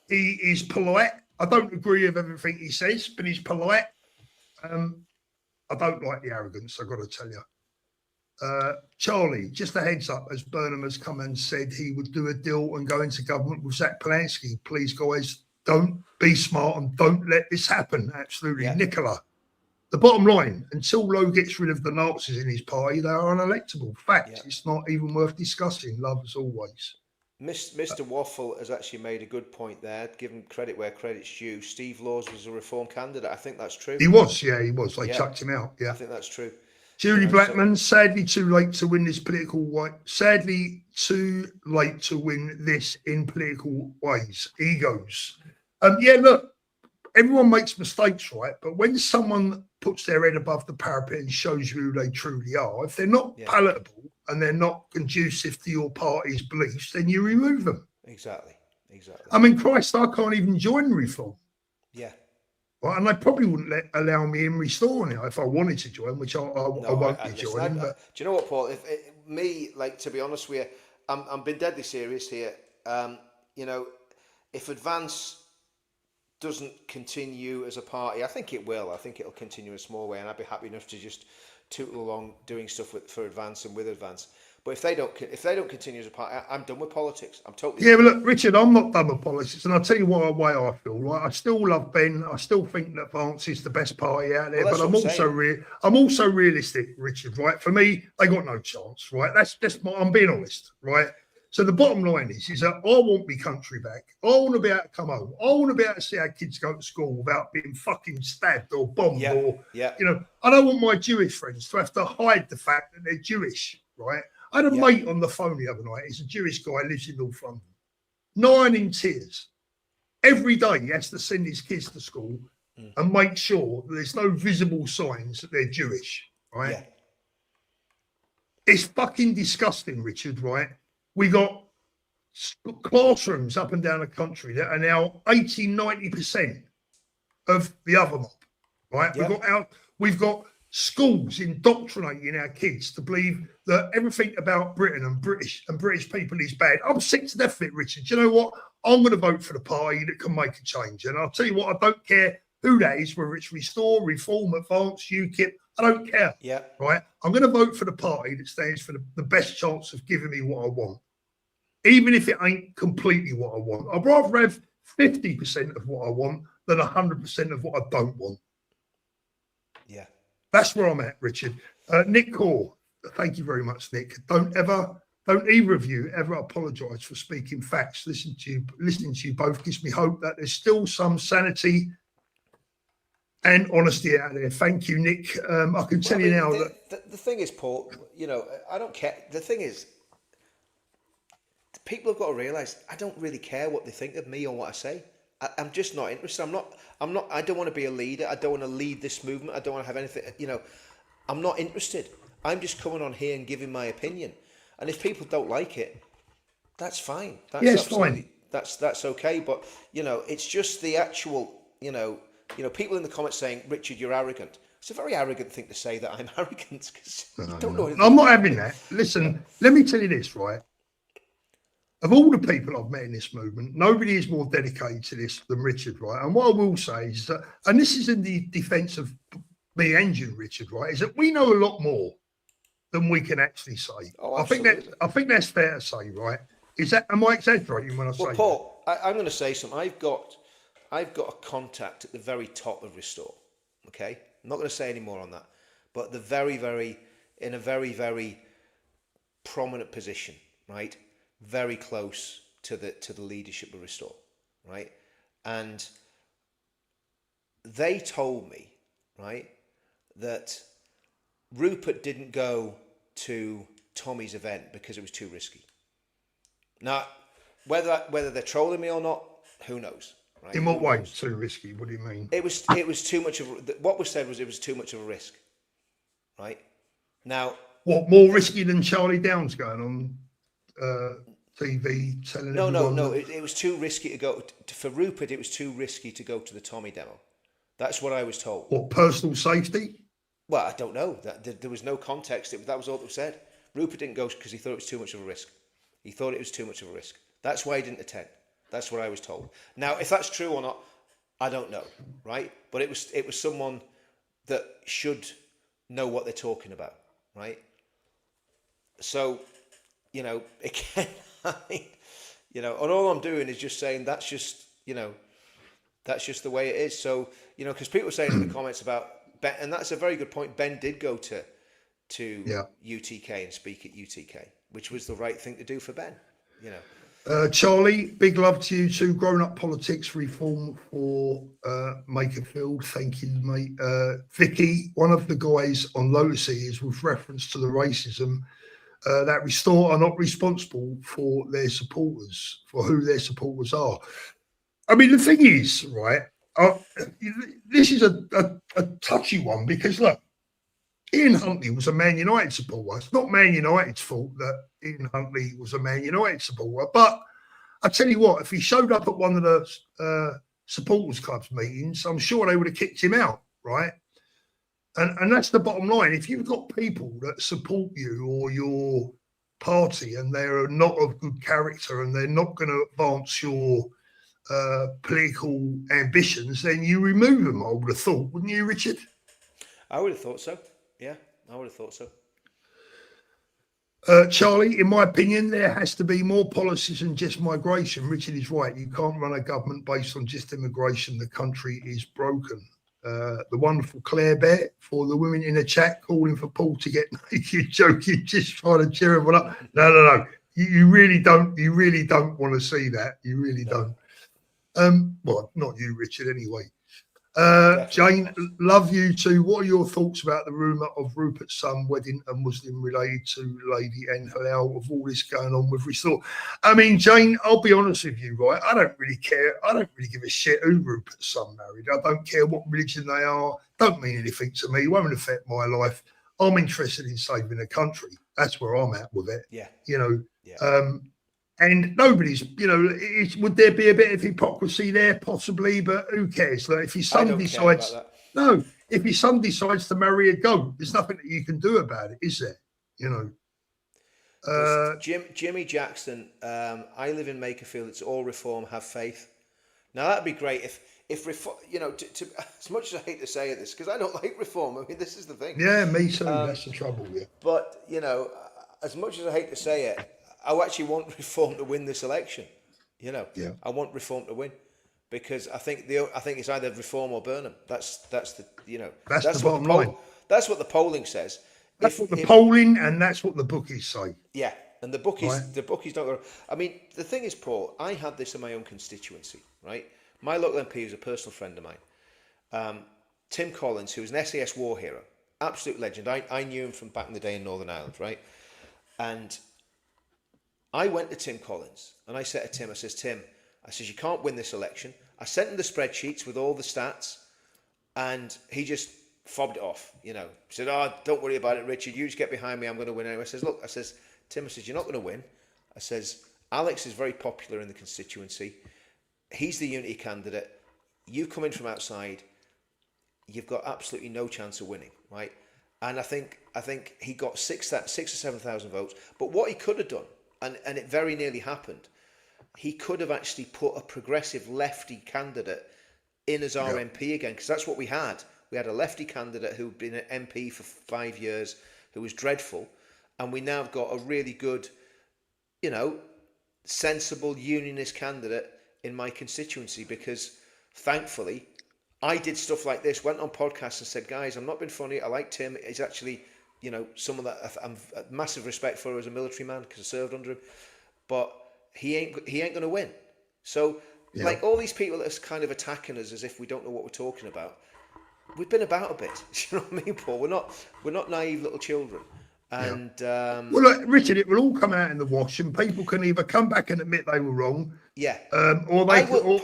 He is polite. I don't agree with everything he says, but he's polite. I don't like the arrogance, I've got to tell you. Charlie, just a heads up, as Burnham has come and said he would do a deal and go into government with Zach Polanski. Please, guys, don't be smart and don't let this happen. Absolutely. Yeah. Nicola, the bottom line, until Lowe gets rid of the Nazis in his party, they are unelectable. Fact, it's not even worth discussing. Love as always.
Mr. Waffle has actually made a good point there. Give him credit where credit's due. Steve Laws was a Reform candidate. I think that's true.
He was. They chucked him out. Yeah,
I think that's true.
Julie Blackman, sadly too late to win this political way. Sadly too late to win this in political ways. Egos. Look, everyone makes mistakes, right? But when someone puts their head above the parapet and shows you who they truly are, if they're not palatable and they're not conducive to your party's beliefs, then you remove them.
Exactly.
I mean, Christ, I can't even join Reform.
Yeah.
Well, and they probably wouldn't allow me in Restore now if I wanted to join, which I won't be joining.
Do you know what, Paul? To be honest with you, I'm being deadly serious here. If Advance doesn't continue as a party, I think it will. I think it'll continue in a small way, and I'd be happy enough to just tootle along doing stuff for Advance and with Advance. But if they don't continue as a party, I'm done with politics. I'm totally
but look, Richard, I'm not done with politics, and I'll tell you what way I feel. Right, I still love Ben. I still think that Advance is the best party out there. But I'm also realistic, Richard. Right, for me, they got no chance. Right, I'm being honest. Right. So the bottom line is that I want my country back. I want to be able to come home. I want to be able to see our kids go to school without being fucking stabbed or bombed I don't want my Jewish friends to have to hide the fact that they're Jewish. Right. I had a mate on the phone the other night. He's a Jewish guy, lives in North London. 9 in tears. Every day he has to send his kids to school and make sure that there's no visible signs that they're Jewish, right? Yeah. It's fucking disgusting, Richard, right? We got classrooms up and down the country that are now 80, 90% of the other mob, right? Yeah. We've got schools indoctrinating our kids to believe that everything about Britain and British people is bad. I'm sick to death of it, Richard. Do you know what? I'm going to vote for the party that can make a change. And I'll tell you what, I don't care who that is, whether it's Restore, Reform, Advance, UKIP. I don't care.
Yeah.
Right? I'm going to vote for the party that stands for the best chance of giving me what I want. Even if it ain't completely what I want. I'd rather have 50% of what I want than 100% of what I don't want.
Yeah.
That's where I'm at, Richard. Nick Core, thank you very much, Nick. Don't either of you ever apologise for speaking facts. Listening to you both gives me hope that there's still some sanity and honesty out there. Thank you, Nick. I can tell you now
the thing is, Paul, I don't care. The thing is, people have got to realise I don't really care what they think of me or what I say. I'm just not interested. I don't want to be a leader. I don't want to lead this movement. I don't want to have anything, I'm not interested. I'm just coming on here and giving my opinion. And if people don't like it, that's fine. That's fine. That's okay. But, it's just the actual, people in the comments saying, Richard, you're arrogant. It's a very arrogant thing to say that I'm arrogant because you don't know anything.
I'm not having that. Listen, let me tell you this, right? Of all the people I've met in this movement, nobody is more dedicated to this than Richard, right? And what I will say is that, and this is in the defence of me and you, Richard, right, is that we know a lot more than we can actually say.
Oh,
I think that's fair to say, right? Am I exaggerating when I say that?
Paul, I'm going to say something. I've got a contact at the very top of Restore. Okay, I'm not going to say any more on that, but in a very, very prominent position, right? Very close to the leadership of Restore, right? And they told me, right, that Rupert didn't go to Tommy's event because it was too risky. Now, whether they're trolling me or not, who knows? Right?
In what way? Too risky? What do you mean?
It was too much of what was said was it was too much of a risk, right? Now,
what, more risky than Charlie Downs going on TV telling
no,
everyone?
No. It was too risky to go for Rupert. It was too risky to go to the Tommy demo. That's what I was told.
What, personal safety?
Well, I don't know. There was no context. That was all that was said. Rupert didn't go because he thought it was too much of a risk. He thought it was too much of a risk. That's why he didn't attend. That's what I was told. Now, if that's true or not, I don't know, right? But it was someone that should know what they're talking about, right? So, again, and all I'm doing is just saying that's just the way it is. So, because people are saying in the comments about Ben, and that's a very good point. Ben did go to UTK and speak at UTK, which was the right thing to do for Ben,
Charlie, big love to you too. Grown Up Politics Reform for Makerfield. Thank you, mate. Vicky, one of the guys on Lotus is with reference to the racism that Restore are not responsible for their supporters, for who their supporters are. I mean, the thing is, right, this is a touchy one because, look, Ian Huntley was a Man United supporter. It's not Man United's fault that Ian Huntley was a Man United supporter. But I tell you what, if he showed up at one of the supporters club's meetings, I'm sure they would have kicked him out, right? And that's the bottom line. If you've got people that support you or your party and they're not of good character and they're not going to advance your political ambitions, then you remove them, I would have thought, wouldn't you, Richard?
I would have thought so. Yeah, I would have thought so.
Charlie, in my opinion, there has to be more policies than just migration. Richard is right. You can't run a government based on just immigration. The country is broken. The wonderful Claire Bear for the women in the chat calling for Paul to get naked, joking, just trying to cheer everyone up. No. You really don't. You really don't want to see that. You really don't. Well, not you, Richard, anyway. Jane, love you too. What are your thoughts about the rumour of Rupert's son wedding a Muslim related to Lady N Halal with all this going on with Restore? I mean, Jane, I'll be honest with you, right? I don't really care. I don't really give a shit who Rupert's son married. I don't care what religion they are. Don't mean anything to me. It won't affect my life. I'm interested in saving the country. That's where I'm at with it.
Yeah.
And nobody's, would there be a bit of hypocrisy there? Possibly, but who cares? Like, if your son decides, if your son decides to marry a goat, there's nothing that you can do about it, is there?
Jimmy Jackson, I live in Makerfield. It's all reform, have faith. Now that'd be great if reform, as much as I hate to say this, because I don't like reform. I mean, this is the thing.
Yeah, me too. That's the trouble. Yeah.
But as much as I hate to say it, I actually want reform to win this election. I want reform to win because I think it's either reform or burn them. That's the
bottom line.
That's what the polling says.
That's what the polling and that's what the bookies say.
Yeah, and the bookies,
Right.
the bookies don't go. I mean, the thing is, Paul, I had this in my own constituency, right? My local MP is a personal friend of mine, Tim Collins, who was an SAS war hero, absolute legend. I knew him from back in the day in Northern Ireland, right? And I went to Tim Collins and I said to Tim, I says, you can't win this election. I sent him the spreadsheets with all the stats, and he just fobbed it off, you know. He said, oh, don't worry about it, Richard. You just get behind me. I'm going to win anyway. I says, look, Tim, you're not going to win. I says, Alex is very popular in the constituency. He's the unity candidate. You come in from outside. You've got absolutely no chance of winning, right? And I think he got 6,000 or 7,000 votes. But what he could have done, and it very nearly happened, he could have actually put a progressive lefty candidate in as our MP again, because that's what we had. We had a lefty candidate who'd been an MP for 5 years, who was dreadful, and we now have got a really good, you know, sensible unionist candidate in my constituency, because thankfully I did stuff like this, went on podcasts and said, guys, I'm not being funny, I like Tim, he's actually, you know, someone that I'm massive respect for as a military man because I served under him, but he ain't going to win. So like all these people that are kind of attacking us as if we don't know what we're talking about, we've been about a bit. You know what I mean, Paul? We're not naive little children. And
well, look, Richard, it will all come out in the wash, and people can either come back and admit they were wrong, or we're going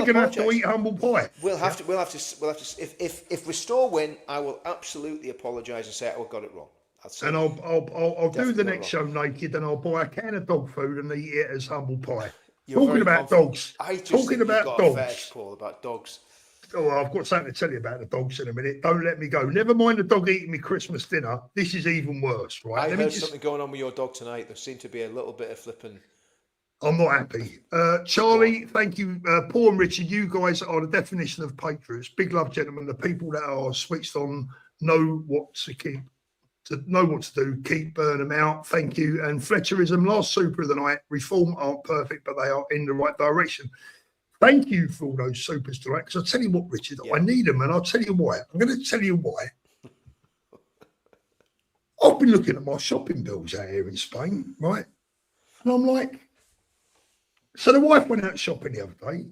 to have to eat humble pie.
We'll have to. If Restore win, I will absolutely apologise and say I got it wrong.
And I'll do the next show naked, and I'll buy a can of dog food and eat it as humble pie. Talking about dogs.
Talking about dogs. Paul, about dogs.
Oh, I've got something to tell you about the dogs in a minute. Don't let me go. Never mind the dog eating me Christmas dinner. This is even worse, right?
I heard something going on with your dog tonight. There seemed to be a little bit of flipping.
I'm not happy. Charlie, thank you. Paul and Richard, you guys are the definition of patriots. Big love, gentlemen. The people that are switched on know what to keep, to know what to do. Keep, burn them out. Thank you. And Fletcherism, last super of the night. Reform aren't perfect, but they are in the right direction. Thank you for all those supers tonight. Because I'll tell you what, Richard, I need them, and I'll tell you why. I'm going to tell you why. I've been looking at my shopping bills out here in Spain, right? And I'm like, so the wife went out shopping the other day,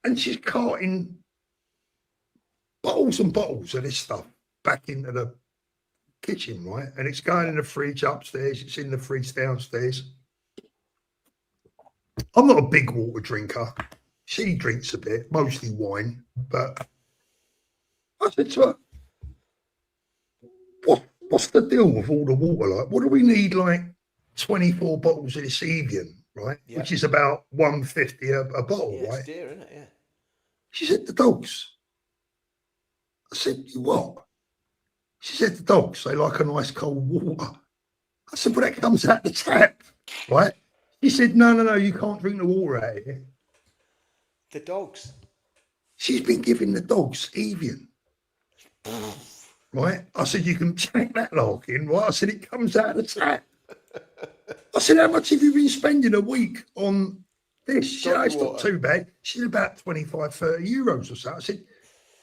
and she's carting bottles and bottles of this stuff back into the kitchen, right? And it's going in the fridge upstairs, it's in the fridge downstairs. I'm not a big water drinker. She drinks a bit, mostly wine. But I said to her, what's the deal with all the water? Like, what do we need, like 24 bottles of this Evian, right? Yeah. Which is about $1.50 a bottle, right?
It's dear, isn't it? Yeah.
She said, the dogs. I said, you what? She said, the dogs, they like a nice cold water. I said, well, that comes out the tap, right? He said, no, you can't drink the water out here.
The dogs.
She's been giving the dogs Evian. Right? I said, you can check that lark in, right? I said, it comes out of the tap. I said, how much have you been spending a week on this? She said, it's not too bad. She said, about 25, 30 euros or so. I said,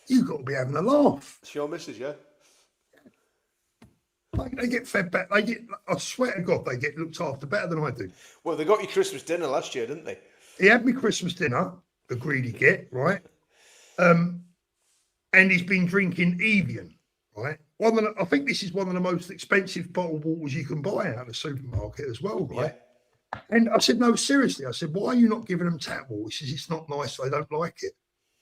you've got to be having a laugh.
It's your missus, yeah?
Like, they get fed back. I swear to God, they get looked after better than I do.
Well, they got you Christmas dinner last year, didn't they?
He had me Christmas dinner, the greedy git, right? And he's been drinking Evian, right? I think this is one of the most expensive bottled waters you can buy out of the supermarket as well, right? Yeah. And I said, no, seriously. I said, why are you not giving them tap water? He says, it's not nice. They don't like it.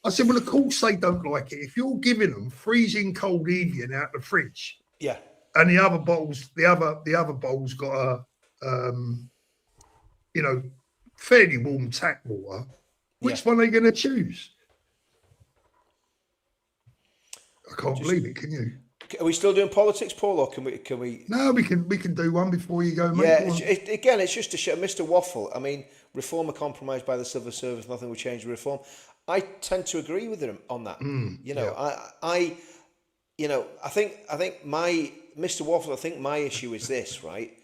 I said, well, of course they don't like it. If you're giving them freezing cold Evian out the fridge,
yeah,
and the other bottles got a, fairly warm tap water. Which one are they going to choose? I can't believe it. Can you?
Are we still doing politics, Paul, or can we?
No, we can do one before you go.
Yeah, it's just to show Mr. Waffle. I mean, reform or compromise by the civil service, nothing will change the reform. I tend to agree with him on that. I think my Mr. Waffle. I think my issue is this, right?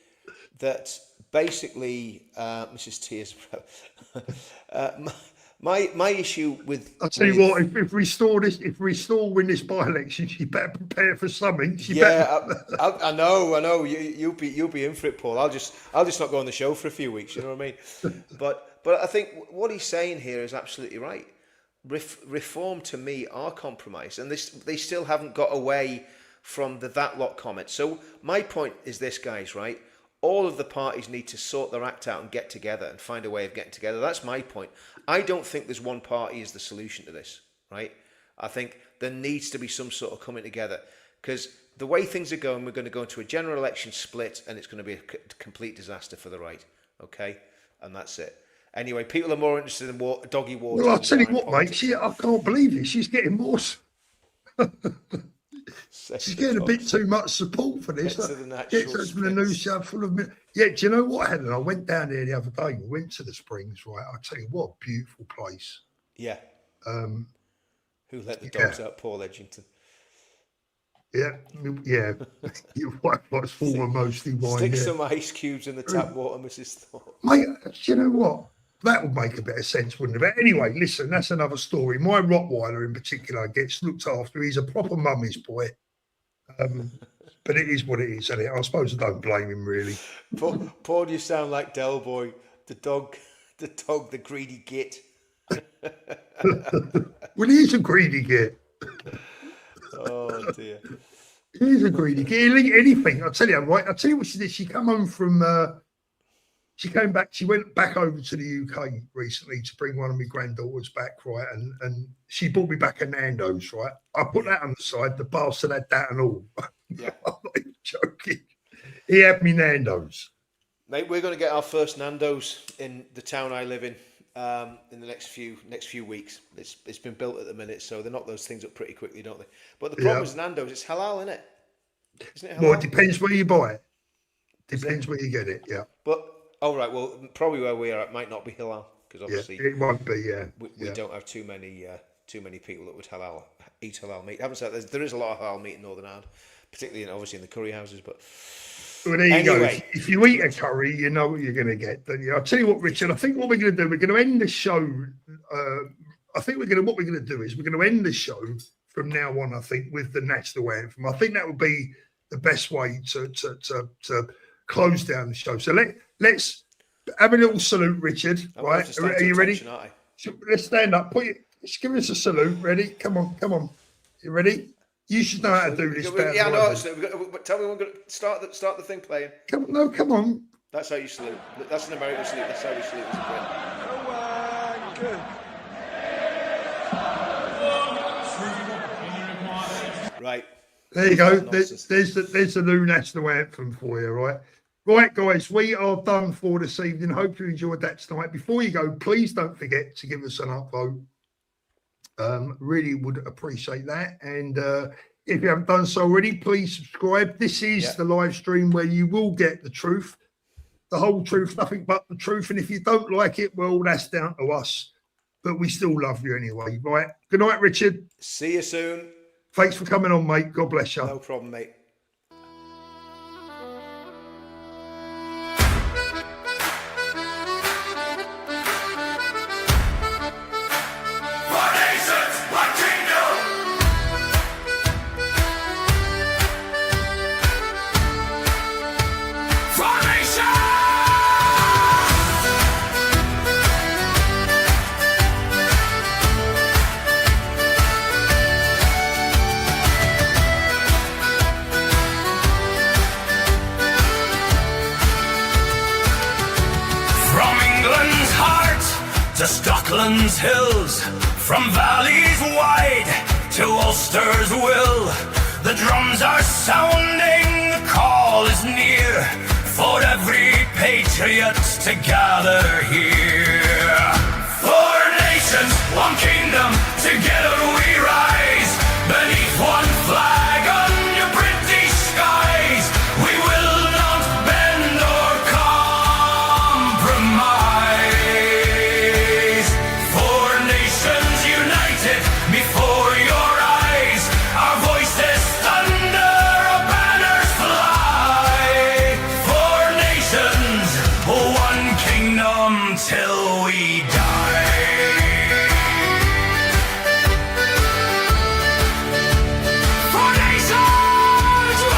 That basically, Mrs. Tears, My issue with
I'll tell you what, if Restore win this by-election, she better prepare for something.
I know. You'll be in for it, Paul. I'll just not go on the show for a few weeks. You know what I mean? But I think what he's saying here is absolutely right. Reform to me are compromise, and they still haven't got away from the that lot comment. So my point is this, guys, right? All of the parties need to sort their act out and get together and find a way of getting together. That's my point. I don't think there's one party is the solution to this, right? I think there needs to be some sort of coming together, because the way things are going, we're going to go into a general election split, and it's going to be a complete disaster for the right, okay? And that's it. Anyway, people are more interested in doggy wars.
Well, I'll tell you what, mate. I can't believe it. She's getting more. She's getting a bit too much support for this. Gets from the news show full of. Yeah, do you know what, Helen? I went down there the other day. We went to the Springs, right? I'll tell you what, a beautiful place.
Yeah. Who let the dogs out? Paul Edgington.
Yeah. Your wife likes former mostly wine.
Stick some ice cubes in the tap water, Mrs. Thorpe.
Mate, do you know what? That would make a bit of sense, wouldn't it? But anyway, listen, that's another story. My Rottweiler in particular gets looked after. He's a proper mummy's boy. But it is what it is, isn't it? I suppose I don't blame him, really.
Paul, you sound like Del Boy, the dog, the greedy git.
Well, he is a greedy git.
Oh, dear.
He is a greedy git. He'll eat anything. I'll tell you, right? I'll tell you what she did. She came home from... she came back. She went back over to the UK recently to bring one of my granddaughters back, right? And she brought me back a Nando's, right? I put that on the side. The bastard had that and all. Yeah. I'm not even joking. He had me Nando's.
Mate, we're going to get our first Nando's in the town I live in the next few weeks. It's been built at the minute, so they knock those things up pretty quickly, don't they? But the problem is Nando's, it's halal, isn't it? Isn't it halal?
Well, it depends where you buy it. Depends where you get it, yeah.
But right. Well, probably where we are, it might not be halal, because obviously
it might be.
We don't have too many people that would eat halal meat. I haven't said there is a lot of halal meat in Northern Ireland, particularly obviously in the curry houses. But
well, there you go. If you eat a curry, you know what you're going to get. Don't you? I'll tell you what, Richard. I think what we're going to do, we're going to end the show. I think what we're going to do is we're going to end the show from now on. I think with the national anthem. I think that would be the best way to close down the show. So let's have a little salute, Richard. Right? Are you ready? Let's stand up. Just give us a salute. Ready? Come on. You ready? You should know how to do this.
Yeah, I know. Tell me when we're going to start the thing playing.
Come on.
That's how you salute. That's an American salute. That's how we salute. Good. Right.
There you go. There's the new national anthem for you, right? Right, guys, we are done for this evening. Hope you enjoyed that tonight. Before you go, please don't forget to give us an upvote. Really would appreciate that. And if you haven't done so already, please subscribe. This is the live stream where you will get the truth, the whole truth, nothing but the truth. And if you don't like it, well, that's down to us. But we still love you anyway, right? Good night, Richard.
See you soon.
Thanks for coming on, mate. God bless you.
No problem, mate.
Scotland's hills, from valleys wide to Ulster's will, the drums are sounding, the call is near, for every patriot to gather here. Four nations, one kingdom, together we rise, beneath one flag under British skies. We will not bend or compromise. Four nations united before your